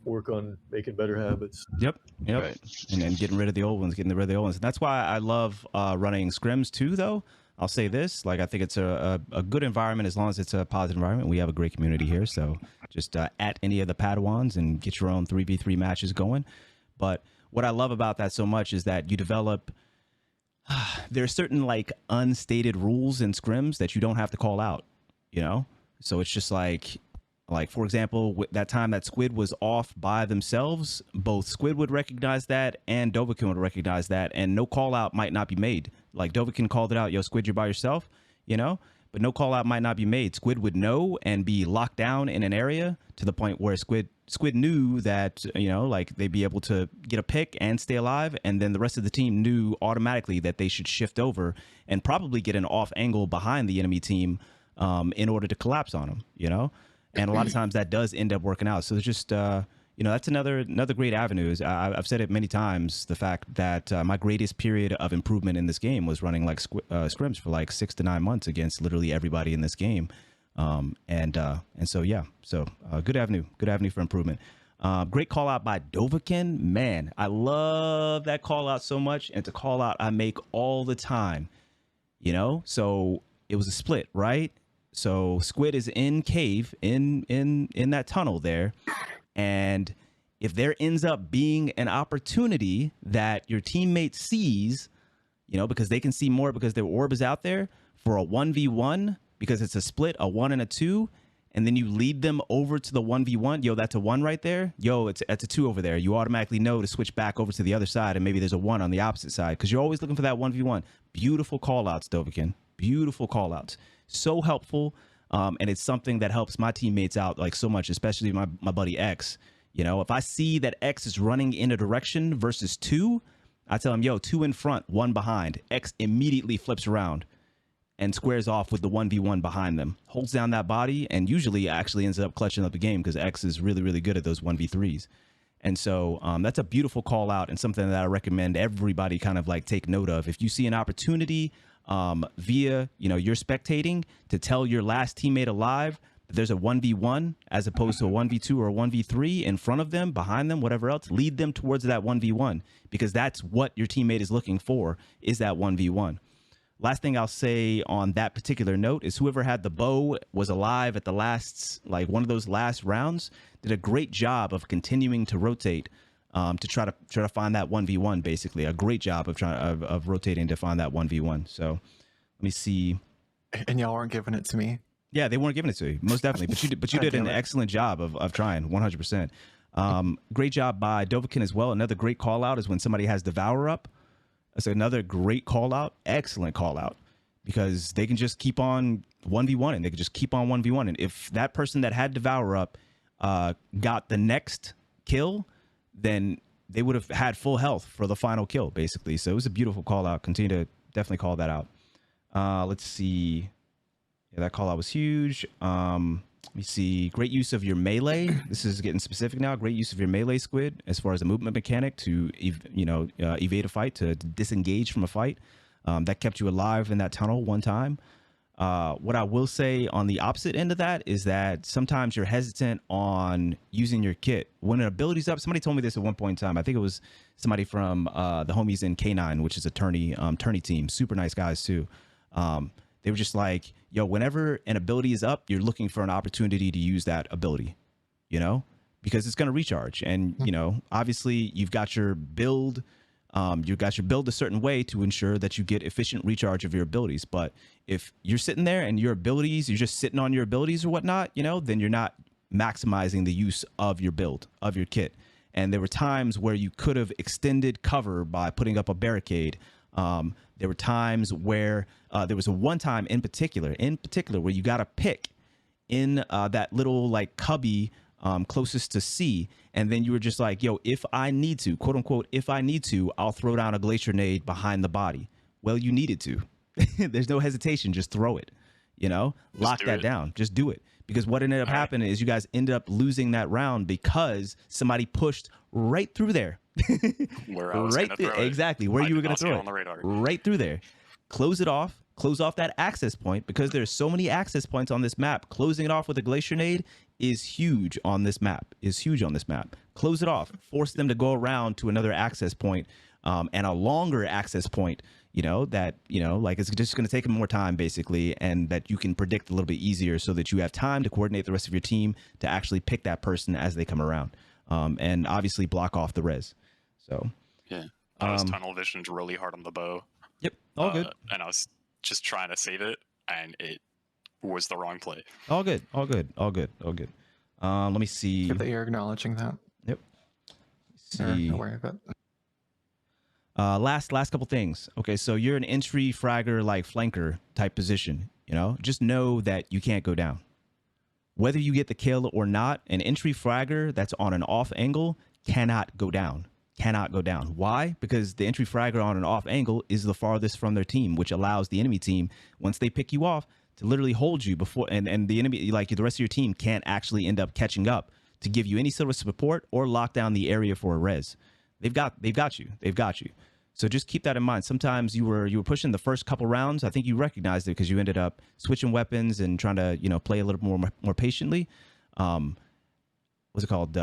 work on making better habits. Yep. Right. And getting rid of the old ones, And that's why I love running scrims too, though. I'll say this, like I think it's a good environment as long as it's a positive environment. We have a great community here, so just at any of the Padawans and get your own 3v3 matches going. But what I love about that so much is that you develop there are certain like unstated rules in scrims that you don't have to call out, you know? So it's just like for example, that time that Squid was off by themselves, both Squid would recognize that and Dovahkin would recognize that, and no call out might not be made. Like Dovahkin called it out, yo, Squid, you're by yourself, you know? But no call out might not be made. Squid would know and be locked down in an area to the point where Squid knew that, you know, like they'd be able to get a pick and stay alive, and then the rest of the team knew automatically that they should shift over and probably get an off angle behind the enemy team in order to collapse on them, you know? And a lot of times that does end up working out. So it's just, you know, that's another great avenue. I've said it many times, the fact that my greatest period of improvement in this game was running like scrims for like 6 to 9 months against literally everybody in this game. And so, yeah, so good avenue for improvement. Great call out by Dovahkin. Man, I love that call out so much. And to call out, I make all the time, you know, so it was a split, right? So Squid is in cave in that tunnel there. And if there ends up being an opportunity that your teammate sees, you know, because they can see more because their orb is out there for a 1v1, because it's a split, a 1 and a 2, and then you lead them over to the 1v1, yo, that's a 1 right there. Yo, it's a 2 over there. You automatically know to switch back over to the other side, and maybe there's a 1 on the opposite side, because you're always looking for that 1v1. Beautiful call-outs, Dovahkin. Beautiful call-outs. So helpful. And it's something that helps my teammates out like so much, especially my buddy X. You know, if I see that X is running in a direction versus 2, I tell him, yo, 2 in front, 1 behind. X immediately flips around and squares off with the 1v1 behind them, holds down that body, and usually actually ends up clutching up the game because X is really, really good at those 1v3s. And so that's a beautiful call out and something that I recommend everybody kind of like take note of. If you see an opportunity via, you know, you're spectating, to tell your last teammate alive that there's a 1v1 as opposed to a 1v2 or a 1v3 in front of them, behind them, whatever else, lead them towards that 1v1, because that's what your teammate is looking for, is that 1v1. Last thing I'll say on that particular note is whoever had the bow was alive at the last, like one of those last rounds, did a great job of continuing to rotate to try to find that 1v1, basically. A great job of rotating to find that 1v1. So let me see. And y'all weren't giving it to me. Yeah, they weren't giving it to you, most definitely. But you did an excellent job of trying, 100%. Great job by Dovahkin as well. Another great call out is when somebody has Devour up. That's another great call out. Excellent call out, because they can just keep on 1v1 and they can just keep on 1v1. And if that person that had Devour up got the next kill, then they would have had full health for the final kill, basically. So it was a beautiful call out. Continue to definitely call that out. Let's see. Yeah, that call out was huge. Let me see. Great use of your melee. This is getting specific now. Great use of your melee, Squid, as far as a movement mechanic to, evade a fight, to disengage from a fight. That kept you alive in that tunnel one time. What I will say on the opposite end of that is that sometimes you're hesitant on using your kit. When an ability's up, somebody told me this at one point in time. I think it was somebody from the homies in K9, which is a tourney team. Super nice guys too. They were just like, yo, whenever an ability is up, you're looking for an opportunity to use that ability, because it's going to recharge. And, obviously you've got your build. You've got your build a certain way to ensure that you get efficient recharge of your abilities. But if you're sitting there and your abilities, you're just sitting on your abilities or whatnot, then you're not maximizing the use of your build, of your kit. And there were times where you could have extended cover by putting up a barricade. There were times where there was a one time in particular where you got a pick in that little like cubby closest to C, and then you were just like, yo, if I need to, quote unquote, if I need to, I'll throw down a glacier nade behind the body. Well, you needed to. There's no hesitation, just throw it, lock that down, just do it. Because what ended up happening is you guys ended up losing that round because somebody pushed right through there. Where I was right there, exactly where you were going to throw it, on the radar. right through there. Close it off. Close off that access point, because there's so many access points on this map. Closing it off with a glacier nade is huge on this map. Close it off. Force them to go around to another access point, and a longer access point. Like it's just going to take them more time, basically, and that you can predict a little bit easier, so that you have time to coordinate the rest of your team to actually pick that person as they come around, and obviously block off the res. So yeah, I was tunnel visioned really hard on the bow. Yep, all good. And I was just trying to save it, and it was the wrong play. All good. Let me see. Good that you're acknowledging that. Yep. See. Aware of it. Last couple things. Okay, so you're an entry fragger, like flanker type position. Just know that you can't go down. Whether you get the kill or not, an entry fragger that's on an off angle cannot go down. Why? Because the entry fragger on an off angle is the farthest from their team, which allows the enemy team, once they pick you off, to literally hold you before, and the enemy, like the rest of your team, can't actually end up catching up to give you any sort of support or lock down the area for a res. They've got you. So just keep that in mind. Sometimes you were pushing the first couple rounds. I think you recognized it because you ended up switching weapons and trying to play a little more patiently. What's it called?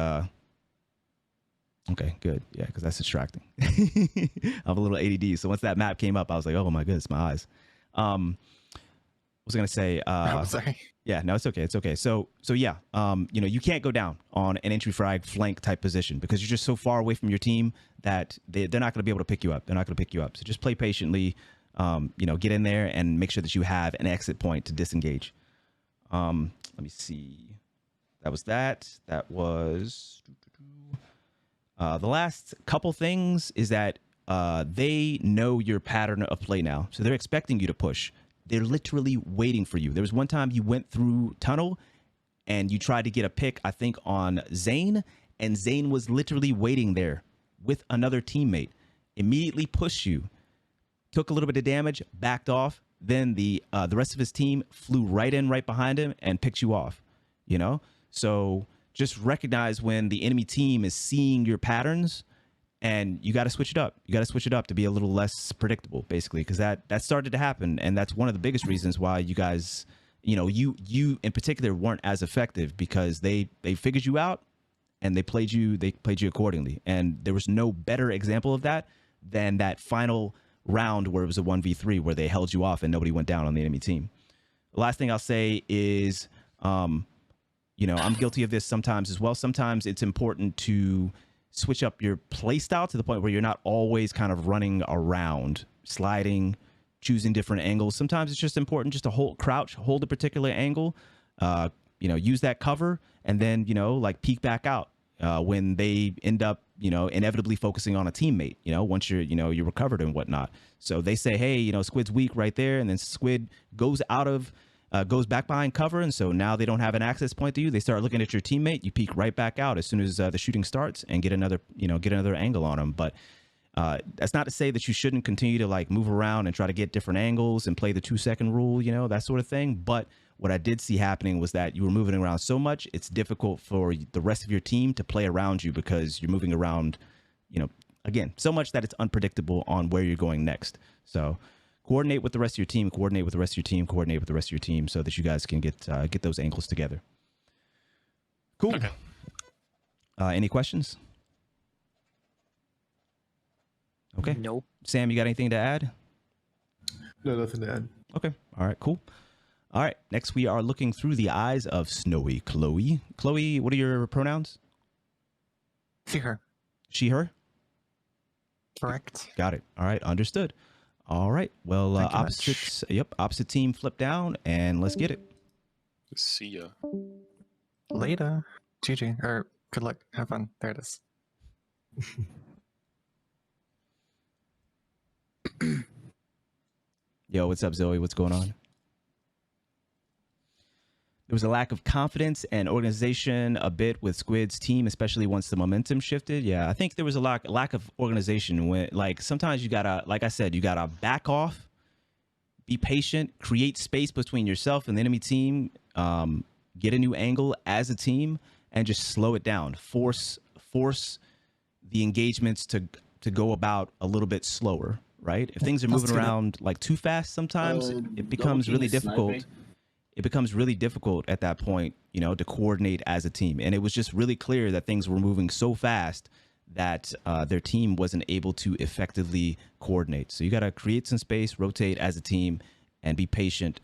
Okay, good. Yeah, because that's distracting. I'm a little ADD. So once that map came up, I was like, oh my goodness, my eyes. What was I gonna say? I'm sorry. Yeah, no, it's okay. So yeah, you can't go down on an entry frag flank type position because you're just so far away from your team that they're not going to be able to pick you up. So just play patiently, get in there and make sure that you have an exit point to disengage. Let me see. That was that. That was the last couple things is that they know your pattern of play now. So they're expecting you to push. They're literally waiting for you. There was one time you went through tunnel and you tried to get a pick, I think, on Zane, and Zane was literally waiting there with another teammate. Immediately pushed you, took a little bit of damage, backed off. Then the rest of his team flew right behind him and picked you off. So just recognize when the enemy team is seeing your patterns. And you got to switch it up. To be a little less predictable, basically, because that started to happen, and that's one of the biggest reasons why you guys, you in particular weren't as effective, because they figured you out and they played you accordingly. And there was no better example of that than that final round where it was a 1v3 where they held you off and nobody went down on the enemy team. The last thing I'll say is, I'm guilty of this sometimes as well. Sometimes it's important to switch up your play style to the point where you're not always kind of running around, sliding, choosing different angles. Sometimes it's just important just to hold a particular angle, use that cover, and then, peek back out. when they end up, inevitably focusing on a teammate, once you're recovered and whatnot. So they say, hey, Squid's weak right there. And then Squid goes goes back behind cover. And so now they don't have an access point to you. They start looking at your teammate. You peek right back out as soon as the shooting starts and get another angle on them. But that's not to say that you shouldn't continue to like move around and try to get different angles and play the 2-second rule, that sort of thing. But what I did see happening was that you were moving around so much, it's difficult for the rest of your team to play around you because you're moving around, again, so much that it's unpredictable on where you're going next. So coordinate with the rest of your team, coordinate with the rest of your team, coordinate with the rest of your team so that you guys can get those angles together. Cool. Okay. Any questions? Okay. Nope. Sam, you got anything to add? No, nothing to add. Okay. All right, cool. All right. Next, we are looking through the eyes of Snowy Chloe. Chloe, what are your pronouns? She, her. She, her? Correct. Got it. All right. Understood. All right. Well, Thank you much. opposites. Yep. Opposite team flip down and let's get it. See ya. Later. GG. Or good luck. Have fun. There it is. Yo, what's up, Zoe? What's going on? There was a lack of confidence and organization a bit with Squid's team, especially once the momentum shifted. Yeah, I think there was a lack of organization when, like, sometimes you gotta, like I said, you gotta back off, be patient, create space between yourself and the enemy team, get a new angle as a team, and just slow it down. Force the engagements to go about a little bit slower, right? If things are moving around like too fast, sometimes it becomes really difficult. Sniping. It becomes really difficult at that point, to coordinate as a team. And it was just really clear that things were moving so fast that their team wasn't able to effectively coordinate. So you got to create some space, rotate as a team, and be patient.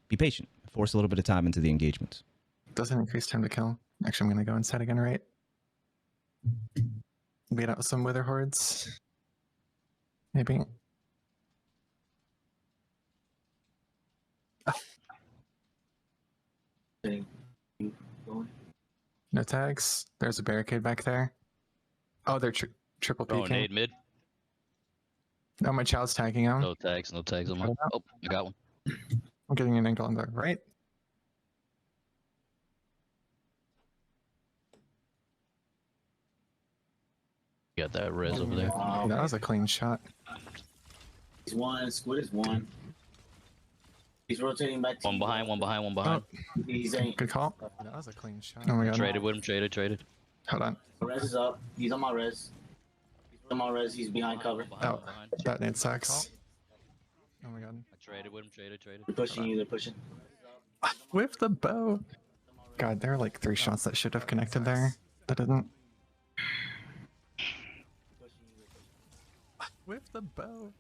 Be patient. Force a little bit of time into the engagements. Doesn't increase time to kill. Actually, I'm going to go inside again, right? Beat out some wither hordes. Maybe. No tags. There's a barricade back there. Oh, they're triple Oh, peeking. nade mid. Oh, my child's tagging him. No tags on my. Oh, I got one. I'm getting an angle on the right. Got that res over there. That was a clean shot. He's one. Squid is one. He's rotating back. One behind, one behind, one behind. He's ain't. Good call. That was a clean shot. Oh my god. Traded with him, traded. Hold on. Res is up. He's on my res. He's on my res. He's behind cover. Oh, that nade sucks. Oh my god. I traded with him, traded. They're pushing you. They're pushing. With the bow. God, there are like 3 shots that should have connected there. That didn't. With the bow.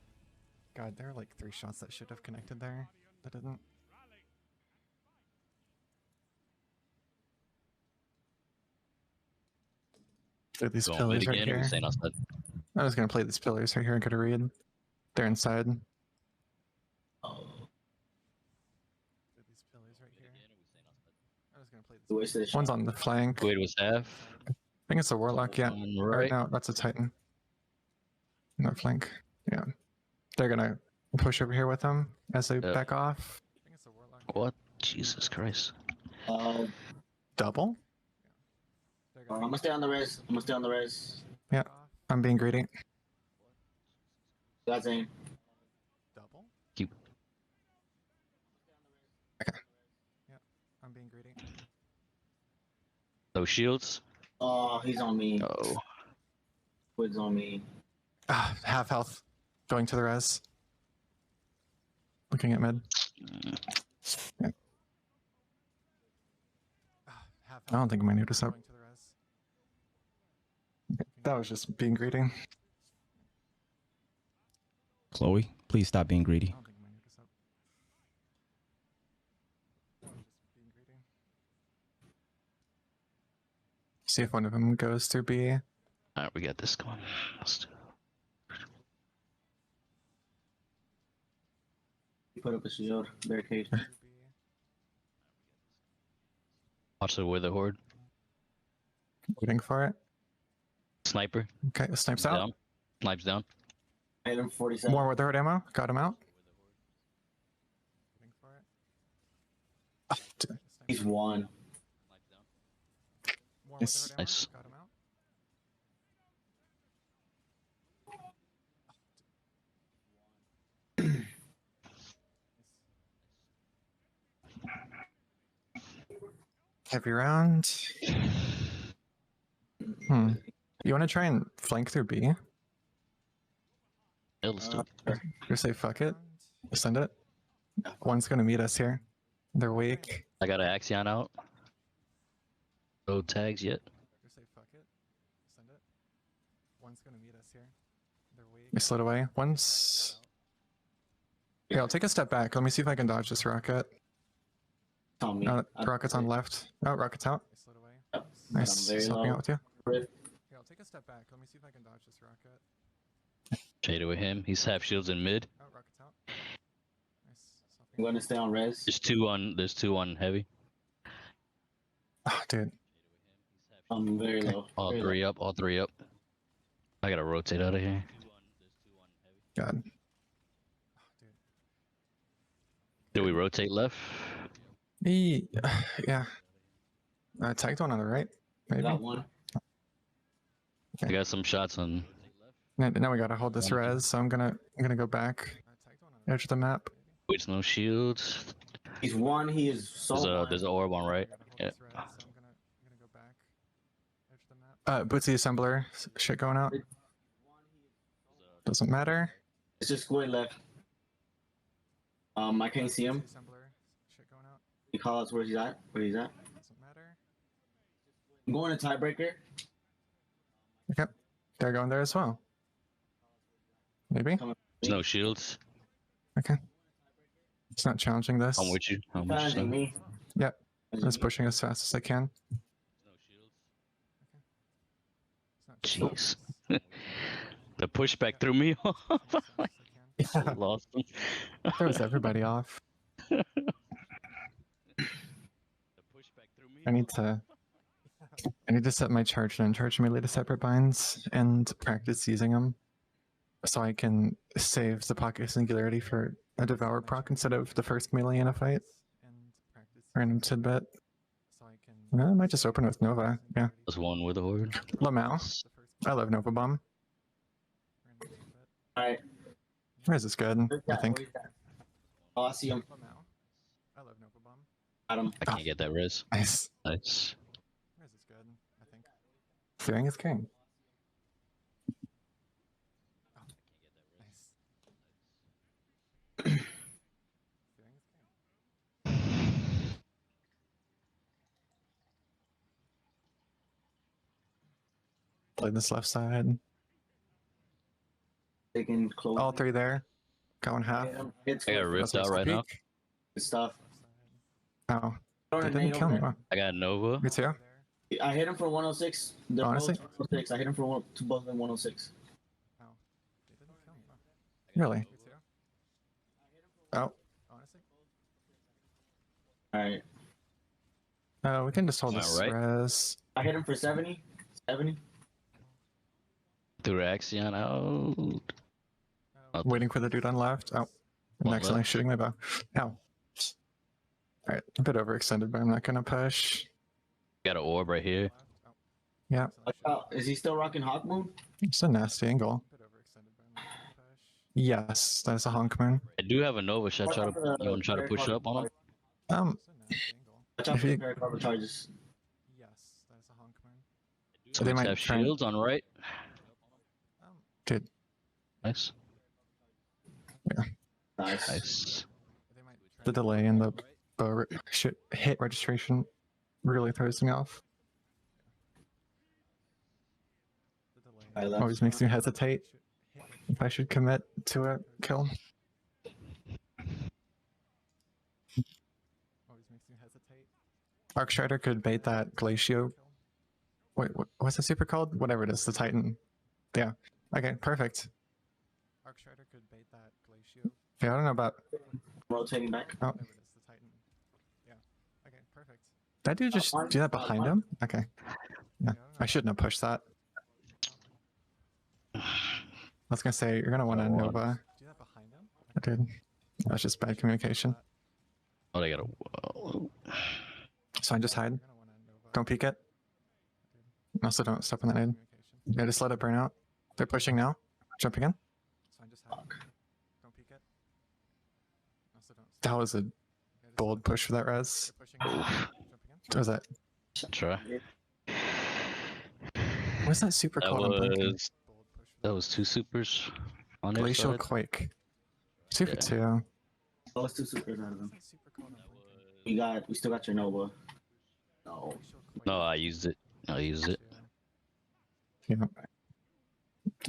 God, there are like 3 shots that should have connected there. That didn't. Play these Going pillars mid right again, or here. we staying outside? I was gonna play these pillars right here and get a read. They're inside. Oh. Play these pillars right here. I was gonna play these. One's on the flank. Squid was half. I think it's a warlock. Yeah. On Right right. now, that's a titan. No flank. Yeah. They're gonna push over here with them as they Yep. back off. I think it's a warlock. What? Jesus Christ. Double? I'm gonna stay on the res. Yeah. I'm being greedy. Got Zane. Double? Keep. Okay. Yeah. I'm being greedy. Those shields. Oh, he's on me. Oh. Squid's on me. Ah, half health. Going to the res. Looking at mid. Yeah. I don't think my nude is up. That was just being greedy. Chloe, please stop being greedy. See if one of them goes through B. Alright, we got this going. Let's do Put up a shield. Barricade. Watch the wither horde. Waiting for it. Sniper. Okay, snipes out. Down. Snipes down. I hit him 47. More Witherhoard ammo. Got him out. Waiting for it. Ah, He's one. More Nice. Witherhoard ammo. Nice. Got him out. Heavy round. You want to try and flank through B? Yeah, let's do it. You say fuck it. Send it. One's gonna meet us here. They're weak. I got an Axion out. No tags yet. You say fuck it. Send it. One's gonna meet us here. They're weak. You slid away. One's. Yeah, I'll take a step back. Let me see if I can dodge this rocket. On me. Rocket's on left. Oh, rocket's out. Slid away. Yep. Nice. I'm very Helping low. out with you. Rift. Yeah, I'll take a step back. Let me see if I can dodge this rocket. Shaded with him. He's half shields in mid. Oh, rocket's out. Nice. I'm going to stay on res. There's two on heavy. Oh, dude. I'm very Okay. low. All Very three low. up. All three up. I gotta rotate out of here. God. Do we rotate left? Yeah. Tagged one on the right. Maybe. Got one. I got some shots on. Now we gotta hold this res, so I'm gonna go back. Edge of the map. Which no shields. He's one. He is so There's an orb on right. Yeah. Bootsy assembler. Shit going out. Doesn't matter. It's just Squid left. I can't see him. Shit going out. He call us where he's at. Where he's at. Doesn't matter. I'm going to tiebreaker. Okay. They're going there as well. Maybe? There's no shields. Okay. It's not challenging this. I'm with you. I'm with you. Challenging me. Yep. I'm just pushing as fast as I can. Jeez. The pushback threw me off. Yeah. Lost him. Throws everybody off. I need to set my charge and uncharge melee to separate binds and practice using them, so I can save the pocket singularity for a devour proc instead of the first melee in a fight. Random tidbit. I might just open with Nova. Yeah. There's one with a horde. Lamau. I love Nova Bomb. Alright. Res is good, I think. Oh, I see him. I love Nova Bomb. Got him. I can't get that res. Nice. Nice. Res is good, I think. Fearing is king. Oh, nice. Fearing is king. Play this left side. Taking close. All three there. Going half. It's I got good. ripped That's out right now. peek. Good stuff. Oh, Throwing that a didn't nade kill over me. Wow. I got Nova. Me too. there. I hit him for 106. They're Honestly? both 106. I hit him for both of them 106. Really? Oh. Alright. We can just hold this Alright. res. I hit him for 70. 70. Threw Axion out. Waiting for the dude on left. Oh. I'm One accidentally left. shooting my bow. Ow. Alright, a bit overextended, but I'm not gonna push. Got an orb right here. Yeah, Is he still rocking Hawk Moon? it's a nasty angle. Yes, that is a honk moon. I do have a Nova. Should I try to? You want to try to push up on him? Watch out If for the you- paracover charges. Yes, that is a honk moon. So they they might have try and- shields on right. Dude, Nice. Nice. Nice. the delay in the bow hit registration really throws me off. I left. Always makes me hesitate if I should commit to a kill. Arcstrider could bait that Glacio. Wait, what's the super called? Whatever it is, the Titan. Yeah. Okay, perfect. Arcstrider could bait that Glacio. Yeah, I don't know about. Rotating back. Oh. Yeah. Okay, perfect. That dude just do that behind him? Okay. Yeah. I shouldn't have pushed that. I was gonna say you're gonna want to Nova. I did. That was just bad communication. Oh, they got a wall. So I just hide. Don't peek it. Also, don't step on that nade. Yeah, just let it burn out. They're pushing now. Jump again. That was a bold push for that res. What was that? Try. What's that super called? I'm blanking. That was 2 supers on their Glacial side. Quake. Super Yeah. 2. Oh, it's 2 supers out of them. We still got your Nova. No. No, I used it. Yeah.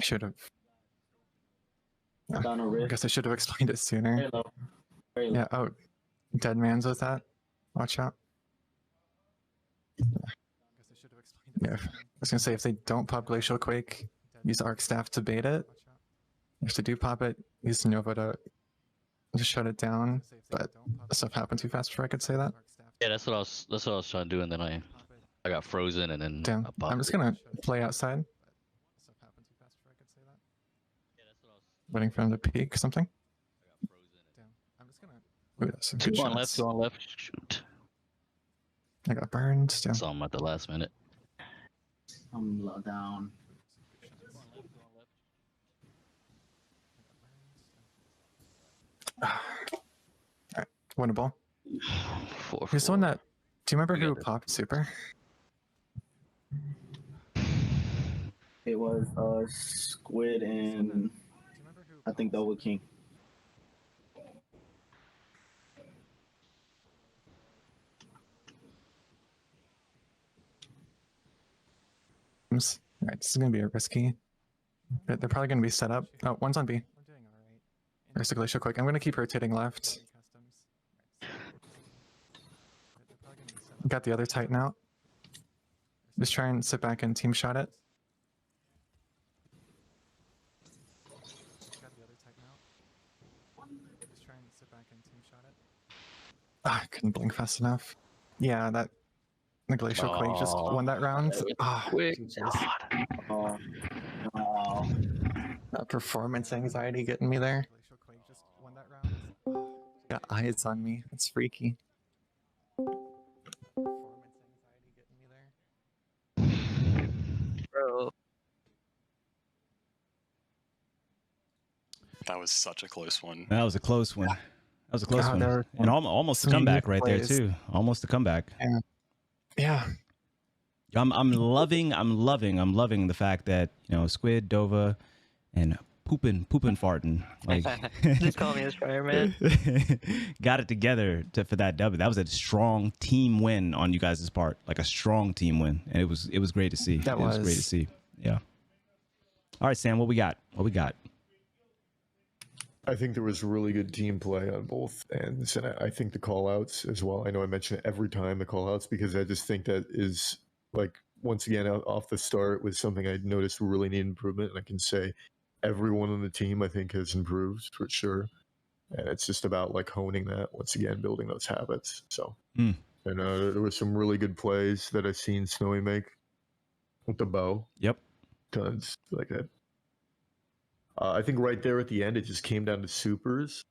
Should have. Down a I rift. guess I should have explained it sooner. Very low. Very low. Yeah, oh. Dead man's with that. Watch out. Yeah, I was gonna say if they don't pop Glacial Quake, use Arc Staff to bait it. If they do pop it, use Nova to shut it down. But stuff happened too fast before I could say that. Yeah, that's what I was trying to do, and then I got frozen, and then Damn. I popped I'm just it. gonna play outside. Waiting for him to peek something. Ooh, that's some good 2 on left, shots. 2 on left. Shoot. I got burned. Damn. Saw him at the last minute. I'm low down. Alright, winnable. 4. Who's the one that? Do you remember We who got it. popped super? It was Squid and I think Dovahkin. Alright, this is gonna be a risky. They're probably gonna be set up. Oh, one's on B. There's a Glacial Quake. I'm gonna keep rotating left. Got the other Titan out. Just try and sit back and team shot it. Ah, I couldn't blink fast enough. Yeah, that the Glacial Quake just won that round. Ah, Quick. Jesus. Oh, wow. That performance anxiety getting me there. Got eyes on me. It's freaky. Bro. That was such a close one. That was a close one. That was a close God, one. there were And almost a some comeback unique right there plays. too. Almost a comeback. Yeah. I'm loving the fact that, you know, Squid, Dova, and poopin' farting, like Just call me a Strider, man. got it together for that W. That was a strong team win on you guys' part, like a strong team win, and it was great to see. That it was great to see. Yeah. All right, Sam, what we got? I think there was really good team play on both ends, and I think the call-outs as well. I know I mention it every time, the call-outs, because I just think that is, like, once again, off the start was something I noticed really need improvement, and I can say everyone on the team, I think, has improved for sure. And it's just about, like, honing that, once again, building those habits. So, and there were some really good plays that I've seen Snowy make with the bow. Yep. Tons like that. I think right there at the end, it just came down to supers.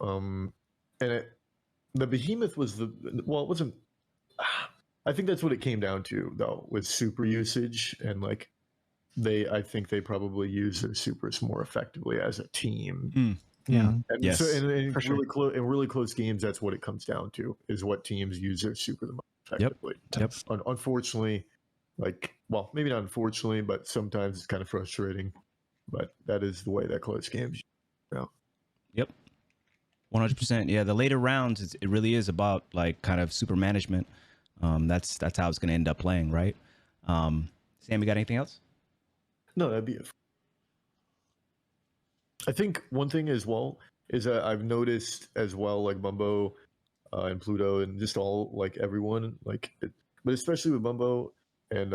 And the behemoth was it wasn't. I think that's what it came down to, though, with super usage, and like I think they probably use their supers more effectively as a team. Yeah. And Yes, so in for sure. really close games, that's what it comes down to: is what teams use their super the most effectively. Yep. Unfortunately, maybe not unfortunately, but sometimes it's kind of frustrating. But that is the way that close games. Yep. 100%. Yeah, the later rounds, it really is about like kind of super management. That's how it's going to end up playing, right? Sam, you got anything else? No, that'd be it. I think one thing as well is that I've noticed as well, like Bumbo and Pluto and just all, like, everyone, like, but especially with Bumbo and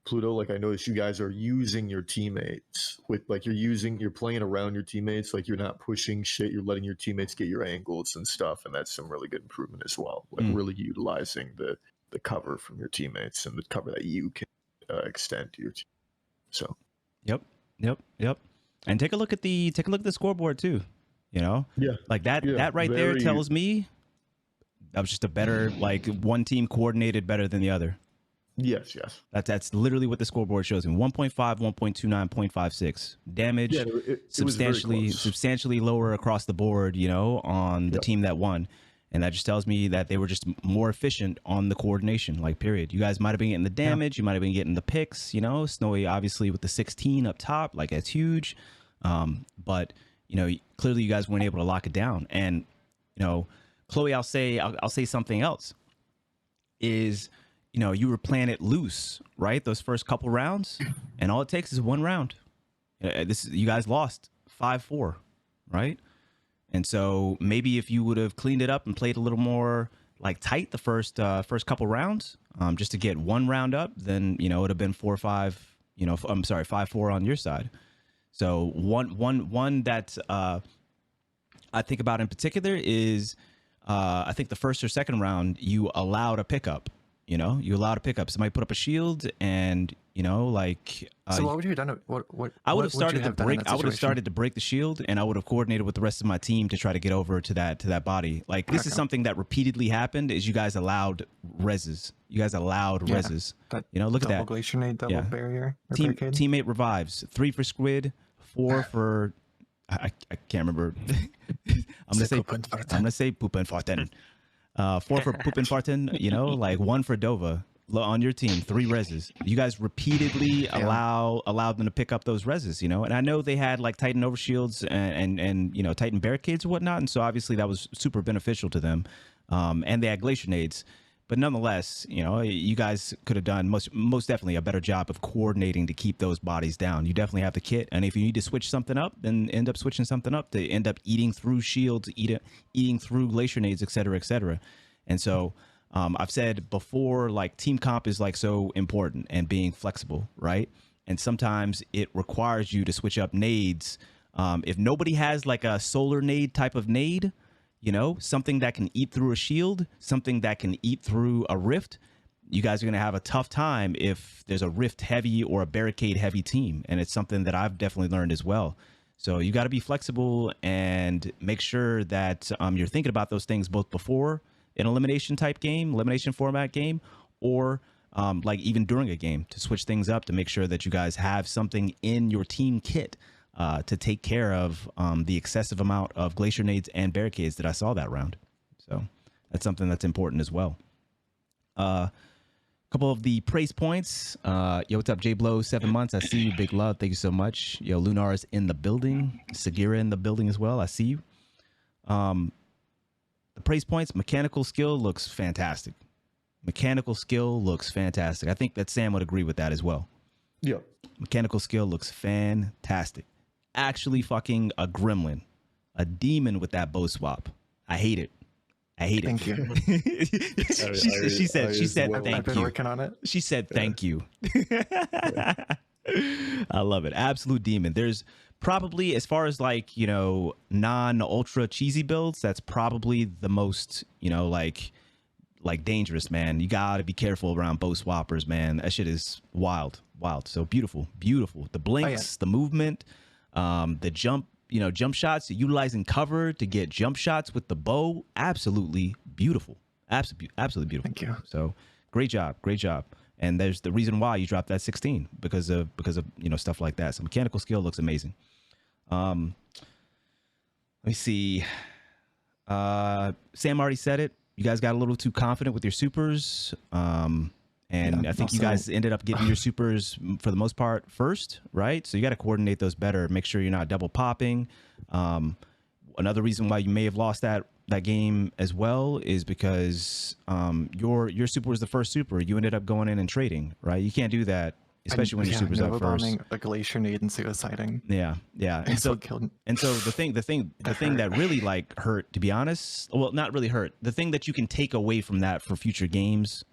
Pluto, like, I noticed you guys are using your teammates with, like, you're playing around your teammates, like, you're not pushing shit, you're letting your teammates get your angles and stuff, and that's some really good improvement as well, like really utilizing the cover from your teammates and the cover that you can extend to your team. So. Yep. And take a look at the scoreboard too. You know, like that right there tells me that was just a better, like, one team coordinated better than the other. Yes. That's literally what the scoreboard shows me. 1.5, 1.29, 0.56 damage. Yeah, it substantially lower across the board, you know, on the team that won. And that just tells me that they were just more efficient on the coordination, like, period. You guys might have been getting the damage. You might have been getting the picks, you know. Snowy, obviously, with the 16 up top, like, that's huge. But, you know, clearly you guys weren't able to lock it down. And, you know, Chloe, I'll say something else is, you know, you were playing it loose, right? Those first couple rounds, and all it takes is one round. You guys lost 5-4, right? And so maybe if you would have cleaned it up and played a little more, like, tight the first couple rounds, just to get one round up, then, you know, it would have been 4-5. You know, I'm sorry, 5-4 on your side. So one that I think about in particular is I think the first or second round you allowed a pickup. You know, you allowed a pickup. Somebody put up a shield, and, you know, like. So what would you have done? I would have started to break. I would have started to break the shield, and I would have coordinated with the rest of my team to try to get over to that body. Like, this is something that repeatedly happened. Is you guys allowed reses? You guys allowed reses. You know, look at that. Double glacier nade, double barrier. Teammate revives. 3 for Squid, 4 for. I can't remember. I'm gonna say Pupenfarten. 4 for Pupenfarten, you know, like 1 for Dova on your team, 3 reses. You guys repeatedly allowed them to pick up those reses, you know, and I know they had, like, Titan overshields and you know, Titan barricades and whatnot, and so obviously that was super beneficial to them, and they had glacier nades. But nonetheless, you know, you guys could have done most definitely a better job of coordinating to keep those bodies down. You definitely have the kit, and if you need to switch something up, then end up switching something up to end up eating through shields, eating through glacier nades, et cetera, et cetera. And so I've said before, like, team comp is, like, so important, and being flexible, right? And sometimes it requires you to switch up nades. If nobody has, like, a solar nade type of nade, you know, something that can eat through a shield, something that can eat through a rift, you guys are going to have a tough time if there's a rift heavy or a barricade heavy team. And it's something that I've definitely learned as well. So you got to be flexible and make sure that you're thinking about those things both before an elimination format game, or like even during a game, to switch things up to make sure that you guys have something in your team kit to take care of the excessive amount of glacier nades and barricades that I saw that round. So that's something that's important as well. A couple of the praise points. Yo, what's up, J-Blow? 7 months. I see you. Big love. Thank you so much. Yo, Lunar is in the building. Sagira in the building as well. I see you. The praise points. Mechanical skill looks fantastic. Mechanical skill looks fantastic. I think that Sam would agree with that as well. Yeah. Mechanical skill looks fantastic. Actually fucking a gremlin. A demon with that bow swap. I hate it. Thank you. She said I've thank been you. working on it. She said thank you. I love it. Absolute demon. There's probably, as far as, like, you know, non-ultra cheesy builds, that's probably the most, you know, like dangerous, man. You gotta be careful around bow swappers, man. That shit is wild. So beautiful. The blinks, the movement, the jump shots, utilizing cover to get jump shots with the bow. Absolutely beautiful. Absolutely beautiful. Thank you. So great job. And there's the reason why you dropped that 16 because of you know, stuff like that. So mechanical skill looks amazing. Let me see. Sam already said it. You guys got a little too confident with your supers. And I think you guys ended up getting your supers for the most part first, right? So you got to coordinate those better. Make sure you're not double popping. Another reason why you may have lost that game as well is because your super was the first super. You ended up going in and trading, right? You can't do that, especially when your super's up first. A glacier nade and suiciding. Yeah. And so the thing that really, like, hurt, to be honest, well, not really hurt. The thing that you can take away from that for future games,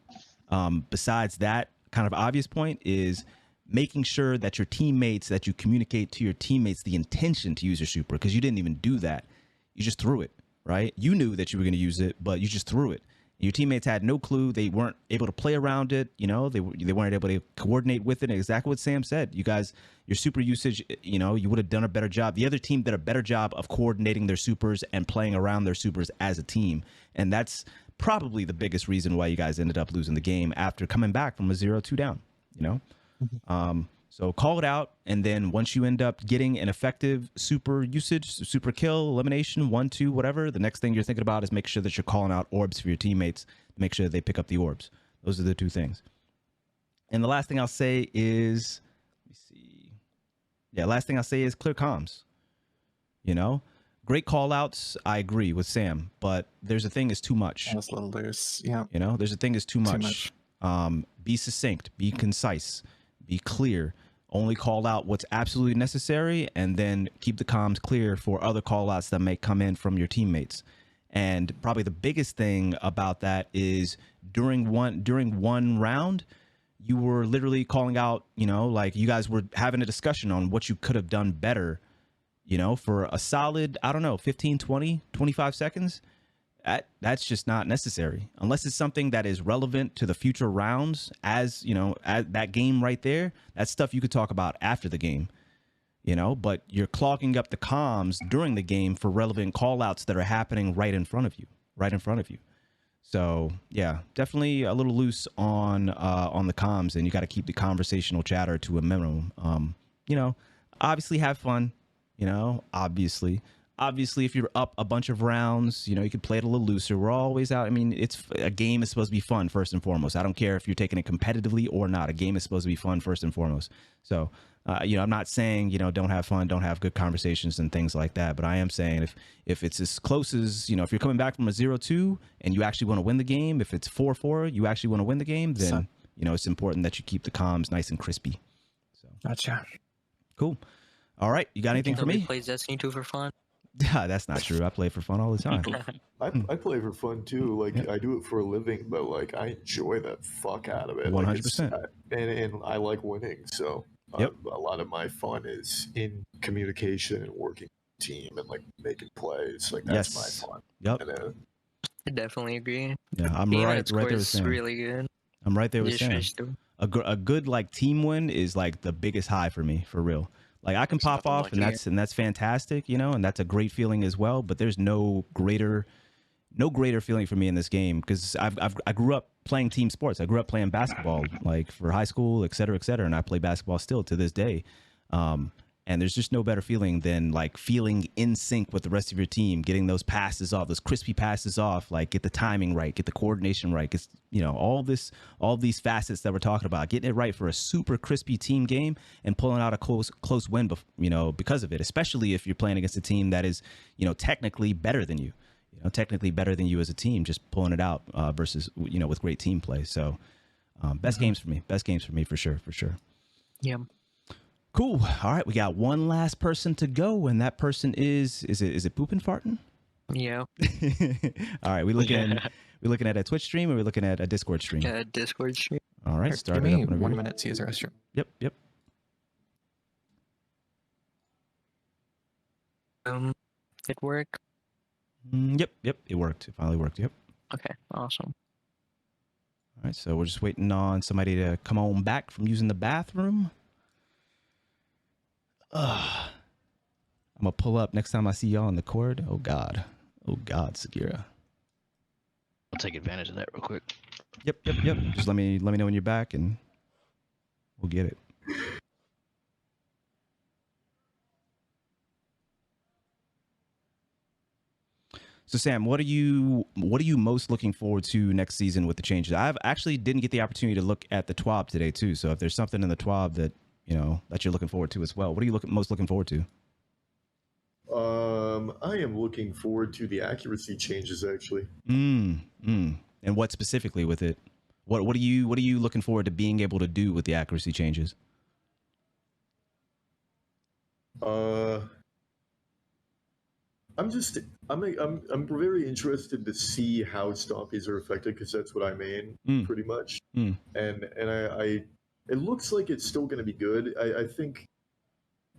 besides that kind of obvious point, is making sure that your teammates, that you communicate to your teammates the intention to use your super, because you didn't even do that. You just threw it, right? You knew that you were going to use it, but you just threw it. Your teammates had no clue. They weren't able to play around it. You know, they weren't able to coordinate with it. Exactly what Sam said. You guys, your super usage, you know, you would have done a better job. The other team did a better job of coordinating their supers and playing around their supers as a team. And that's probably the biggest reason why you guys ended up losing the game after coming back from a 0-2 down, you know? So call it out, and then once you end up getting an effective super usage, super kill, elimination, 1-2, whatever, the next thing you're thinking about is make sure that you're calling out orbs for your teammates to make sure that they pick up the orbs. Those are the two things. And the last thing I'll say is, let me see. Yeah, last thing I'll say is clear comms. You know, great call outs. I agree with Sam, but there's a thing is too much. That's a little loose. Yeah. You know, there's a thing is too much. Be succinct, be concise, be clear. Only call out what's absolutely necessary, and then keep the comms clear for other call outs that may come in from your teammates. And probably the biggest thing about that is during one round, you were literally calling out, you know, like you guys were having a discussion on what you could have done better, you know, for a solid, I don't know, 15, 20, 25 seconds. That's just not necessary unless it's something that is relevant to the future rounds, as you know, as that game right there. That's stuff you could talk about after the game, you know, but you're clogging up the comms during the game for relevant call outs that are happening right in front of you. So yeah, definitely a little loose on the comms, and you got to keep the conversational chatter to a minimum. You know, obviously have fun, you know, obviously, if you're up a bunch of rounds, you know, you could play it a little looser. We're always out. I mean, a game is supposed to be fun first and foremost. I don't care if you're taking it competitively or not. A game is supposed to be fun first and foremost. So, you know, I'm not saying, you know, don't have fun, don't have good conversations and things like that. But I am saying if it's as close as, you know, if you're coming back from a 0-2 and you actually want to win the game, if it's 4-4, you actually want to win the game, then, you know, it's important that you keep the comms nice and crispy. So Gotcha. Cool. All right. You got anything for me? Plays Destiny 2 for fun. That's not true. I play for fun all the time. I play for fun too. Like I do it for a living, but like I enjoy the fuck out of it. 100%. And I like winning. So Yep. A lot of my fun is in communication and working team and like making plays. Like that's my fun. Yep. And, I definitely agree. Yeah, I'm Being right at there with is Sam. really good. I'm right there with You Sam. switched to- A good like team win is like the biggest high for me, for real. Like I can pop off and that's fantastic, you know, and that's a great feeling as well. But there's no greater feeling for me in this game because I grew up playing team sports. I grew up playing basketball, like for high school, et cetera, and I play basketball still to this day. And there's just no better feeling than like feeling in sync with the rest of your team, getting those passes off, those crispy passes off, like get the timing right, get the coordination right. It's, you know, all these facets that we're talking about, getting it right for a super crispy team game and pulling out a close win, you know, because of it, especially if you're playing against a team that is, you know, technically better than you, as a team, just pulling it out versus, you know, with great team play. So best games for me, for sure. Yeah. Cool. All right, we got one last person to go, and that person is it pooping farting? Yeah. All right, we looking at a Twitch stream, or we looking at a Discord stream? Discord stream. All right, start Give it me up. 1 minute to use the restroom. Yep. It worked. Yep. It worked. It finally worked. Yep. Okay. Awesome. All right, so we're just waiting on somebody to come on back from using the bathroom. I'm gonna pull up next time I see y'all on the court. Oh God, Segura. I'll take advantage of that real quick. Yep. Just let me know when you're back, and we'll get it. So Sam, what are you most looking forward to next season with the changes? I've actually didn't get the opportunity to look at the TWAB today too. So if there's something in the TWAB that you know that you're looking forward to as well, what are you most looking forward to? I am looking forward to the accuracy changes actually. And what specifically with it? What are you looking forward to being able to do with the accuracy changes? I'm very interested to see how stompies are affected because that's what I main pretty much. And I it looks like it's still going to be good. I think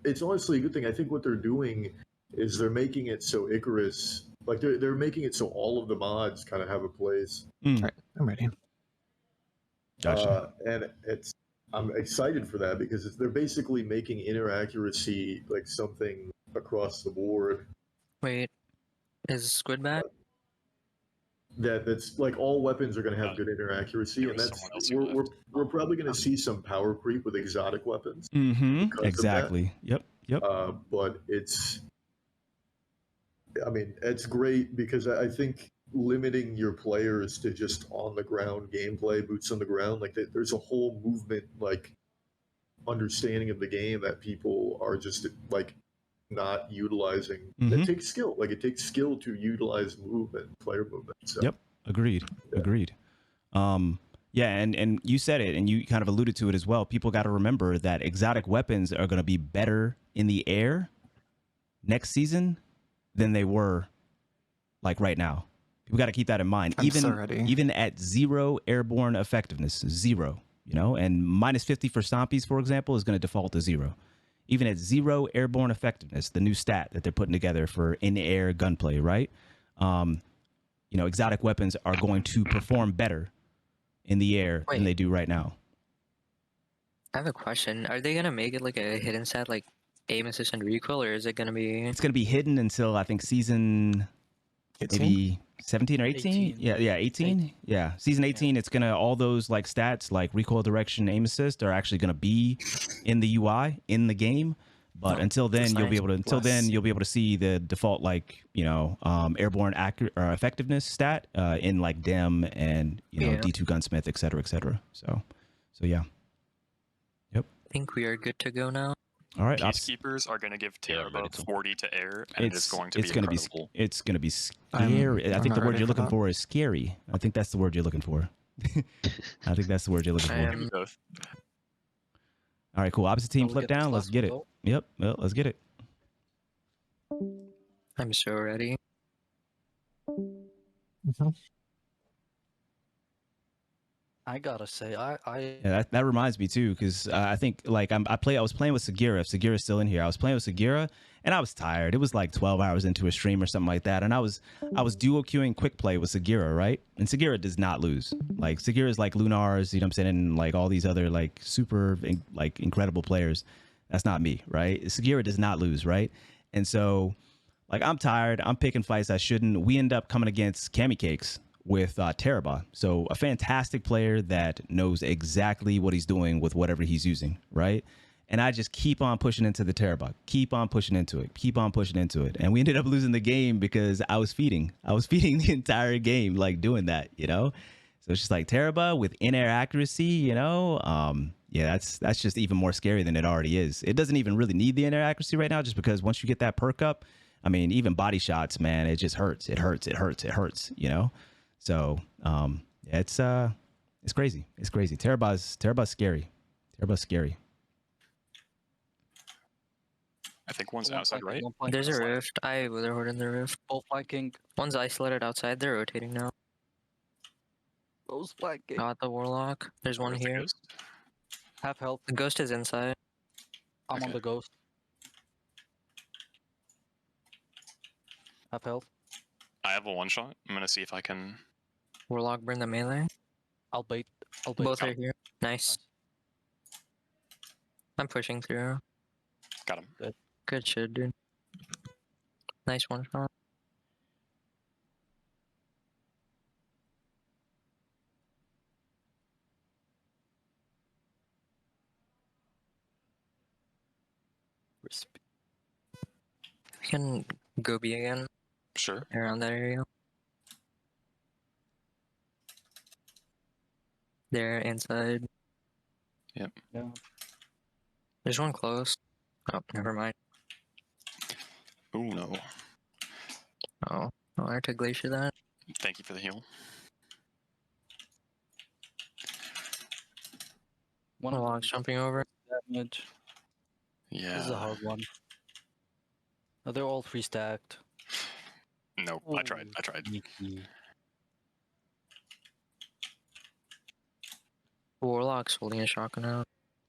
it's honestly a good thing. I think what they're doing is they're making it so Icarus Like they're making it so all of the mods kind of have a place. Mm. All right, I'm ready. Gotcha. And I'm excited for that because they're basically making inaccuracy like something across the board. Wait, is Squid back? That's like all weapons are going to have good inaccuracy, there and was that's someone else who we're probably going to see some power creep with exotic weapons. Mm-hmm. because of that. Exactly. Yep. Yep. But I mean, it's great because I think limiting your players to just on the ground gameplay, boots on the ground, like there's a whole movement, like understanding of the game that people are just like not utilizing. Mhm. It takes skill. Like it takes skill to utilize movement, player movement. So. Yep. Agreed. Yeah. Agreed. Yeah, and you said it, and you kind of alluded to it as well. People got to remember that exotic weapons are going to be better in the air next season than they were like right now. People got to keep that in mind. I'm so ready. Even at 0 airborne effectiveness, 0, you know, and -50 for stompies, for example, is going to default to 0. Even at 0 airborne effectiveness, the new stat that they're putting together for in-air gunplay, right? You know, exotic weapons are going to perform better in the air than they do right now. I have a question. Are they gonna make it like a hidden stat, like aim assist and recoil, or is it gonna be? It's going to be hidden until I think season 18? maybe 17 or 18. 18. Yeah, 18. Yeah, season 18. It's gonna all those like stats like recoil, direction, aim assist are actually gonna be in the UI in the game. But until then, that's you'll be nice. able to. Until then, you'll be able to see the default like airborne effectiveness stat in like DEM and D2 gunsmith, et cetera, et cetera. So yeah. I think we are good to go now. All right. Peacekeepers are going to give Yeah, Terra ready to. 40 to air, and it's going to be gonna incredible. it's gonna be I'm scary. I think not the word ready you're for looking that. for is scary. I think that's the word you're looking for. I think that's the word you're looking I for. am- Both. All right, cool. Opposite team Can we flip get this down. Let's last get it. one, Yep. Well, let's get it. I'm so ready. Mhm. I gotta say, Yeah, that reminds me too, because I think like I was playing with Sagira. If Sagira's still in here, I was playing with Sagira, and I was tired. It was like 12 hours into a stream or something like that, and I was duo queuing quick play with Sagira, right? And Sagira does not lose. Like Sagira's like Lunars, you know what I'm saying, and like all these other like super like incredible players. That's not me, right? Sagira does not lose, right? And so like I'm tired. I'm picking fights I shouldn't. We end up coming against Cammy Cakes with Teraba. So a fantastic player that knows exactly what he's doing with whatever he's using, right? And I just keep on pushing into the Teraba, keep on pushing into it. And we ended up losing the game because I was feeding the entire game, like doing that, you know? So it's just like Teraba with in-air accuracy, you know? Yeah, that's just even more scary than it already is. It doesn't even really need the in-air accuracy right now, just because once you get that perk up, I mean, even body shots, man, it just hurts. It hurts, you know? So it's crazy. It's crazy. Teraba's scary. Teraba's scary. I think one's outside, right? There's a rift. I witherhoard in the rift. both flanking. One's isolated outside. They're rotating now. Both flanking. Got the warlock. There's one Where's the here. ghost? Half health. The ghost is inside. I'm on Okay. the ghost. Half health. I have a one shot. I'm gonna see if I can. Warlock burn the melee. I'll bait. Both are here. Nice. I'm pushing through. Got him. Good shit, dude. Nice one shot. We can go B again Sure. around that area. They're inside. Yep. Yeah. There's one close. Oh, never mind. Oh no. Oh, I had to glacier that. Thank you for the heal. One of Warlock's jumping over. damage. Yeah. This is a hard one. Oh, they're all 3 stacked. Nope. I tried. Sneaky. Warlock's holding a shotgun out.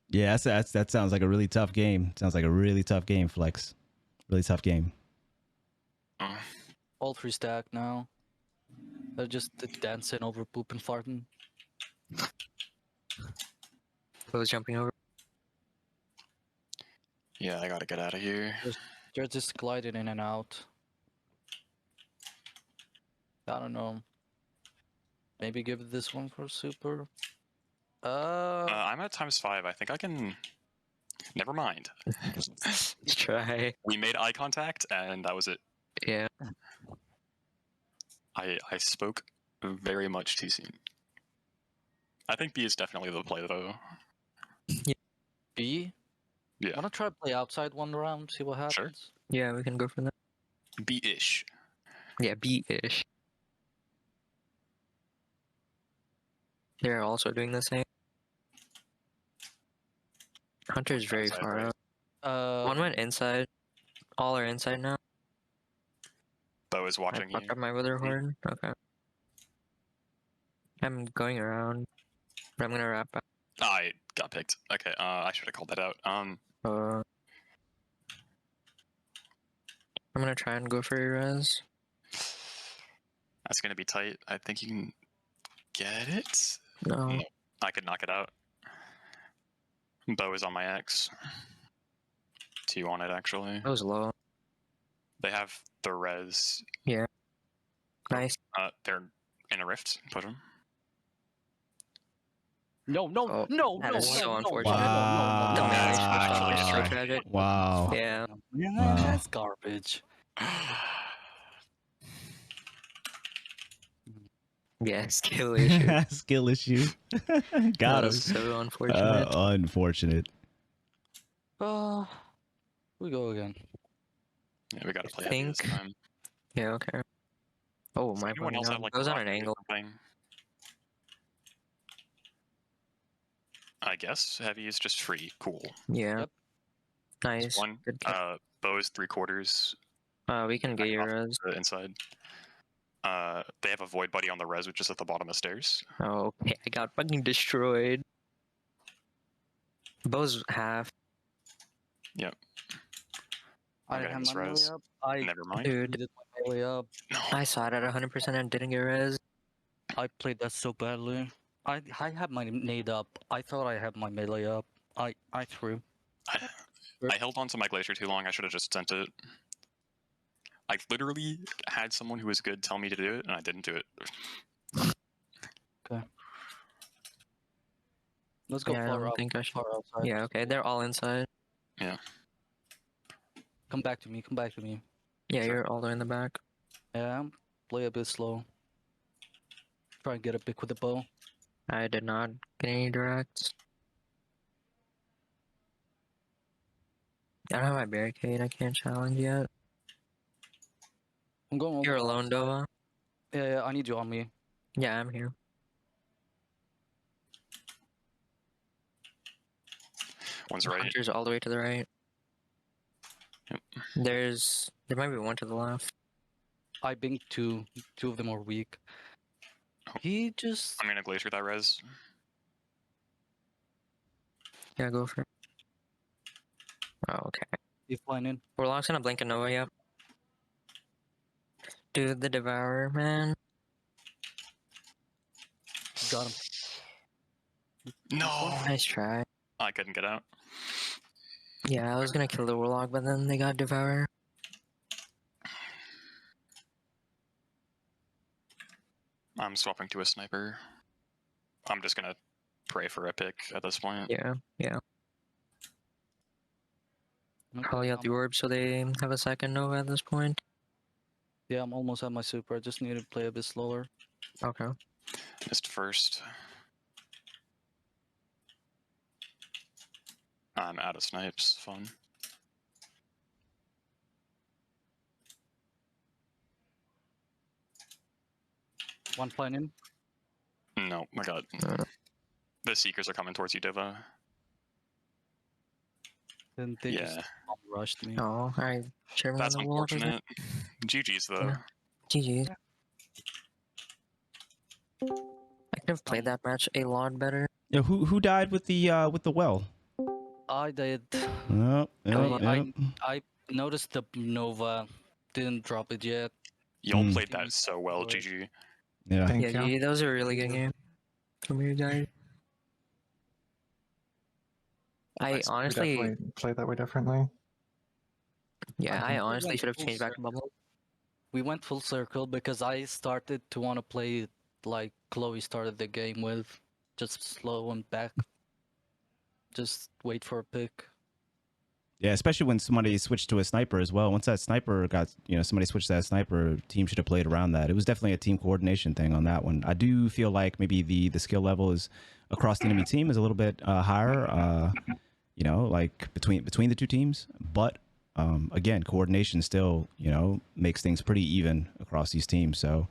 Yeah, that sounds like a really tough game. Sounds like a really tough game, Flex. Really tough game. All 3 stack now. They're just dancing over poop and farting. Who's jumping over? Yeah, I gotta get out of here. They're just gliding in and out. I don't know. Maybe give this one for super. I'm at ×5. I think I can. Never mind. Let's try. We made eye contact, and that was it. Yeah. I spoke very much too soon. I think B is definitely the play, though. B? Yeah. Wanna try to play outside one round, see what happens? Sure. Yeah, we can go for that. B-ish. Yeah, B-ish. They're also doing the same. Hunter's very Outside, far right? out. One went inside. All are inside now. Bo is watching I you. fucked up my wither horde. Okay. I'm going around. But I'm gonna wrap up. I got picked. Okay, I should have called that out. I'm gonna try and go for your res. That's gonna be tight. I think you can get it. No. I could knock it out. Bo is on my X. Do you want it, actually? That was low. They have the res. Yeah. Nice. They're in a rift. Put them. No, no, Oh, no, that no, is no, so no, unfortunate. Wow. The melee That's switch actually off is so tragic. tragic. Wow. Yeah. Yeah, Wow. that's garbage. Yeah, skill issue. Skill issue. That Got him. was so unfortunate. Unfortunate. We go again. Yeah, we gotta I play heavy this think- time. Yeah, okay. Oh, Does my anyone button else have, like, goes on rocket an or angle. something? I guess heavy is just free. Cool. Yeah. Yep. Nice. One. Good catch. Bo is 3/4. We can get your res. Inside. They have a void buddy on the res, which is at the bottom of stairs. Oh, okay. I got fucking destroyed. Bo's half. Yep. I I'm didn't have getting this my melee res. up. I Never mind. Dude, did my melee up. No. I saw it at 100% and didn't get res. I played that so badly. I had my nade up. I thought I had my melee up. I threw. I held on to my glacier too long. I should have just sent it. I literally had someone who was good tell me to do it, and I didn't do it. Let's go Yeah, I far don't out. think I should. Far outside. Yeah, okay. They're all inside. Come back to me. Come back to me. Yeah, Sure. you're all the way in the back. Yeah. Play a bit slow. Try and get a pick with the bow. I did not get any directs. I don't have my barricade. I can't challenge yet. I'm going. You're alone, Dova. Yeah, I need you on me. Yeah, I'm here. One's right. Hunter's all the way to the right. Yep. There might be one to the left. I binged two. Two of them are weak. He just. I'm gonna glacier that res. Yeah, go for it. Oh, okay. He's flying in. Warlock's gonna blink a Nova, yep. Dude, the Devourer, man. Got him. No. Nice try. I couldn't get out. Yeah, I was gonna kill the Warlock, but then they got Devourer. I'm swapping to a sniper. I'm just gonna pray for a pick at this point. Yeah, yeah. Okay, Call out the orb so they have a second Nova at this point. Yeah, I'm almost at my super. I just need to play a bit slower. Okay. Missed first. I'm out of snipes. Fun. One flying in. No, my god. The Seekers are coming towards you, Dova. Then they just Yeah, rushed me. Oh, I sure that's on the wall. unfortunate. GG's though. Yeah. GG. I could have played that match a lot better. Yeah, who died with the well? I did. Oh, I noticed the Nova didn't drop it yet. Y'all played that so well, Right. GG. Yeah. Thank Yeah, you. GG, that was a really good game from you guys. I We honestly, definitely play that way differently. yeah, I We honestly went should have full changed back to Bumbo. circle. We went full circle because I started to want to play like Chloe started the game with, just slow and back. Just wait for a pick. Yeah, especially when somebody switched to a sniper as well. Once that sniper got, somebody switched to that sniper, team should have played around that. It was definitely a team coordination thing on that one. I do feel like maybe the skill level is across the enemy team is a little bit higher, like between the two teams. But again, coordination still, makes things pretty even across these teams. So,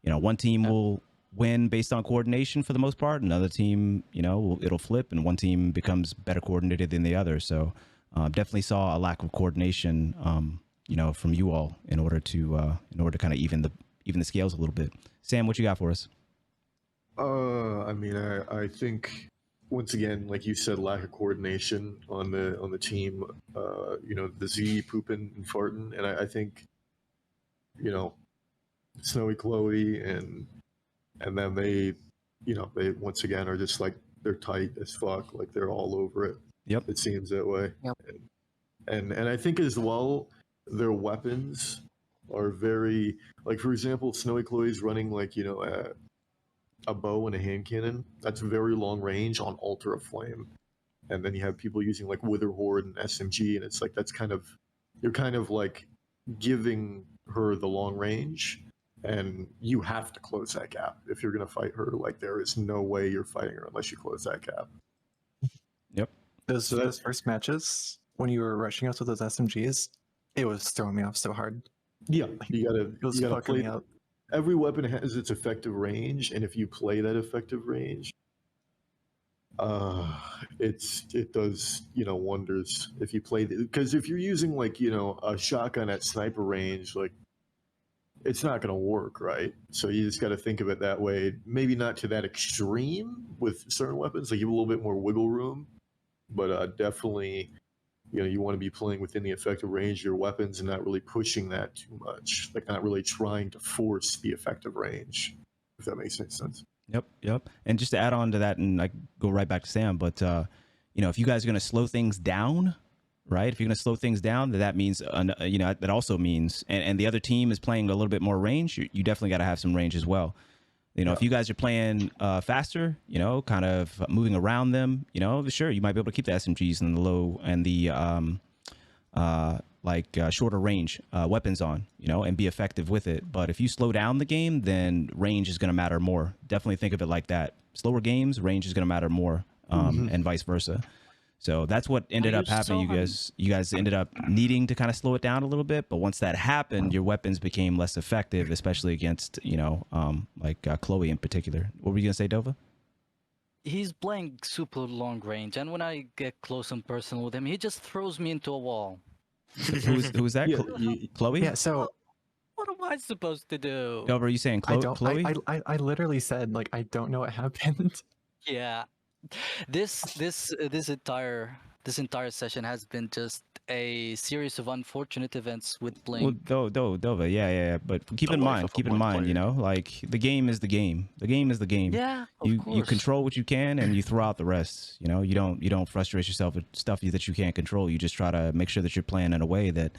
one team will win based on coordination for the most part. Another team, it'll flip, and one team becomes better coordinated than the other. So. Definitely saw a lack of coordination, from you all in order to kind of even the scales a little bit. Sam, what you got for us? I mean, I think once again, like you said, lack of coordination on the team. The Z pooping and farting, and I think, Snowy Chloe and then they once again are just like they're tight as fuck, like they're all over it. Yep. It seems that way. Yep. And I think as well, their weapons are very, like, for example, Snowy Chloe's running like, a bow and a hand cannon. That's very long range on Altar of Flame. And then you have people using like Wither Horde and SMG, and it's like you're kind of like giving her the long range, and you have to close that gap if you're gonna fight her. Like, there is no way you're fighting her unless you close that gap. Yep. Those first matches, when you were rushing us with those SMGs, it was throwing me off so hard. Yeah, you It was gotta fucking play. me up. Every weapon has its effective range, and if you play that effective range, it does wonders if you play because if you're using like a shotgun at sniper range, like it's not going to work, right? So you just got to think of it that way. Maybe not to that extreme with certain weapons, like you have a little bit more wiggle room, but definitely you want to be playing within the effective range of your weapons and not really pushing that too much, like not really trying to force the effective range, if that makes any sense. Yep. And just to add on to that, and I go right back to Sam, but if you guys are going to slow things down, right? If you're going to slow things down, that means, that also means, and the other team is playing a little bit more range, you definitely got to have some range as well. If you guys are playing faster, kind of moving around them, sure, you might be able to keep the SMGs and the low and the shorter range weapons on, and be effective with it. But if you slow down the game, then range is going to matter more. Definitely think of it like that. Slower games, range is going to matter more, and vice versa. So that's what ended up happening. You guys ended up needing to kind of slow it down a little bit. But once that happened, your weapons became less effective, especially against, Chloe in particular. What were you going to say, Dova? He's playing super long range, and when I get close and personal with him, he just throws me into a wall. Who's that? Yeah, Chloe? Yeah, so What am I supposed to do? Dova, are you saying Chloe? I literally said, like, I don't know what happened. Yeah, this entire session has been just a series of unfortunate events with playing. Well, Dova, yeah. But keep in mind, like the game is the game. The game is the game. Yeah, of You course. control what you can, and you throw out the rest. You don't frustrate yourself with stuff that you can't control. You just try to make sure that you're playing in a way that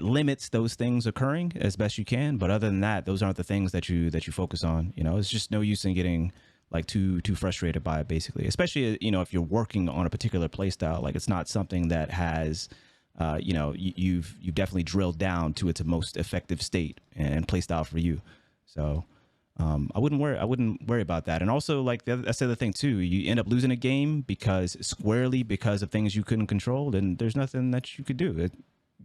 limits those things occurring as best you can. But other than that, those aren't the things that you focus on. It's just no use in getting like too frustrated by it, basically. Especially if you're working on a particular play style, like it's not something that has you've definitely drilled down to its most effective state and play style for you. So I wouldn't worry about that. And also, like that's the other thing too, you end up losing a game because of things you couldn't control, then there's nothing that you could do. You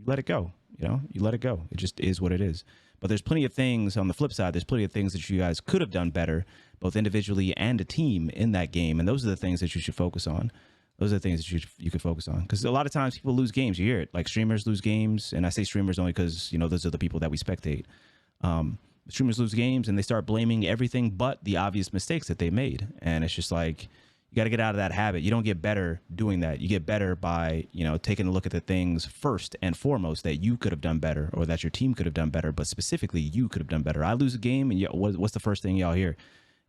let it go. You let it go. It just is what it is. But there's plenty of things on the flip side. There's plenty of things that you guys could have done better, both individually and a team in that game. And those are the things that you should focus on. Those are the things that you could focus on. Because a lot of times people lose games. You hear it. Like streamers lose games. And I say streamers only because, those are the people that we spectate. Streamers lose games and they start blaming everything but the obvious mistakes that they made. And it's just like, You got to get out of that habit. You don't get better doing that. You get better by, you know, taking a look at the things first and foremost that you could have done better, or that your team could have done better, but specifically you could have done better. I lose a game, and what's the first thing y'all hear?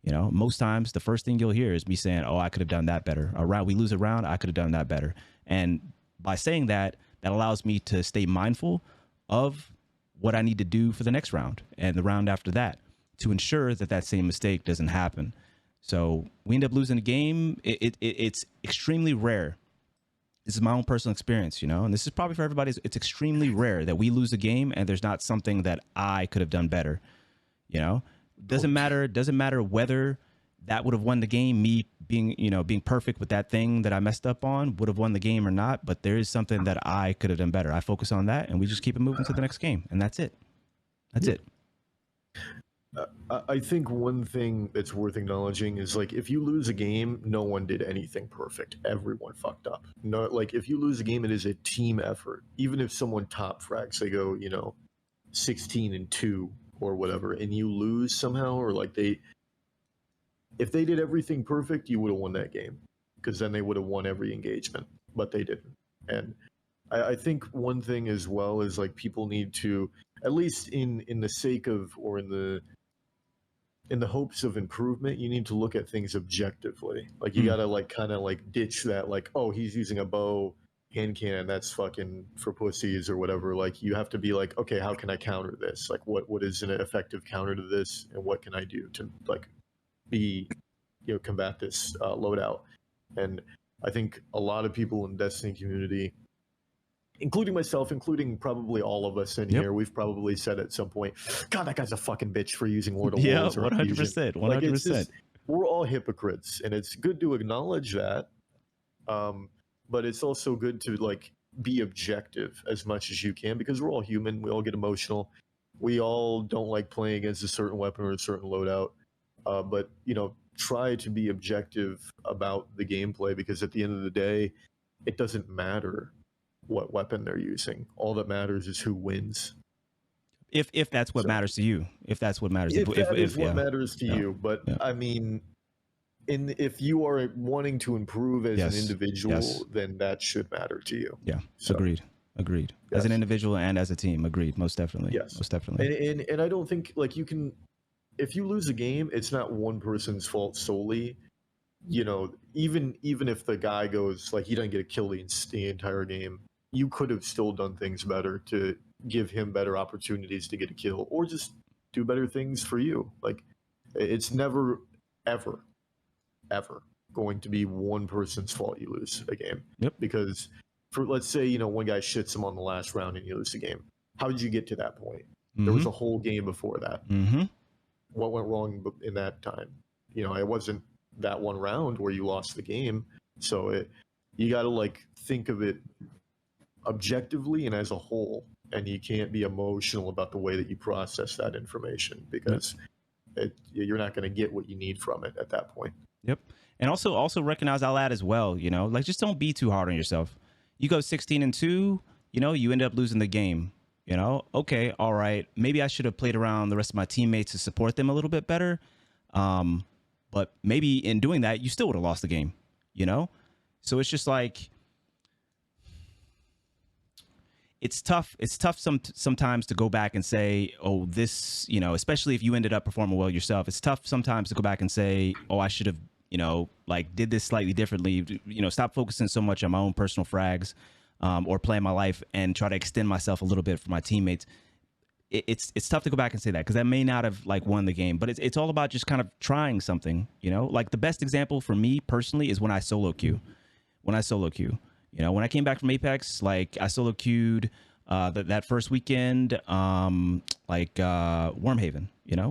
You know, most times the first thing you'll hear is me saying, oh, I could have done that better. We lose a round, I could have done that better. And by saying that, that allows me to stay mindful of what I need to do for the next round and the round after that to ensure that that same mistake doesn't happen. So we end up losing a game. It's extremely rare. This is my own personal experience, you know, and this is probably for everybody. It's extremely rare that we lose a game and there's not something that I could have done better. You know, doesn't matter whether that would have won the game. Me being perfect with that thing that I messed up on would have won the game or not. But there is something that I could have done better. I focus on that, and we just keep it moving to the next game, and that's it. That's it. I think one thing that's worth acknowledging is, like, if you lose a game, no one did anything perfect. Everyone fucked up. No, like, if you lose a game, it is a team effort. Even if someone top frags, they go, 16-2 or whatever, and you lose somehow, or like if they did everything perfect, you would have won that game, because then they would have won every engagement, but they didn't. And I think one thing as well is, like, people need to, at least in the sake of, or in the hopes of improvement, you need to look at things objectively. Like, you gotta, like, kind of like ditch that, like, oh, he's using a bow hand cannon, that's fucking for pussies or whatever. Like, you have to be like, okay, how can I counter this? Like, what is an effective counter to this, and what can I do to, like, combat this loadout? And I think a lot of people in the Destiny community, including myself, including probably all of us in here, we've probably said at some point, God, that guy's a fucking bitch for using Lord of Worlds. 100%. 100%. We're all hypocrites, and it's good to acknowledge that. But it's also good to, like, be objective as much as you can, because we're all human. We all get emotional. We all don't like playing against a certain weapon or a certain loadout. But, try to be objective about the gameplay, because at the end of the day, it doesn't matter what weapon they're using. All that matters is who wins. If that's what matters to you. If that's what matters. If that is what matters to you. But I mean, if you are wanting to improve as an individual, then that should matter to you. Yeah. So, agreed. Yes. As an individual and as a team, agreed. Most definitely. Yes. Most definitely. And I don't think, like, you can, if you lose a game, it's not one person's fault solely. Even if the guy goes, like, he doesn't get a kill the entire game, you could have still done things better to give him better opportunities to get a kill, or just do better things for you. Like, it's never, ever going to be one person's fault you lose a game. Yep. Because let's say, one guy shits him on the last round and you lose the game. How did you get to that point? There was a whole game before that. What went wrong in that time? It wasn't that one round where you lost the game. So you got to, like, think of it objectively and as a whole, and you can't be emotional about the way that you process that information, because you're not going to get what you need from it at that point. Yep. And also recognize, I'll add as well, like, just don't be too hard on yourself. You go 16-2, you end up losing the game. Okay, all right, maybe I should have played around the rest of my teammates to support them a little bit better. But maybe in doing that, you still would have lost the game, So it's just like, it's tough. It's tough sometimes to go back and say, oh, this, especially if you ended up performing well yourself. It's tough sometimes to go back and say, oh, I should have, like, did this slightly differently. Stop focusing so much on my own personal frags, or playing my life, and try to extend myself a little bit for my teammates. It's tough to go back and say that, because that may not have, like, won the game. But it's all about just kind of trying something. Like, the best example for me personally is when I solo queue. When I came back from Apex, like, I solo queued that first weekend, Wormhaven,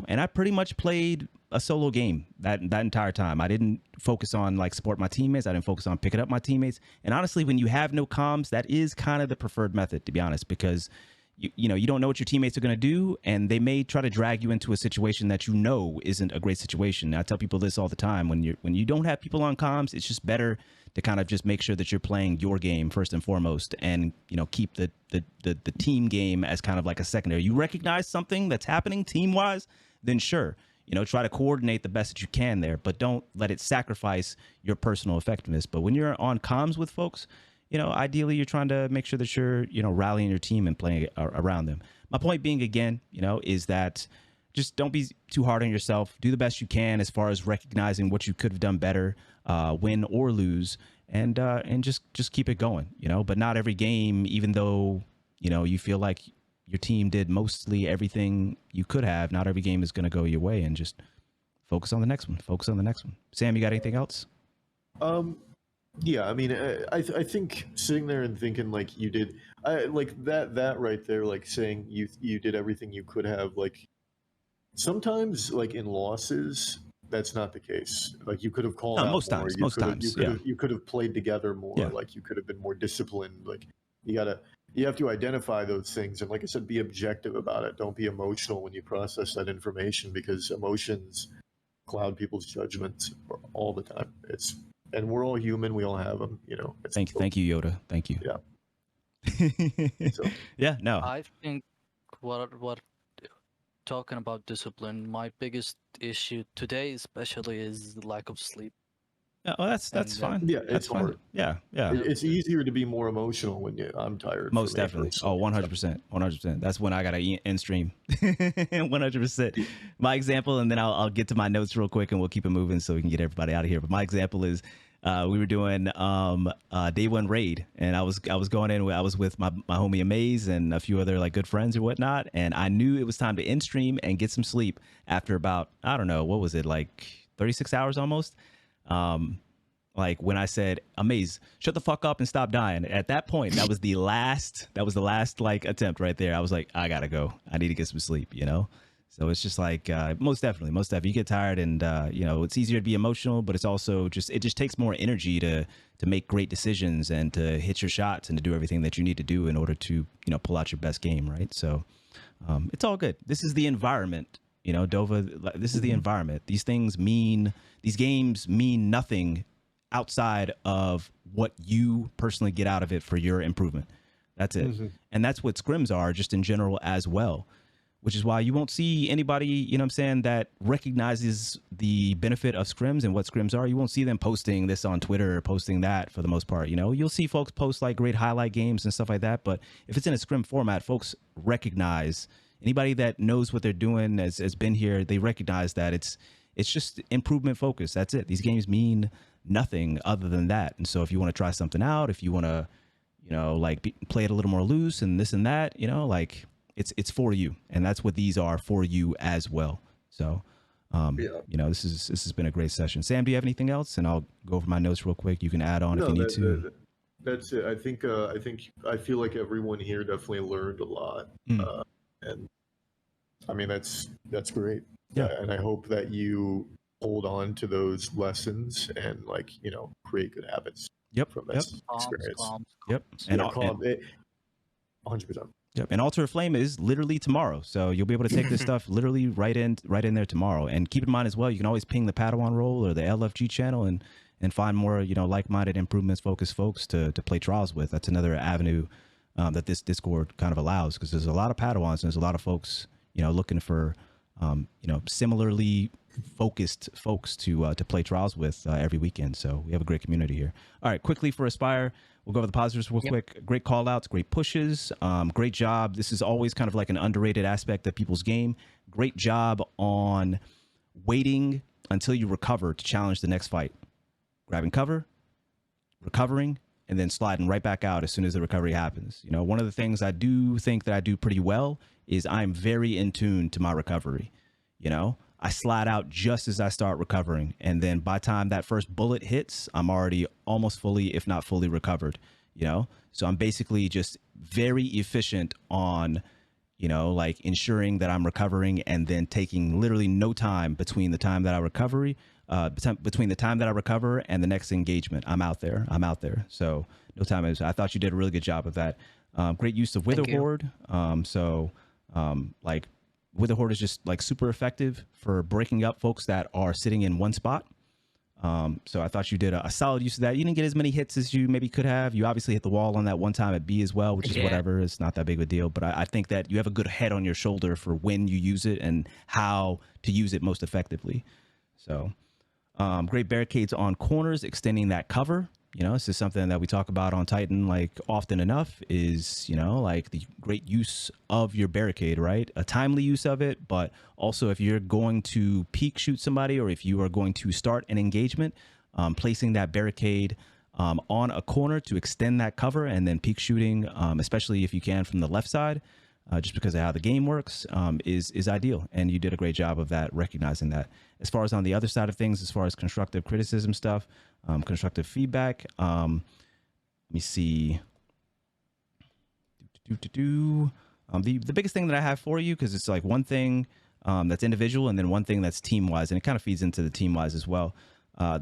and I pretty much played a solo game that entire time. I didn't focus on, like, support my teammates. I didn't focus on picking up my teammates. And honestly, when you have no comms, that is kind of the preferred method, to be honest, because you don't know what your teammates are going to do, and they may try to drag you into a situation that isn't a great situation. And I tell people this all the time: when you don't have people on comms, it's just better to kind of just make sure that you're playing your game first and foremost, and keep the team game as kind of like a secondary. You recognize something that's happening team wise, then sure, try to coordinate the best that you can there, but don't let it sacrifice your personal effectiveness. But when you're on comms with folks, ideally you're trying to make sure that you're, rallying your team and playing around them. My point being, again, is that just don't be too hard on yourself. Do the best you can as far as recognizing what you could have done better, win or lose, and just keep it going, but not every game, even though, you feel like your team did mostly everything you could have, not every game is going to go your way, and just focus on the next one. Sam, you got anything else? Yeah, I mean, I think sitting there and thinking like you did, like that right there, like saying you did everything you could have, like sometimes like in losses that's not the case. Like you could have called out most more. times, You could have played together more. Yeah. Like you could have been more disciplined. Like you have to identify those things, and like I said, be objective about it. Don't be emotional when you process that information, because emotions cloud people's judgment all the time. And we're all human. We all have them, Thank you, Yoda. Thank you. Yeah. So. Yeah, no. I think what talking about discipline, my biggest issue today especially is the lack of sleep. Yeah, well, that's fine. Yeah, that's it's hard. Yeah. It's easier to be more emotional when I'm tired. Most definitely. Oh, 100%. That's when I got to end stream. 100%. My example, and then I'll get to my notes real quick, and we'll keep it moving so we can get everybody out of here. But my example is we were doing day one raid, and I was going in. I was with my homie Amaze and a few other like good friends or whatnot, and I knew it was time to end stream and get some sleep after about, I don't know, what was it, like 36 hours almost. Like when I said, Amaze, shut the fuck up and stop dying. At that point, that was the last like attempt right there. I was like, I gotta go. I need to get some sleep, So it's just like, most definitely you get tired, and it's easier to be emotional, but it's also it just takes more energy to make great decisions and to hit your shots and to do everything that you need to do in order to, pull out your best game. Right. So, it's all good. This is the environment. Dova, this is the environment. These games mean nothing outside of what you personally get out of it for your improvement. That's it. Mm-hmm. And that's what scrims are just in general as well, which is why you won't see anybody, that recognizes the benefit of scrims and what scrims are. You won't see them posting this on Twitter or posting that for the most part. You'll see folks post like great highlight games and stuff like that. But if it's in a scrim format, folks recognize. Anybody that knows what they're doing has been here, they recognize that it's just improvement focus. That's it. These games mean nothing other than that. And so if you want to try something out, if you want to, play it a little more loose and this and that, it's for you. And that's what these are, for you as well. So, this has been a great session. Sam, do you have anything else? And I'll go over my notes real quick. You can add on if you need to. That's it. I feel like everyone here definitely learned a lot. And I mean, that's great. Yeah. And I hope that you hold on to those lessons and create good habits. Yep. From this experience. Yep. And 100%. Yep. And Altar of Flame is literally tomorrow. So you'll be able to take this stuff literally right in there tomorrow. And keep in mind as well, you can always ping the Padawan role or the LFG channel and find more, like-minded improvements focused folks to play trials with. That's another avenue that this Discord kind of allows, because there's a lot of Padawans and there's a lot of folks, looking for, similarly focused folks to play trials with every weekend. So we have a great community here. All right, quickly for Aspire, we'll go over the positives real quick. Great call outs, great pushes, great job. This is always kind of like an underrated aspect of people's game. Great job on waiting until you recover to challenge the next fight. Grabbing cover, recovering, and then sliding right back out as soon as the recovery happens. One of the things I do think that I do pretty well is I'm very in tune to my recovery. I slide out just as I start recovering. And then by the time that first bullet hits, I'm already almost fully, if not fully recovered, So I'm basically just very efficient on, ensuring that I'm recovering and then taking literally no time between the time that I recover and the next engagement. I'm out there. So no time. I thought you did a really good job of that. Great use of Wither Horde. Wither Horde is just like super effective for breaking up folks that are sitting in one spot. So I thought you did a solid use of that. You didn't get as many hits as you maybe could have. You obviously hit the wall on that one time at B as well, which is whatever. It's not that big of a deal. But I think that you have a good head on your shoulder for when you use it and how to use it most effectively. So great barricades on corners, extending that cover. You know, this is something that we talk about on Titan like often enough is, you know, like the great use of your barricade, right? A timely use of it, but also if you're going to peek shoot somebody or if you are going to start an engagement, placing that barricade on a corner to extend that cover and then peek shooting, especially if you can from the left side, just because of how the game works, is ideal. And you did a great job of that, recognizing that. As far as on the other side of things, as far as constructive criticism stuff, constructive feedback, let me see. The biggest thing that I have for you, because it's like one thing that's individual and then one thing that's team-wise, and it kind of feeds into the team-wise as well.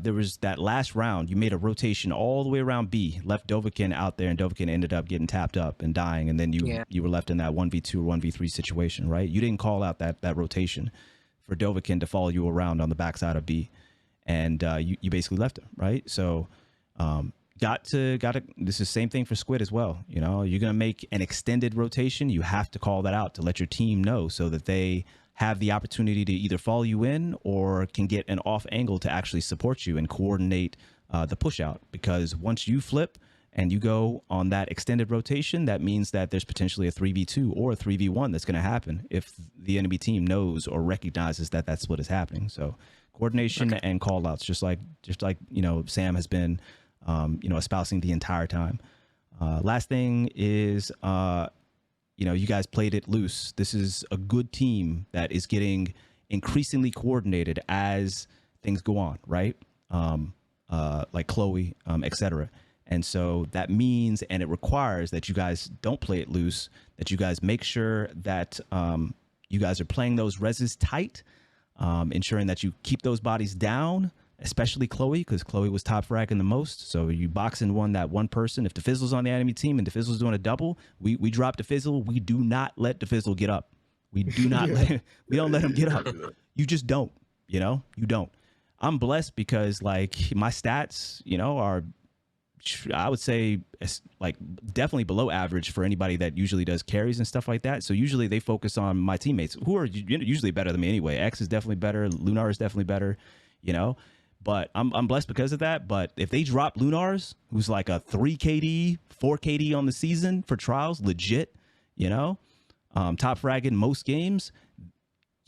There was that last round, you made a rotation all the way around B, left Dovahkin out there, and Dovahkin ended up getting tapped up and dying, and then you were left in that 1v2 or 1v3 situation, right? You didn't call out that rotation for Dovahkin to follow you around on the backside of B, and you basically left him, right? So got to this is the same thing for Squid as well. You know, you're gonna make an extended rotation, you have to call that out to let your team know so that they have the opportunity to either follow you in or can get an off angle to actually support you and coordinate the push out. Because once you flip and you go on that extended rotation, that means that there's potentially a 3v2 or a 3v1 that's going to happen if the enemy team knows or recognizes that that's what is happening. So coordination and call outs, just like, you know, Sam has been, you know, espousing the entire time. Last thing is, you know, you guys played it loose. This is a good team that is getting increasingly coordinated as things go on, right? Like Chloe, etc. And so that means, and it requires that you guys don't play it loose, that you guys make sure that you guys are playing those reses tight, ensuring that you keep those bodies down, especially Chloe, because Chloe was top fragging the most. So you box in that one person. If DIFFIZZLE's on the enemy team and DIFFIZZLE's doing a double, we drop DIFFIZZLE. We do not let DIFFIZZLE get up. We do not we don't let him get up. You just don't, you know, you don't. I'm blessed because like my stats, you know, are, I would say, like definitely below average for anybody that usually does carries and stuff like that. So usually they focus on my teammates who are usually better than me anyway. X is definitely better. Lunar is definitely better, you know. But I'm blessed because of that. But if they drop Lunars, who's like a 3 KD, 4 KD on the season for trials, legit, you know, top fragging most games,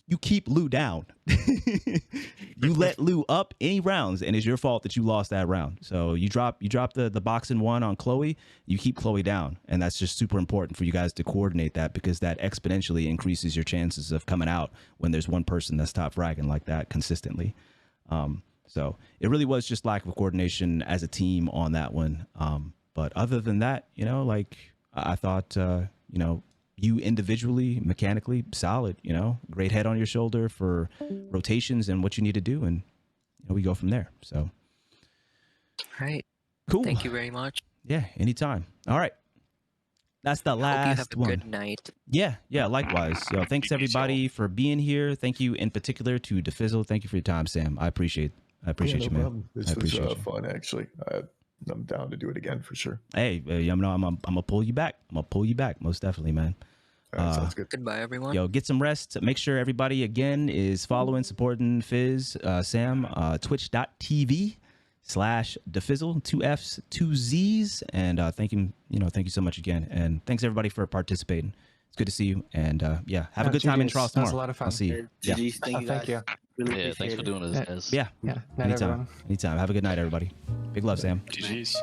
you keep Lou down. You let Lou up any rounds, and it's your fault that you lost that round. So you drop the boxing one on Chloe, you keep Chloe down, and that's just super important for you guys to coordinate that, because that exponentially increases your chances of coming out when there's one person that's top fragging like that consistently. So it really was just lack of coordination as a team on that one. But other than that, you know, like I thought, you know, you individually, mechanically solid, you know, great head on your shoulder for rotations and what you need to do. And you know, we go from there. So. All right. Cool. Thank you very much. Yeah. Anytime. All right. That's the last Hope you one. have a good night. Yeah, likewise. So thanks everybody for being here. Thank you in particular to DIFFIZZLE. Thank you for your time, Sam. I appreciate No you, man. problem. This I was appreciate you. fun, actually. I'm down to do it again for sure. Hey, I'm gonna pull you back. I'm gonna pull you back, most definitely, man. All right, sounds good. Goodbye, everyone. Yo, get some rest. Make sure everybody again is following, supporting Fizz, Sam, twitch.tv/DIFFIZZLE, 2 F's, 2 Z's, and thank you so much again, and thanks everybody for participating. It's good to see you, and yeah, have a good time in Trials tomorrow. That was a lot of fun. I'll see you. Yeah, GG's, thank you guys. Thank you. Really Yeah, thanks appreciate for it. doing this, guys. yeah. Yeah. Night, everyone. Anytime. Have a good night, everybody. Big love, Sam. GG's.